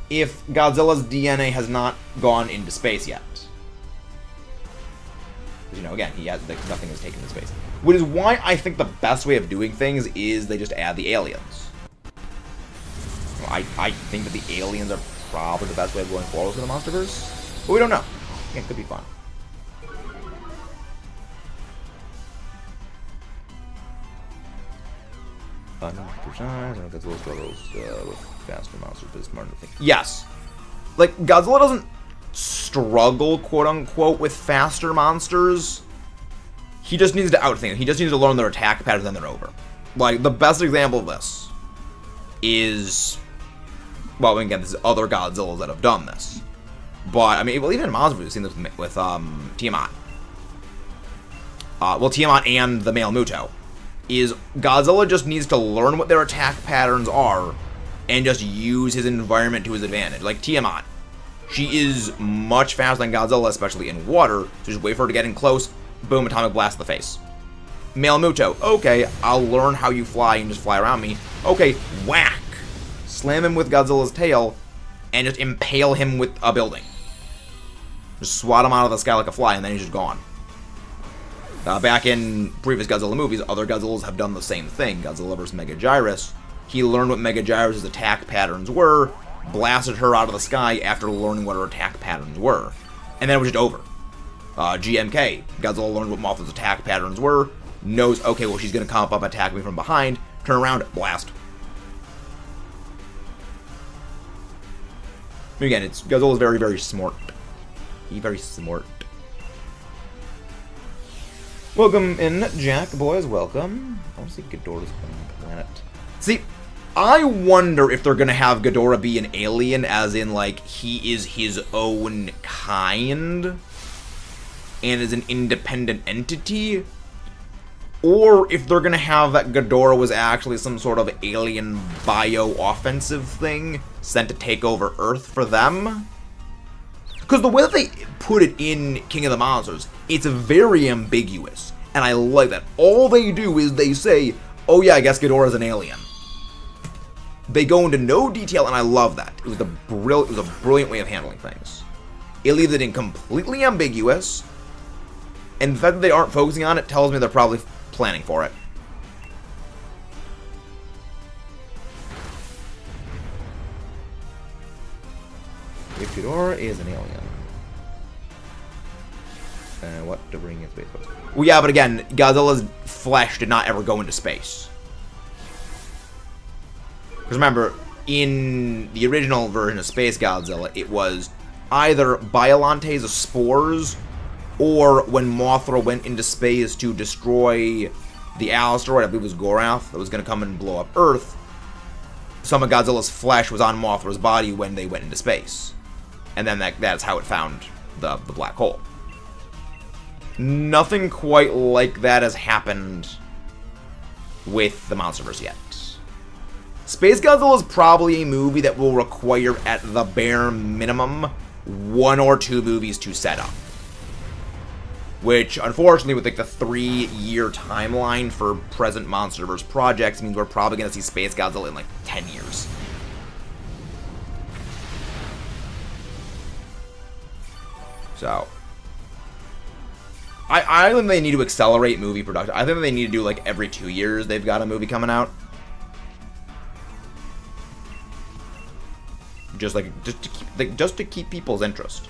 if Godzilla's DNA has not gone into space yet. You know, again, he has nothing is taken in space. Which is why I think the best way of doing things is they just add the aliens. I think that the aliens are probably the best way of going forward for the Monsterverse, but we don't know. It could be fun. Godzilla struggles with faster monsters, but it's smarter to think. Yes, like Godzilla doesn't struggle, quote unquote, with faster monsters. He just needs to outthink them. He just needs to learn their attack patterns, and they're over. Like the best example of this is, well, again, there's other Godzillas that have done this, but I mean, well, even in Monster, we've seen this with Tiamat. Well, Tiamat and the male Muto. Is Godzilla just needs to learn what their attack patterns are and just use his environment to his advantage. Like Tiamat. She is much faster than Godzilla, especially in water, so just wait for her to get in close, boom, atomic blast to the face. Male Muto, okay, I'll learn how you fly and just fly around me. Okay, whack! Slam him with Godzilla's tail and just impale him with a building. Just swat him out of the sky like a fly and then he's just gone. Back in previous Godzilla movies, other Godzillas have done the same thing. Godzilla vs. Megagyrus. He learned what Megagyrus' attack patterns were, blasted her out of the sky after learning what her attack patterns were. And then it was just over. GMK. Godzilla learned what Mothra's attack patterns were, knows, okay, well, she's going to come up, attack me from behind, turn around, blast. Again, Godzilla's very, very smart. He's very smart. Welcome in, Jack, boys, welcome. I want to see Ghidorah's planet. See, I wonder if they're going to have Ghidorah be an alien, as in, like, he is his own kind, and is an independent entity, or if they're going to have that Ghidorah was actually some sort of alien bio-offensive thing sent to take over Earth for them. Because the way that they put it in King of the Monsters, it's very ambiguous. And I like that. All they do is they say, oh yeah, I guess Ghidorah's an alien. They go into no detail, and I love that. It was a brilliant way of handling things. It leaves it in completely ambiguous, and the fact that they aren't focusing on it tells me they're probably planning for it. If Ghidorah is an alien, what to bring in space? Well, yeah, but again, Godzilla's flesh did not ever go into space. Because remember, in the original version of Space Godzilla, it was either Biolante's spores, or when Mothra went into space to destroy the asteroid, I believe it was Gorath, that was going to come and blow up Earth. Some of Godzilla's flesh was on Mothra's body when they went into space. And then that's how it found the black hole. Nothing quite like that has happened with the Monsterverse yet. Space Godzilla is probably a movie that will require, at the bare minimum, 1 or 2 movies to set up. Which, unfortunately, with like the 3-year timeline for present Monsterverse projects, means we're probably going to see Space Godzilla in like 10 years. So, I think they need to accelerate movie production. I think they need to do like every 2 years they've got a movie coming out. Just to keep people's interest.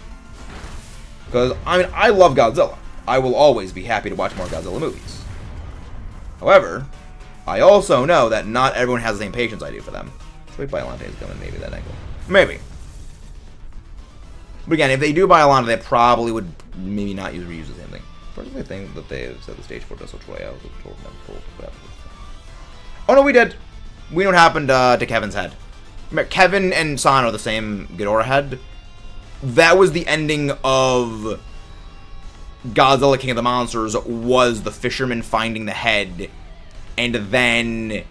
Because I mean, I love Godzilla. I will always be happy to watch more Godzilla movies. However, I also know that not everyone has the same patience I do for them. So if Biollante is coming, maybe that angle. Maybe. But again, if they do Biollante, they probably would maybe not reuse the same thing. Personally, I think that they have set the stage for Vessel Troya. Oh no, we did. We know what happened to Kevin's head. Remember, Kevin and San are the same Ghidorah head. That was the ending of Godzilla King of the Monsters, was the fisherman finding the head, and then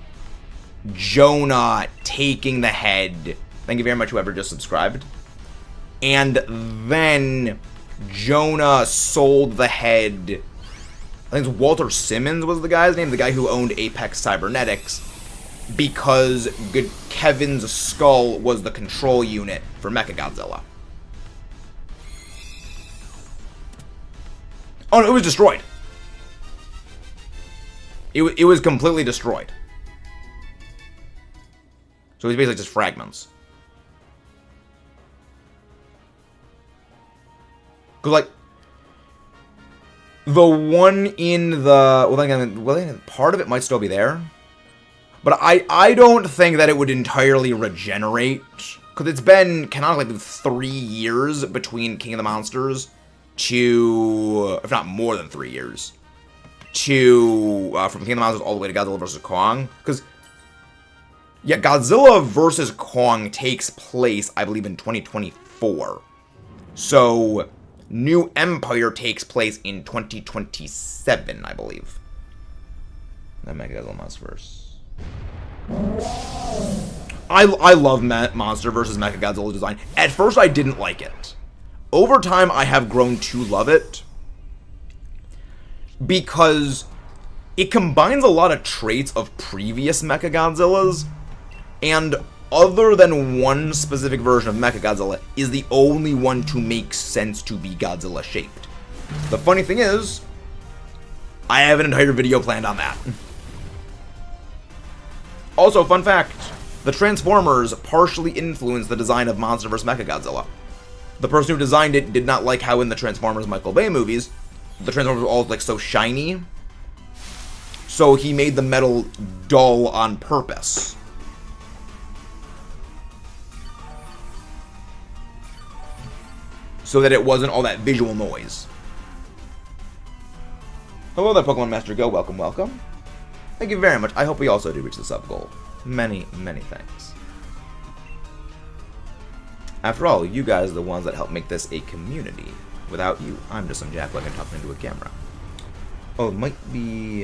Jonah taking the head. Thank you very much, whoever just subscribed. And then Jonah sold the head. I think it's Walter Simmons was the guy's name, the guy who owned Apex Cybernetics, because Kevin's skull was the control unit for Mechagodzilla. Oh, no, it was destroyed. It was completely destroyed. So it's basically just fragments. Because, like, the one in the... Well, then part of it might still be there. But I don't think that it would entirely regenerate. Because it's been canonically 3 years between King of the Monsters to... If not more than 3 years. To... from King of the Monsters all the way to Godzilla vs. Kong. Because... Yeah, Godzilla vs. Kong takes place, I believe, in 2024. So... New Empire takes place in 2027, I believe. That Mechagodzilla Monsterverse. I love Monster vs. Mechagodzilla design. At first, I didn't like it. Over time, I have grown to love it. Because it combines a lot of traits of previous Mechagodzillas. And other than one specific version of Mechagodzilla, is the only one to make sense to be Godzilla-shaped. The funny thing is, I have an entire video planned on that. Also, fun fact, the Transformers partially influenced the design of Monster vs. Mechagodzilla. The person who designed it did not like how in the Transformers Michael Bay movies, the Transformers were all like so shiny. So he made the metal dull on purpose. So that it wasn't all that visual noise. Hello there, Pokemon Master Go. Welcome, welcome. Thank you very much. I hope we also do reach the sub goal. Many, many thanks. After all, you guys are the ones that help make this a community. Without you, I'm just some jackwagon talking into a camera. Oh, it might be...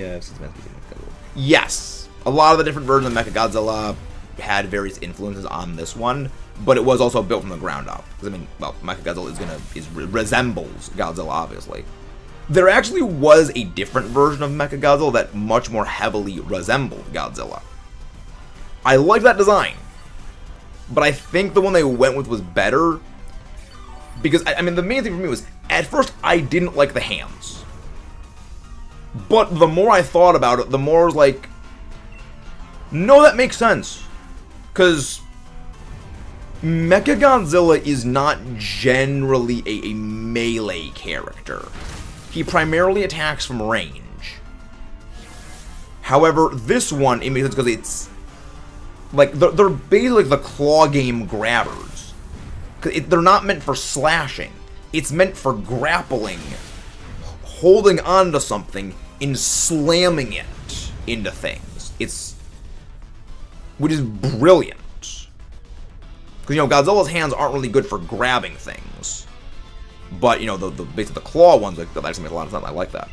Yes! A lot of the different versions of Mechagodzilla had various influences on this one, but it was also built from the ground up. Because, I mean, well, Mechagodzilla resembles Godzilla, obviously. There actually was a different version of Mechagodzilla that much more heavily resembled Godzilla. I like that design, but I think the one they went with was better. Because, I mean, the main thing for me was, at first, I didn't like the hands. But the more I thought about it, the more I was like, no, that makes sense. Because Mechagodzilla is not generally a melee character. He primarily attacks from range. However, this one, it makes sense because it's... Like, they're basically like the claw game grabbers. They're not meant for slashing. It's meant for grappling, holding onto something, and slamming it into things. Which is brilliant. Because, you know, Godzilla's hands aren't really good for grabbing things. But, you know, basically the claw ones, like, that actually make a lot of sense. I like that.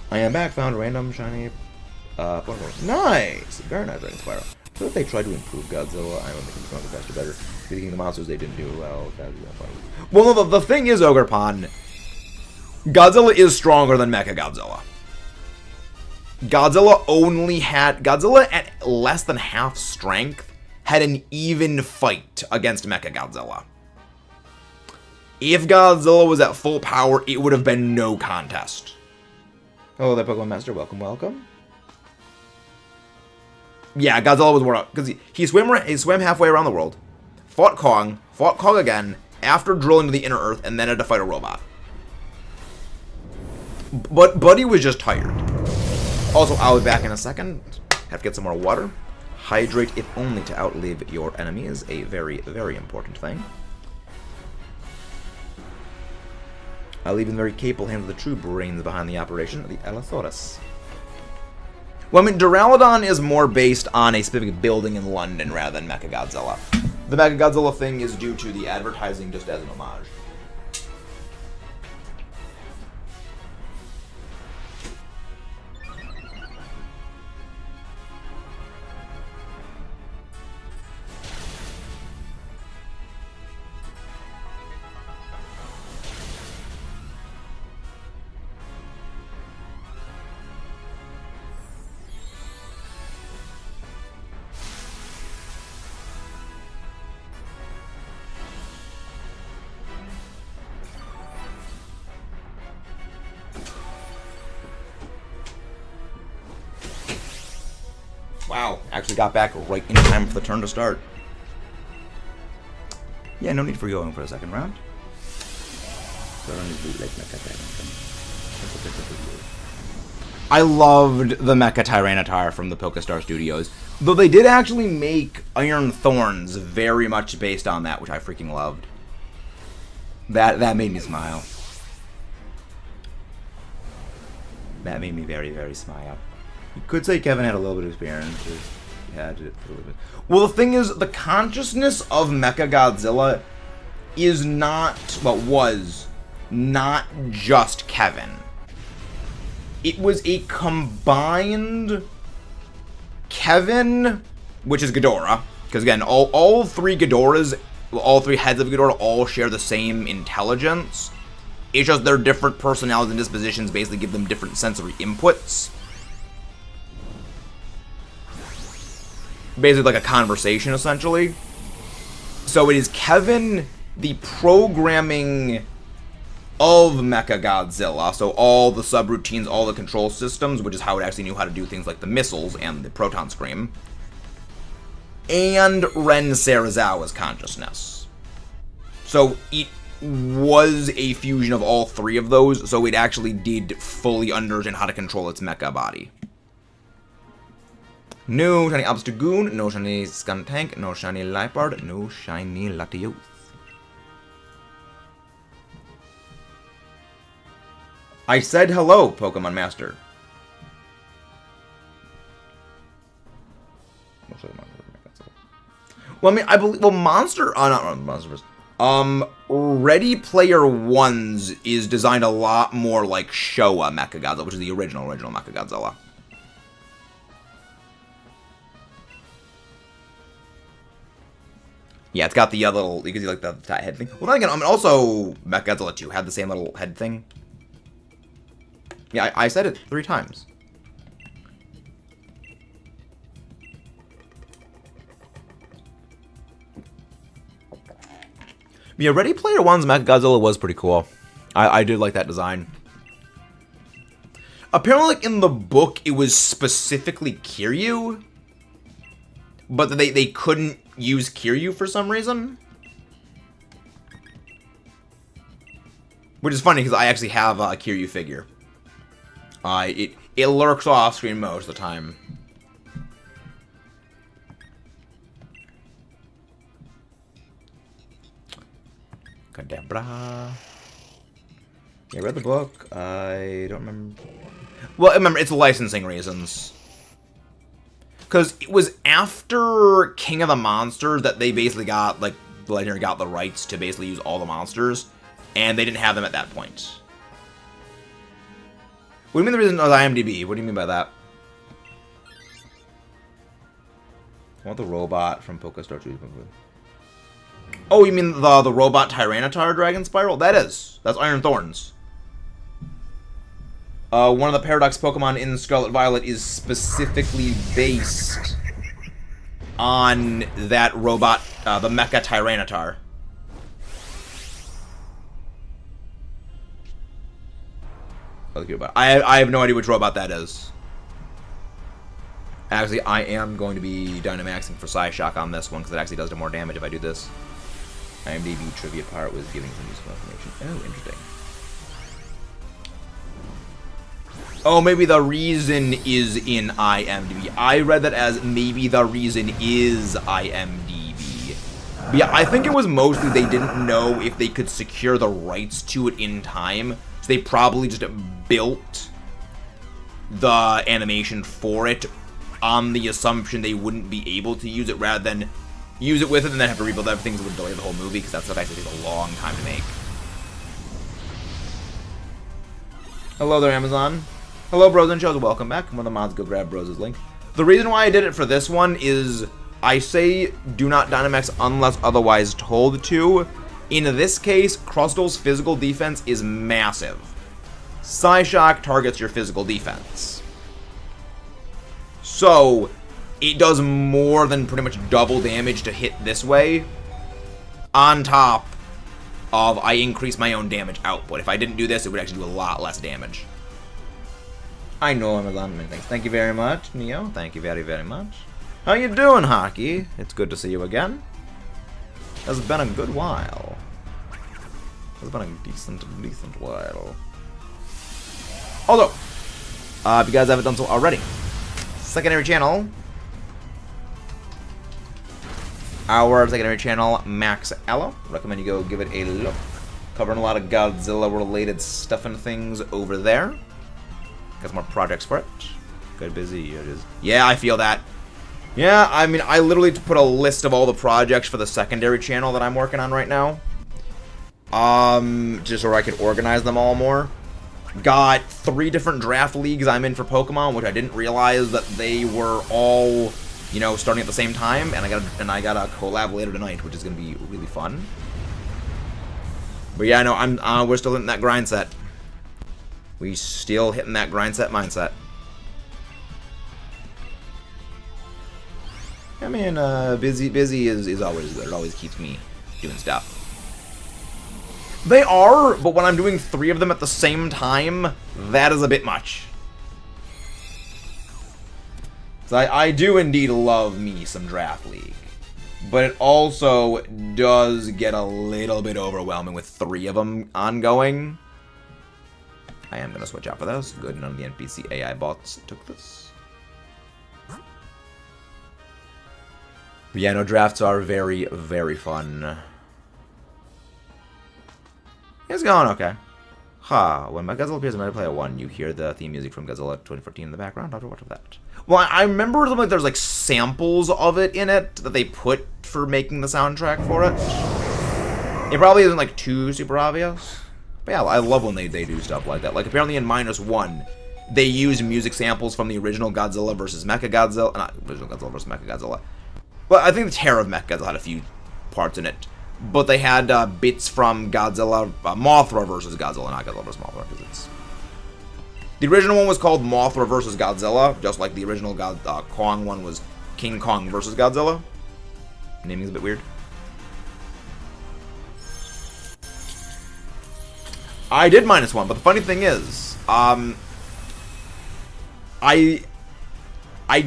I am back, found random shiny Pokémon. Nice! Very nice, Dragon Spiral. So if they tried to improve Godzilla, I don't think it's going to be faster better. Thinking the monsters, they didn't do well. Well, no, the thing is, Ogrepon, Godzilla is stronger than Mechagodzilla. Godzilla at less than half strength had an even fight against Mechagodzilla. If Godzilla was at full power, it would have been no contest. Hello there, Pokemon Master. Welcome, welcome. Yeah, Godzilla was more up because he swam halfway around the world, fought Kong again after drilling to the inner Earth, and then had to fight a robot. But Buddy was just tired. Also, I'll be back in a second. Have to get some more water. Hydrate, if only to outlive your enemy, is a very, very important thing. I'll leave in the very capable hands of the true brains behind the operation, the Allosaurus. Well, I mean, Duraludon is more based on a specific building in London rather than Mechagodzilla. The Mechagodzilla thing is due to the advertising just as an homage. Wow, actually got back right in time for the turn to start. Yeah, no need for going for a second round. I loved the Mecha Tyranitar from the Pokestar Studios. Though they did actually make Iron Thorns very much based on that, which I freaking loved. That made me smile. That made me very, very smile. You could say Kevin had a little bit of experience. He had it a little bit. Well, the thing is, the consciousness of Mecha Godzilla is not, well, was not just Kevin. It was a combined Kevin, which is Ghidorah, because again, all three Ghidorahs, all three heads of Ghidorah all share the same intelligence. It's just their different personalities and dispositions basically give them different sensory inputs. Basically like a conversation, essentially. So it is Kevin, the programming of Mecha Godzilla, so all the subroutines, all the control systems, which is how it actually knew how to do things like the missiles and the proton scream, and Ren Serizawa's consciousness. So it was a fusion of all three of those, so it actually did fully understand how to control its mecha body. No shiny Obstagoon, no shiny Skuntank, no shiny Liepard, no shiny Latios. I said hello, Pokemon Master. Well, I mean, I believe, well, not Monsters. Ready Player One's is designed a lot more like Showa Mechagodzilla, which is the original Mechagodzilla. Yeah, it's got the little, you can see like the head thing. Well, then again, I mean, also Mechagodzilla 2 had the same little head thing. Yeah, I said it 3 times. Yeah, Ready Player One's Mechagodzilla was pretty cool. I did like that design. Apparently, like, in the book, it was specifically Kiryu, but they couldn't use Kiryu for some reason. Which is funny, because I actually have a Kiryu figure. It lurks off screen most of the time. Kadabra. Yeah, I read the book. I don't remember. Well, I remember it's licensing reasons. Because it was after King of the Monsters that they basically got, like, the Legendary got the rights to basically use all the monsters. And they didn't have them at that point. What do you mean the reason of IMDb? What do you mean by that? I want the robot from Pokestar 2. Oh, you mean the robot Tyranitar Dragon Spiral? That's Iron Thorns. One of the Paradox Pokemon in Scarlet Violet is specifically based on that robot, the Mecha Tyranitar. I have no idea which robot that is. Actually, I am going to be Dynamaxing for Psyshock on this one, because it actually does do more damage if I do this. IMDb trivia part was giving some useful information. Oh, interesting. Oh, maybe the reason is in IMDb. I read that as maybe the reason is IMDb. But yeah, I think it was mostly they didn't know if they could secure the rights to it in time. So they probably just built the animation for it on the assumption they wouldn't be able to use it, rather than use it with it and then have to rebuild everything, that would delay the whole movie, because that stuff actually takes a long time to make. Hello there, Amazon. Hello, Bros and Shows. Welcome back. One of the mods, go grab Bros' link. The reason why I did it for this one is I say do not Dynamax unless otherwise told to. In this case, Crustal's physical defense is massive. Psyshock targets your physical defense. So, it does more than pretty much double damage to hit this way, on top of I increase my own damage output. If I didn't do this, it would actually do a lot less damage. I know Amazon. Many thanks. Thank you very much, Neo. Thank you very, very much. How you doing, Hockey? It's good to see you again. It's been a good while. It's been a decent while. Although, if you guys haven't done so already, secondary channel. Our secondary channel, Max Ella. Recommend you go give it a look. Covering a lot of Godzilla-related stuff and things over there. Got some more projects for it. Good busy it is. Yeah, I feel that. Yeah, I mean, I literally put a list of all the projects for the secondary channel that I'm working on right now. Just so I could organize them all more. Got 3 different draft leagues I'm in for Pokemon, which I didn't realize that they were all, you know, starting at the same time. And I got a collab later tonight, which is gonna be really fun. But yeah, no, we're still hitting that grind set. We still hitting that grind set mindset. I mean, busy is always good. It always keeps me doing stuff. They are, but when I'm doing 3 of them at the same time, that is a bit much. So I do indeed love me some Draft League. But it also does get a little bit overwhelming with 3 of them ongoing. I am going to switch out for those. Good, none of the NPC AI bots took this. But yeah, no, drafts are very, very fun. It's going okay. When my Godzilla appears in Ready Player 1, you hear the theme music from Godzilla 2014 in the background. After watch of that. Well, I remember something like there's like samples of it in it that they put for making the soundtrack for it. It probably isn't like too super obvious. But yeah, I love when they do stuff like that. Like apparently in -1, they use music samples from the original Godzilla vs. Mechagodzilla. Not original Godzilla vs. Mechagodzilla. Well, I think the Terror of Mechagodzilla had a few parts in it. But they had bits from Godzilla, Mothra vs. Godzilla, not Godzilla vs. Mothra, because it's... The original one was called Mothra vs. Godzilla, just like the original Kong one was King Kong vs. Godzilla. Naming's a bit weird. I did -1, but the funny thing is, I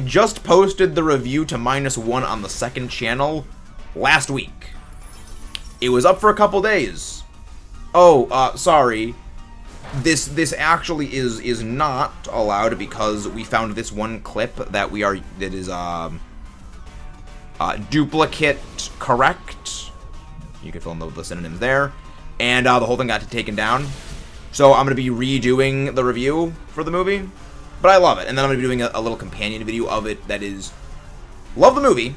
just posted the review to -1 on the second channel last week. It was up for a couple days. Oh, sorry. This actually is not allowed because we found this one clip that is duplicate correct. You can fill in the synonyms there, and the whole thing got taken down. So I'm gonna be redoing the review for the movie, but I love it. And then I'm gonna be doing a little companion video of it that is love the movie.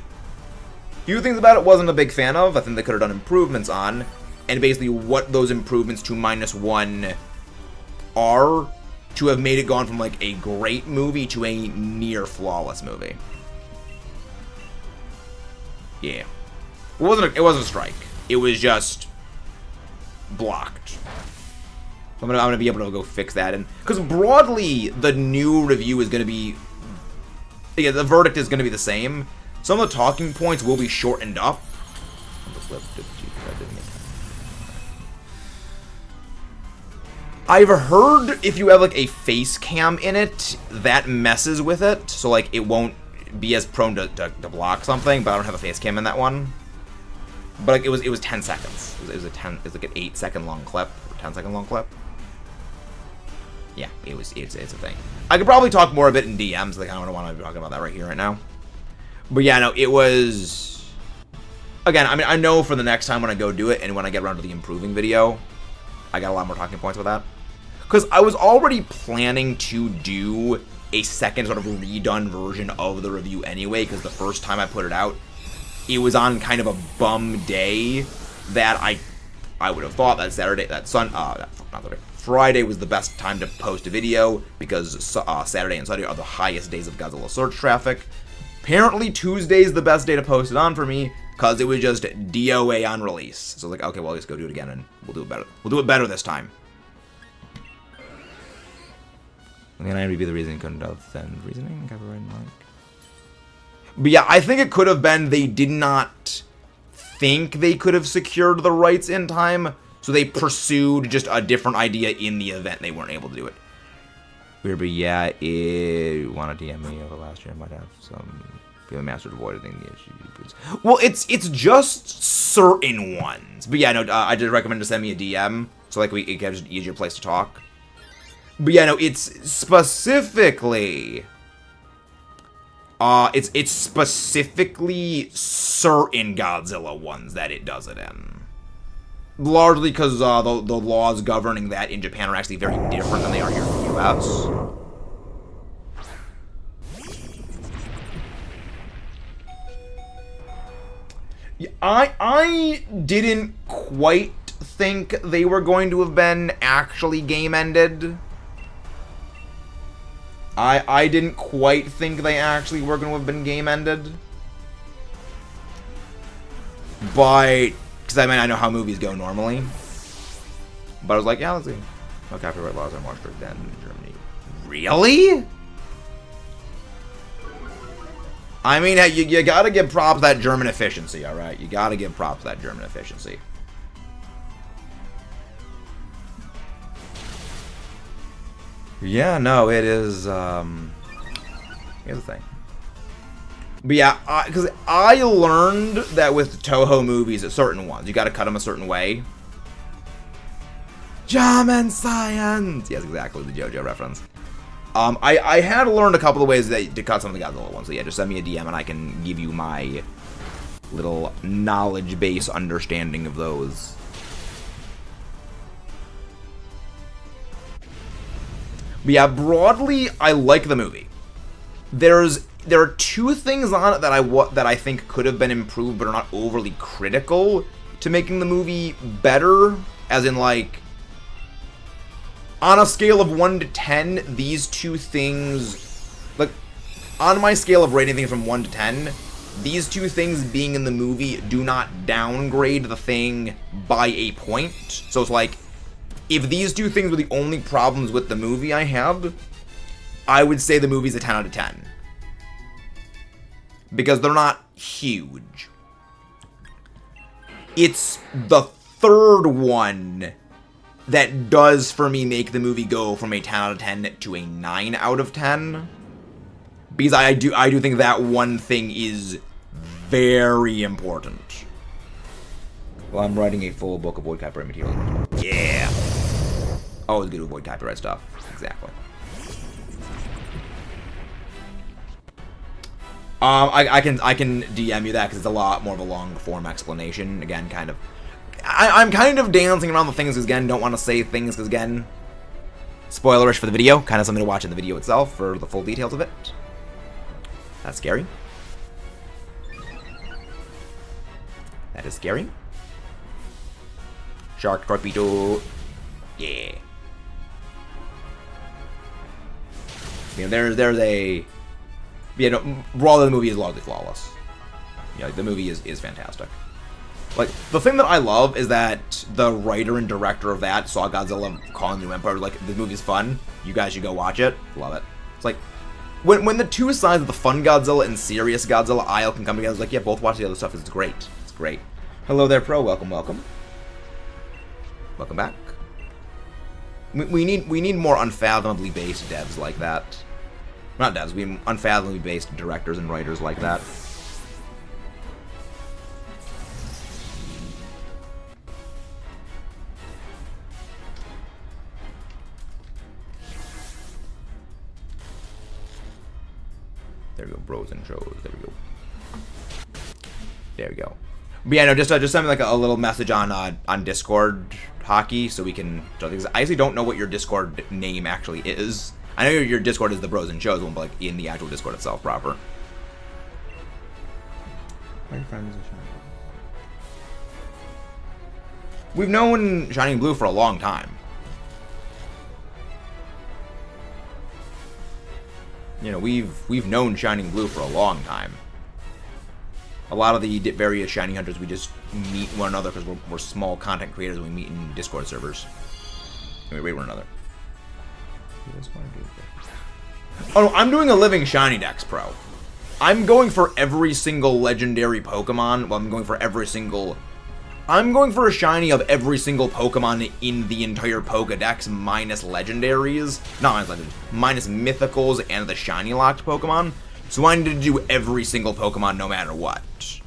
Few things about it wasn't a big fan of. I think they could have done improvements on, and basically what those improvements to -1 are to have made it gone from like a great movie to a near flawless movie. Yeah, it wasn't a strike. It was just blocked. So I'm gonna be able to go fix that, and because broadly the new review is gonna be, yeah, the verdict is gonna be the same. Some of the talking points will be shortened up. I've heard if you have like a face cam in it, that messes with it, so like it won't be as prone to block something. But I don't have a face cam in that one. But like, it was 10 seconds. It was like an 8-second long clip, or 10-second long clip. Yeah, it's a thing. I could probably talk more of it in DMs. Like I don't want to be talking about that right here, right now. But yeah, no, it was... Again, I mean, I know for the next time when I go do it, and when I get around to the improving video, I got a lot more talking points with that. Because I was already planning to do a second sort of redone version of the review anyway, because the first time I put it out, it was on kind of a bum day that I would have thought that Friday was the best time to post a video, because Saturday and Sunday are the highest days of Godzilla search traffic. Apparently Tuesday's the best day to post it on for me, because it was just DOA on release. So I was like, okay, well, let's go do it again, and we'll do it better. We'll do it better this time. And I would be the reasoning couldn't have then reasoning. But yeah, I think it could have been they did not think they could have secured the rights in time, so they pursued just a different idea in the event they weren't able to do it. Weird, but yeah, it want to DM me over last year. I might have some feeling mastered avoiding the issues. Well, it's just certain ones. But yeah, no, I just recommend to send me a DM so like it gives an easier place to talk. But yeah, no, it's specifically it's specifically certain Godzilla ones that it does it in. Largely because the laws governing that in Japan are actually very different than they are here in the US. Yeah, I didn't quite think they were going to have been actually game-ended. I didn't quite think they actually were going to have been game-ended. But, because I mean, I know how movies go normally. But I was like, yeah, let's see. No copyright laws are more strict than Germany. Really? I mean, you gotta give props to that German efficiency, alright? You gotta give props to that German efficiency. Yeah, no, it is, here's the thing. But yeah, because I learned that with Toho movies, at certain ones, you gotta cut them a certain way. German science! Yes, exactly, the JoJo reference. I had learned a couple of ways to cut some of the Godzilla ones, so yeah, just send me a DM and I can give you my little knowledge base understanding of those. But yeah, broadly, I like the movie. There are two things on it that I think could have been improved, but are not overly critical to making the movie better. As in, like, on a scale of 1 to 10, these two things, like, on my scale of rating things from 1 to 10, these two things being in the movie do not downgrade the thing by a point. So it's like, if these two things were the only problems with the movie I had, I would say the movie's a 10 out of 10. Because they're not huge. It's the third one that does, for me, make the movie go from a 10 out of 10 to a 9 out of 10. Because I do think that one thing is very important. Well, I'm writing a full book of avoid copyright material. Yeah. Always good to avoid copyright stuff. Exactly. I can DM you that because it's a lot more of a long form explanation. Again, kind of. I'm kind of dancing around the things because again, don't want to say things because again, spoilerish for the video. Kind of something to watch in the video itself for the full details of it. That's scary. That is scary. Shark torpedo. Yeah. You know, there's a. Yeah, no, Raw, the movie is largely flawless. Yeah, like, the movie is fantastic. Like, the thing that I love is that the writer and director of that saw Godzilla calling the New Empire, like, this movie's fun, you guys should go watch it. Love it. It's like, when the two sides of the fun Godzilla and serious Godzilla aisle can come together, it's like, yeah, both watch the other stuff, it's great. It's great. Hello there, Pro, welcome, welcome. Welcome back. We need more unfathomably based devs like that. Not devs, we need unfathomably based directors and writers like that. There we go, bros and shows. There we go. There we go. But yeah, no, just send me like a little message on Discord, Hockey, so we can. Because I actually don't know what your Discord name actually is. I know your Discord is the Bros and Shows one, but like in the actual Discord itself proper. My friends are Shining. We've known Shining Blue for a long time. You know, we've known Shining Blue for a long time. A lot of the various Shining Hunters, we just meet one another because we're small content creators and we meet in Discord servers. And we rate one another. Oh no, I'm doing a living Shiny Dex, Pro. I'm going for every single legendary Pokemon. Well, I'm going for every single I'm going for a shiny of every single Pokemon in the entire Pokedex minus legendaries. Not minus legendaries, minus mythicals and the shiny locked Pokemon. So I need to do every single Pokemon no matter what.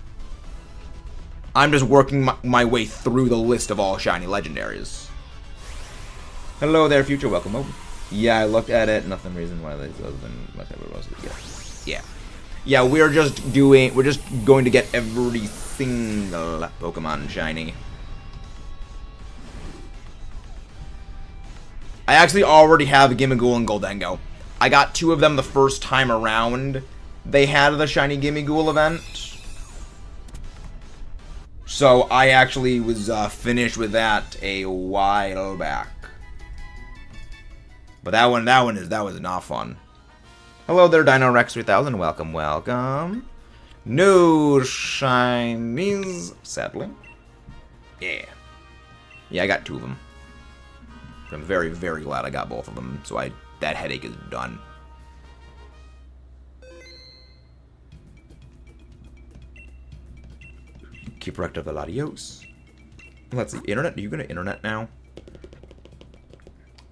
I'm just working my way through the list of all shiny legendaries. Hello there, future. Welcome over. Yeah, I looked at it. Nothing reason why this other than my favorite was. Yeah, we're just going to get every single Pokemon shiny. I actually already have Gimmighoul and Goldengo. I got 2 of them the first time around. They had the shiny Gimmighoul event. So I actually was finished with that a while back. But that was not fun. Hello there, Dynamax 3000. Welcome, welcome. No shinies, sadly. Yeah. Yeah, I got 2 of them. I'm very, very glad I got both of them. So that headache is done. Keep rect of the LATIOS. Let's see, internet. Are you gonna internet now?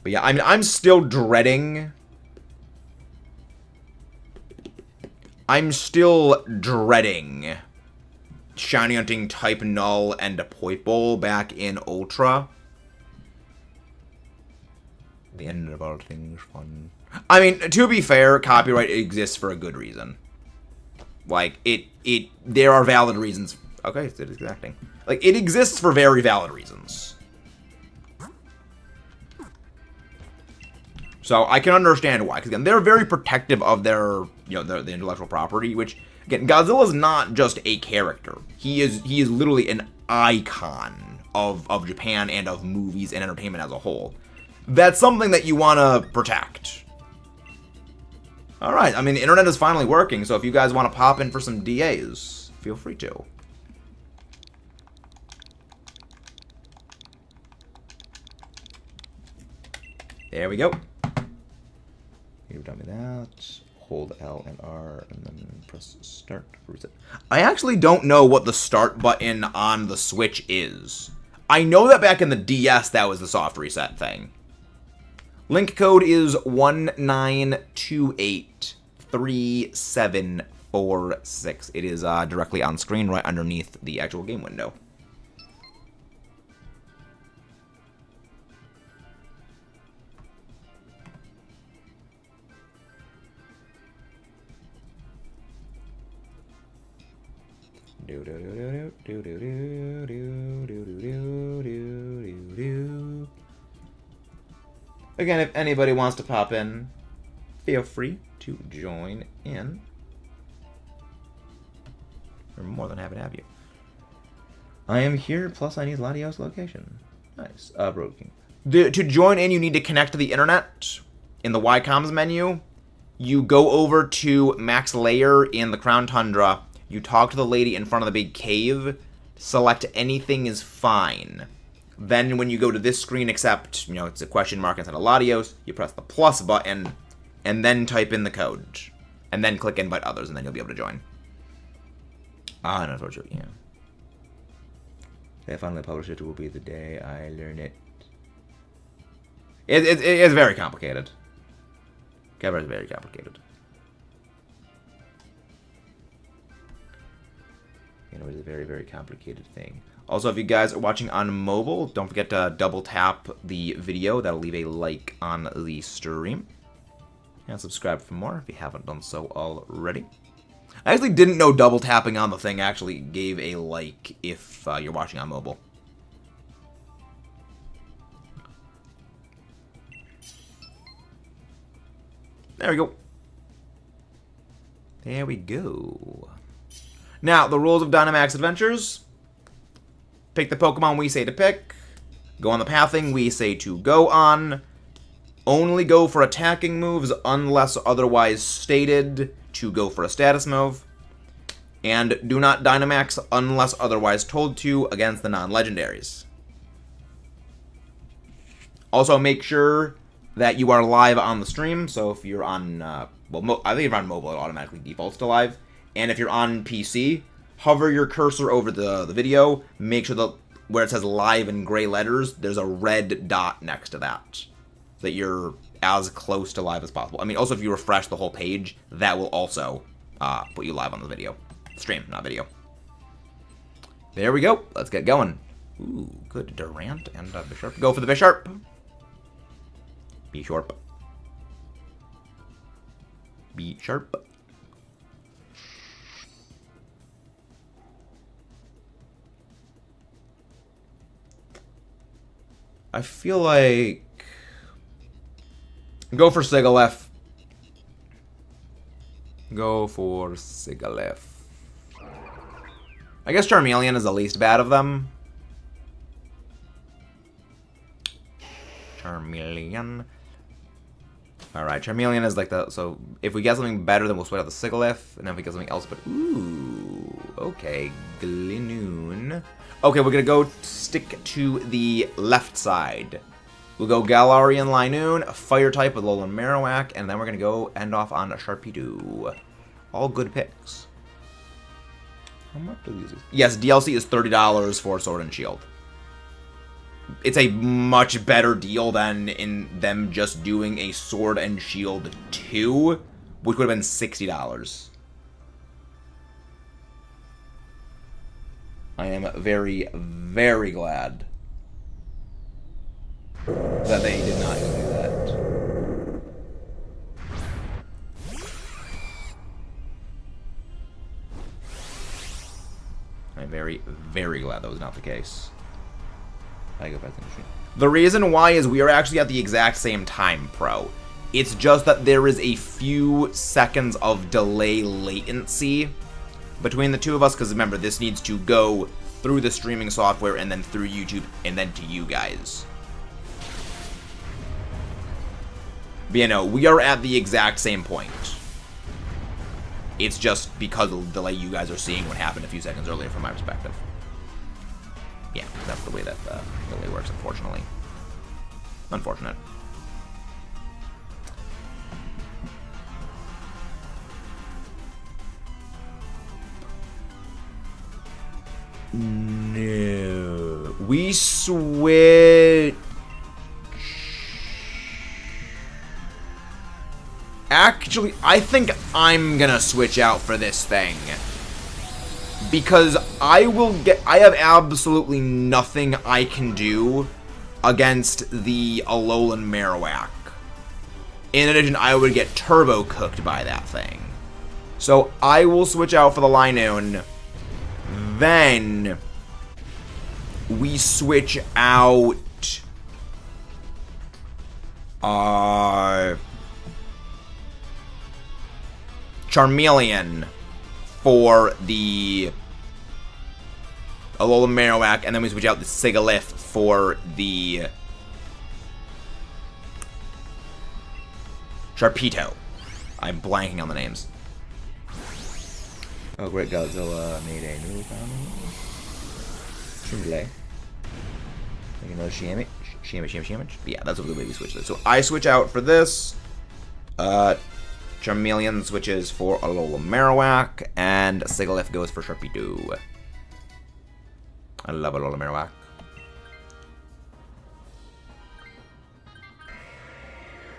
But yeah, I'm still dreading. I'm still dreading shiny hunting type null and a Poipole back in Ultra. The end of all things fun. I mean, to be fair, copyright exists for a good reason. Like there are valid reasons. Okay, it's exacting. Like, it exists for very valid reasons. So I can understand why, because again, they're very protective of their, the intellectual property. Which again, Godzilla's not just a character; he is literally an icon of Japan and of movies and entertainment as a whole. That's something that you want to protect. All right, I mean, the internet is finally working, so if you guys want to pop in for some DAs, feel free to. There we go. You've done me that. Hold L and R and then press start. Reset. I actually don't know what the start button on the Switch is. I know that back in the DS that was the soft reset thing. Link code is 19283746. It is directly on screen right underneath the actual game window. Again, if anybody wants to pop in, feel free to join in. We're more than happy to have you. I am here, plus I need LATIOS location. Nice. Broken. To join in, you need to connect to the internet. In the YComms menu, you go over to Max Layer in the Crown Tundra. You talk to the lady in front of the big cave. Select anything is fine. Then when you go to this screen, except, it's a question mark instead of LATIOS, you press the plus button, and then type in the code. And then click invite others, and then you'll be able to join. Ah, no, unfortunately, yeah. If I finally publish it, will be the day I learn it. It's very complicated. Cover is very complicated. It is a very, very complicated thing. Also, if you guys are watching on mobile, don't forget to double tap the video. That'll leave a like on the stream. And subscribe for more if you haven't done so already. I actually didn't know double tapping on the thing actually gave a like if you're watching on mobile. There we go. There we go. Now, the rules of Dynamax Adventures. Pick the Pokemon we say to pick. Go on the pathing we say to go on. Only go for attacking moves unless otherwise stated to go for a status move. And do not Dynamax unless otherwise told to against the non-legendaries. Also, make sure that you are live on the stream. So if you're on, I think if you're on mobile, it automatically defaults to live. And if you're on PC, hover your cursor over the video. Make sure the where it says live in gray letters, there's a red dot next to that. So that you're as close to live as possible. I mean, also if you refresh the whole page, that will also put you live on the video. Stream, not video. There we go. Let's get going. Ooh, good. Durant and Bisharp. Go for the Bisharp. B-Sharp. B-Sharp. I feel like... Go for Sigalef. Go for Sigalef. I guess Charmeleon is the least bad of them. Charmeleon. Alright, Charmeleon is like the... So, if we get something better, then we'll switch out the Sigalef. And if we get something else, but... Ooh. Okay. Glinoon. Okay, we're gonna go stick to the left side. We'll go Galarian Linoon, a fire type with Alolan Marowak, and then we're gonna go end off on a Sharpedo. All good picks. How much do these? Yes, DLC is $30 for Sword and Shield. It's a much better deal than in them just doing a Sword and Shield 2, which would have been $60. I am very, very glad that they did not do that. I'm very, very glad that was not the case. I go back to the machine. The reason why is we are actually at the exact same time, Pro. It's just that there is a few seconds of delay latency between the two of us, because remember, this needs to go through the streaming software and then through YouTube and then to you guys. But you know, we are at the exact same point. It's just because of the delay you guys are seeing what happened a few seconds earlier from my perspective. Yeah, that's the way that delay works, unfortunately. Unfortunate. No. We switch. Actually, I think I'm gonna switch out for this thing. Because I have absolutely nothing I can do against the Alolan Marowak. In addition, I would get turbo cooked by that thing. So I will switch out for the Linoon. Then we switch out Charmeleon for the Alolan Marowak, and then we switch out the Sigalef for the Sharpedo. I'm blanking on the names. Oh, great, Godzilla made a new family. Shimble. Make another Shamage. But yeah, that's what the way we switch this. So I switch out for this. Charmeleon switches for Alolan Marowak, and Sigalef goes for Sharpedo. I love Alolan Marowak.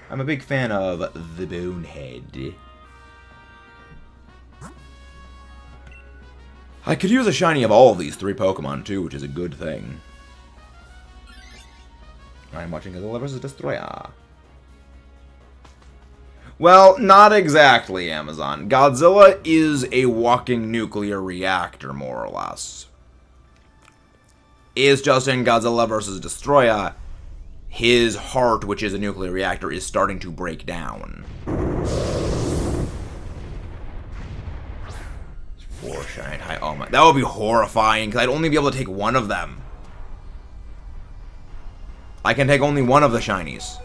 I'm a big fan of the Bonehead. I could use a shiny of all of these 3 Pokemon too, which is a good thing. I'm watching Godzilla vs. Destroyer. Well, not exactly, Amazon. Godzilla is a walking nuclear reactor, more or less. Is just in Godzilla vs. Destroyer, his heart, which is a nuclear reactor, is starting to break down. 4 shiny high. Oh my, that would be horrifying, because I'd only be able to take one of them. I can take only one of the shinies.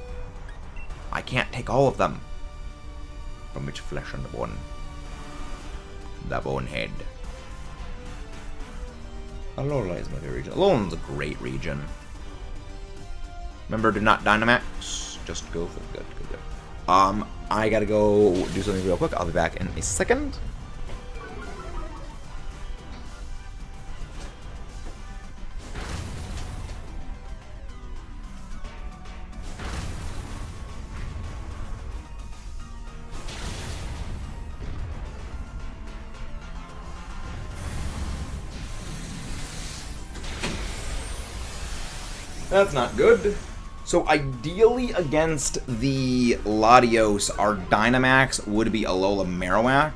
I can't take all of them. From which flesh and the bone? The Bonehead. Alola is my favorite region. Alolan's a great region. Remember, do not Dynamax. Just go for good. I gotta go do something real quick. I'll be back in a second. That's not good. So ideally against the Latios, our Dynamax would be Alola Marowak.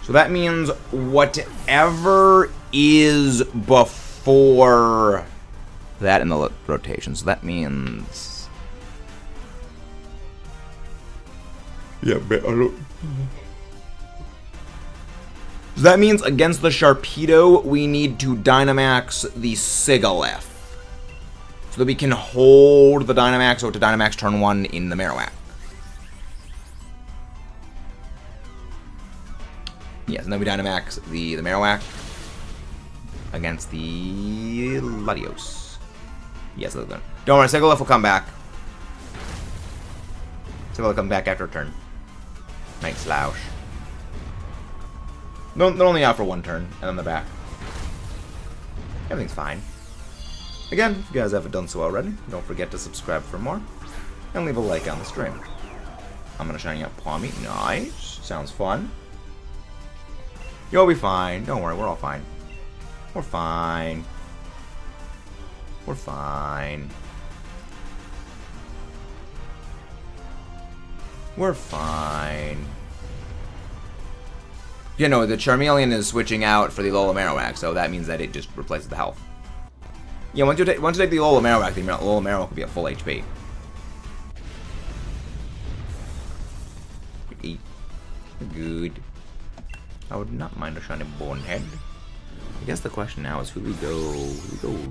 So that means whatever is before that in the rotation. So that means... yeah, so that means against the Sharpedo, we need to Dynamax the Sigalef. So that we can hold the Dynamax to Dynamax turn 1 in the Marowak. Yes, and then we Dynamax the Marowak against the Latios. Yes, don't worry, Sigalef will come back. Sigalef will come back after a turn. Nice slouch. They're only out for one turn, and then they're back. Everything's fine. Again, if you guys haven't done so already, don't forget to subscribe for more, and leave a like on the stream. I'm gonna shiny up Palmy. Nice. Sounds fun. You'll be fine. Don't worry, we're all fine. We're fine. We're fine. We're fine. You know, the Charmeleon is switching out for the Alola Marowak, so that means that it just replaces the health. Yeah, once you take the Alola Marowak, the Alola Marowak will be at full HP. Good. I would not mind a shiny Bonehead. I guess the question now is who we go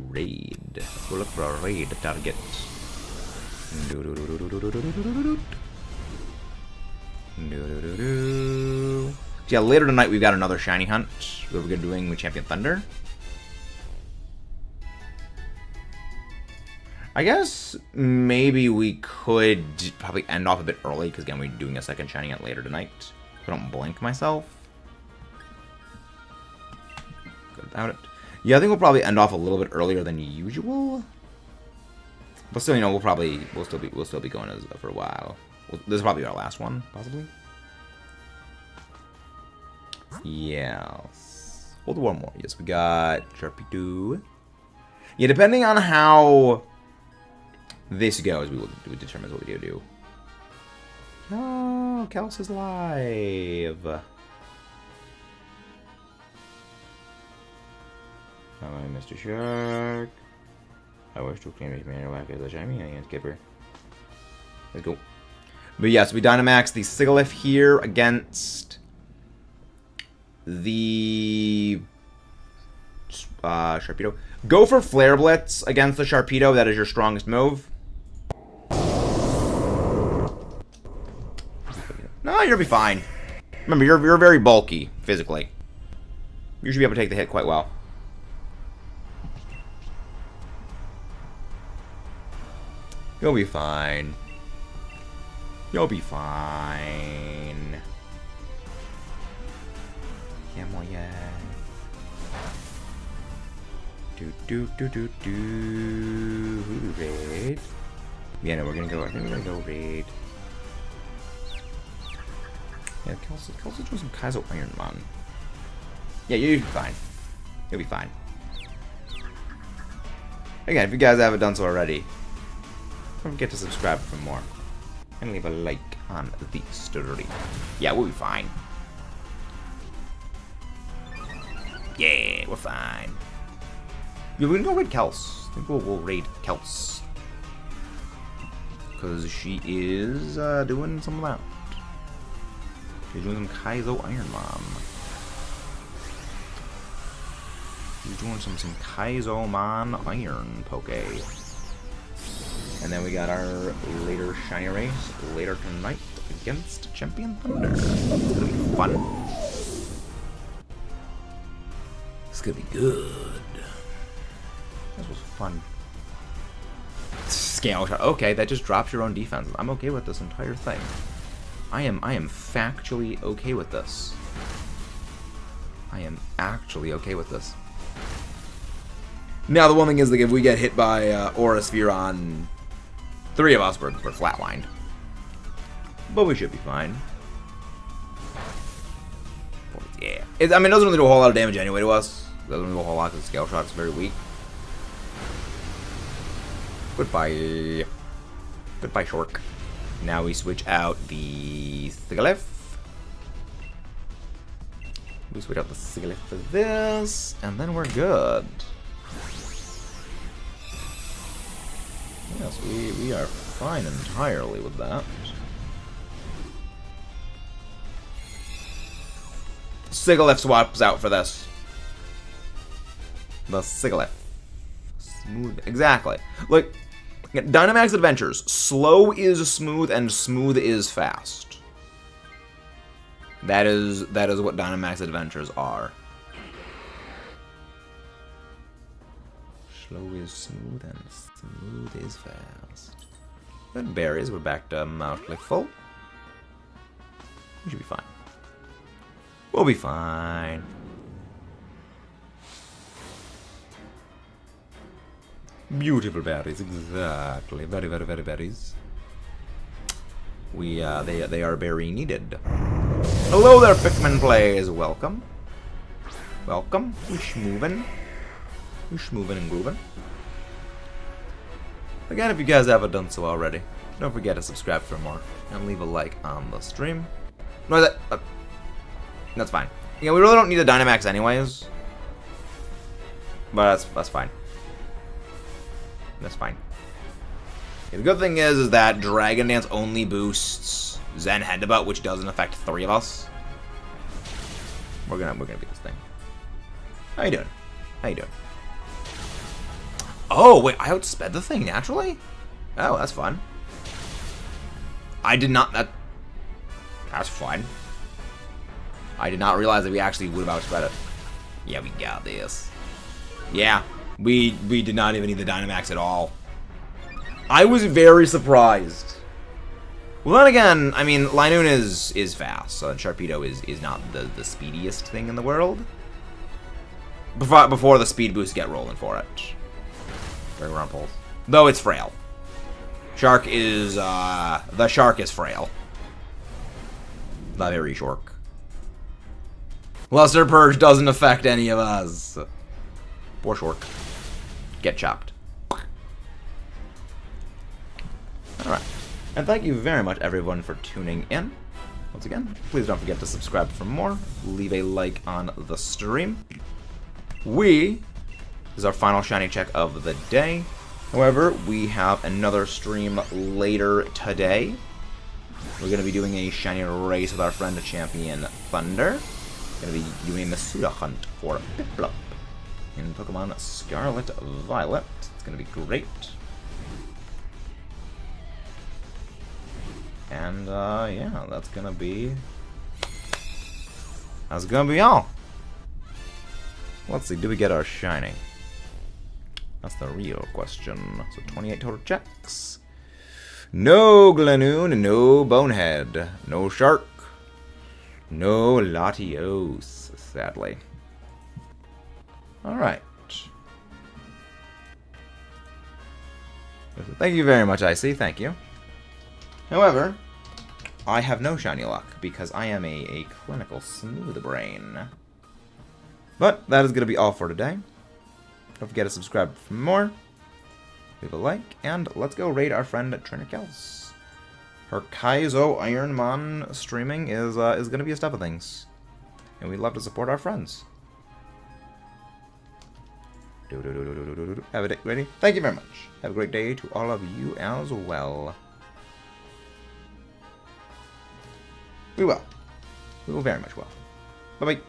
raid. Let's go look for a raid target. Yeah, later tonight we've got another shiny hunt that we're doing with Champion Thunder. I guess maybe we could probably end off a bit early, because again, we're doing a second shiny hunt later tonight. If I don't blink myself. Good about it. Yeah, I think we'll probably end off a little bit earlier than usual. But still, you know, we'll still be going for a while. This is probably our last one, possibly. Yes. We'll do one more. Yes, we got Sharpedo. Yeah, depending on how this goes, we will determine what we do. Oh, Kels is live. Hi, Mr. Shark. I wish to claim his Marowak as a shiny and skipper. Let's go. But yes, we Dynamax the Sigalef here against the Sharpedo. Go for Flare Blitz against the Sharpedo. That is your strongest move. No, you'll be fine. Remember, you're very bulky physically. You should be able to take the hit quite well. You'll be fine. You'll be fine. Yeah, more yeah. Raid. Yeah, no, we're gonna go. I think we're gonna go raid. Yeah, Kelsey's doing some Kaizo Ironmon. Yeah, you'll be fine. You'll be fine. Again, if you guys haven't done so already, don't forget to subscribe for more. And leave a like on the stream. Yeah, we'll be fine. Yeah, we're fine. Yeah, we're gonna go raid Kels. I think we'll raid Kels. Because she is doing some of that. She's doing some Kaizo Ironmon. She's doing some Kaizo Mon Iron Poke. And then we got our later shiny race later tonight against Champion Thunder. It's gonna be fun. It's gonna be good. This was fun. Scale shot. Okay, that just drops your own defense. I'm okay with this entire thing. I am factually okay with this. I am actually okay with this. Now the one thing is, like, if we get hit by Aura Sphere on 3 of us, we're flatlined. But we should be fine. Yeah. I mean, it doesn't really do a whole lot of damage anyway to us. It doesn't do a whole lot because the Scale Shot's very weak. Goodbye. Goodbye, Shork. Now we switch out the Sigilyph. We switch out the Sigilyph for this, and then we're good. Yes, we are fine entirely with that. Sigilyph swaps out for this. The Sigilyph. Smooth. Exactly. Like, Dynamax Adventures. Slow is smooth and smooth is fast. That is what Dynamax Adventures are. Slow is smooth and smooth is fast. Good berries. We're back to mostly full. We should be fine. We'll be fine. Beautiful berries, exactly. Very, very, very berries. They are very needed. Hello there, Pikmin Plays. Welcome. Welcome. We schmoovin'. We schmoovin' and groovin'. Again, if you guys haven't done so already, don't forget to subscribe for more and leave a like on the stream. No, that's fine. Yeah, we really don't need a Dynamax anyways. But that's fine. That's fine. Yeah, the good thing is that Dragon Dance only boosts Zen Headbutt, which doesn't affect 3 of us. We're gonna beat this thing. How you doing? How you doing? Oh wait, I outsped the thing naturally? Oh, that's fun. I did not. That's fun. I did not realize that we actually would have outsped it. Yeah, we got this. Yeah, we did not even need the Dynamax at all. I was very surprised. Well, then again, I mean, Linoon is fast, so Sharpedo is not the speediest thing in the world. Before the speed boosts get rolling for it. Very Rumples. Though it's frail. Shark is, the Shark is frail. The very Shark. Luster Purge doesn't affect any of us. Poor Shark. Get chopped. Alright. And thank you very much, everyone, for tuning in. Once again, please don't forget to subscribe for more. Leave a like on the stream. This is our final shiny check of the day. However, we have another stream later today. We're going to be doing a shiny race with our friend Champion Thunder. Going to be doing the Suda hunt for Piplup in Pokemon Scarlet Violet. It's going to be great. And, yeah, that's gonna be all. Let's see, do we get our shiny? That's the real question. So 28 total checks. No Glanoon, no Bonehead, no Shark, no Latios, sadly. Alright. Thank you very much, Icy, thank you. However, I have no shiny luck because I am a clinical smooth brain. But that is going to be all for today. Don't forget to subscribe for more. Leave a like, and let's go raid our friend Trinicels. Her Kaizo Ironmon streaming is going to be a stuff of things, and we'd love to support our friends. Have a day ready. Thank you very much. Have a great day to all of you as well. We will. We will very much will. Bye-bye.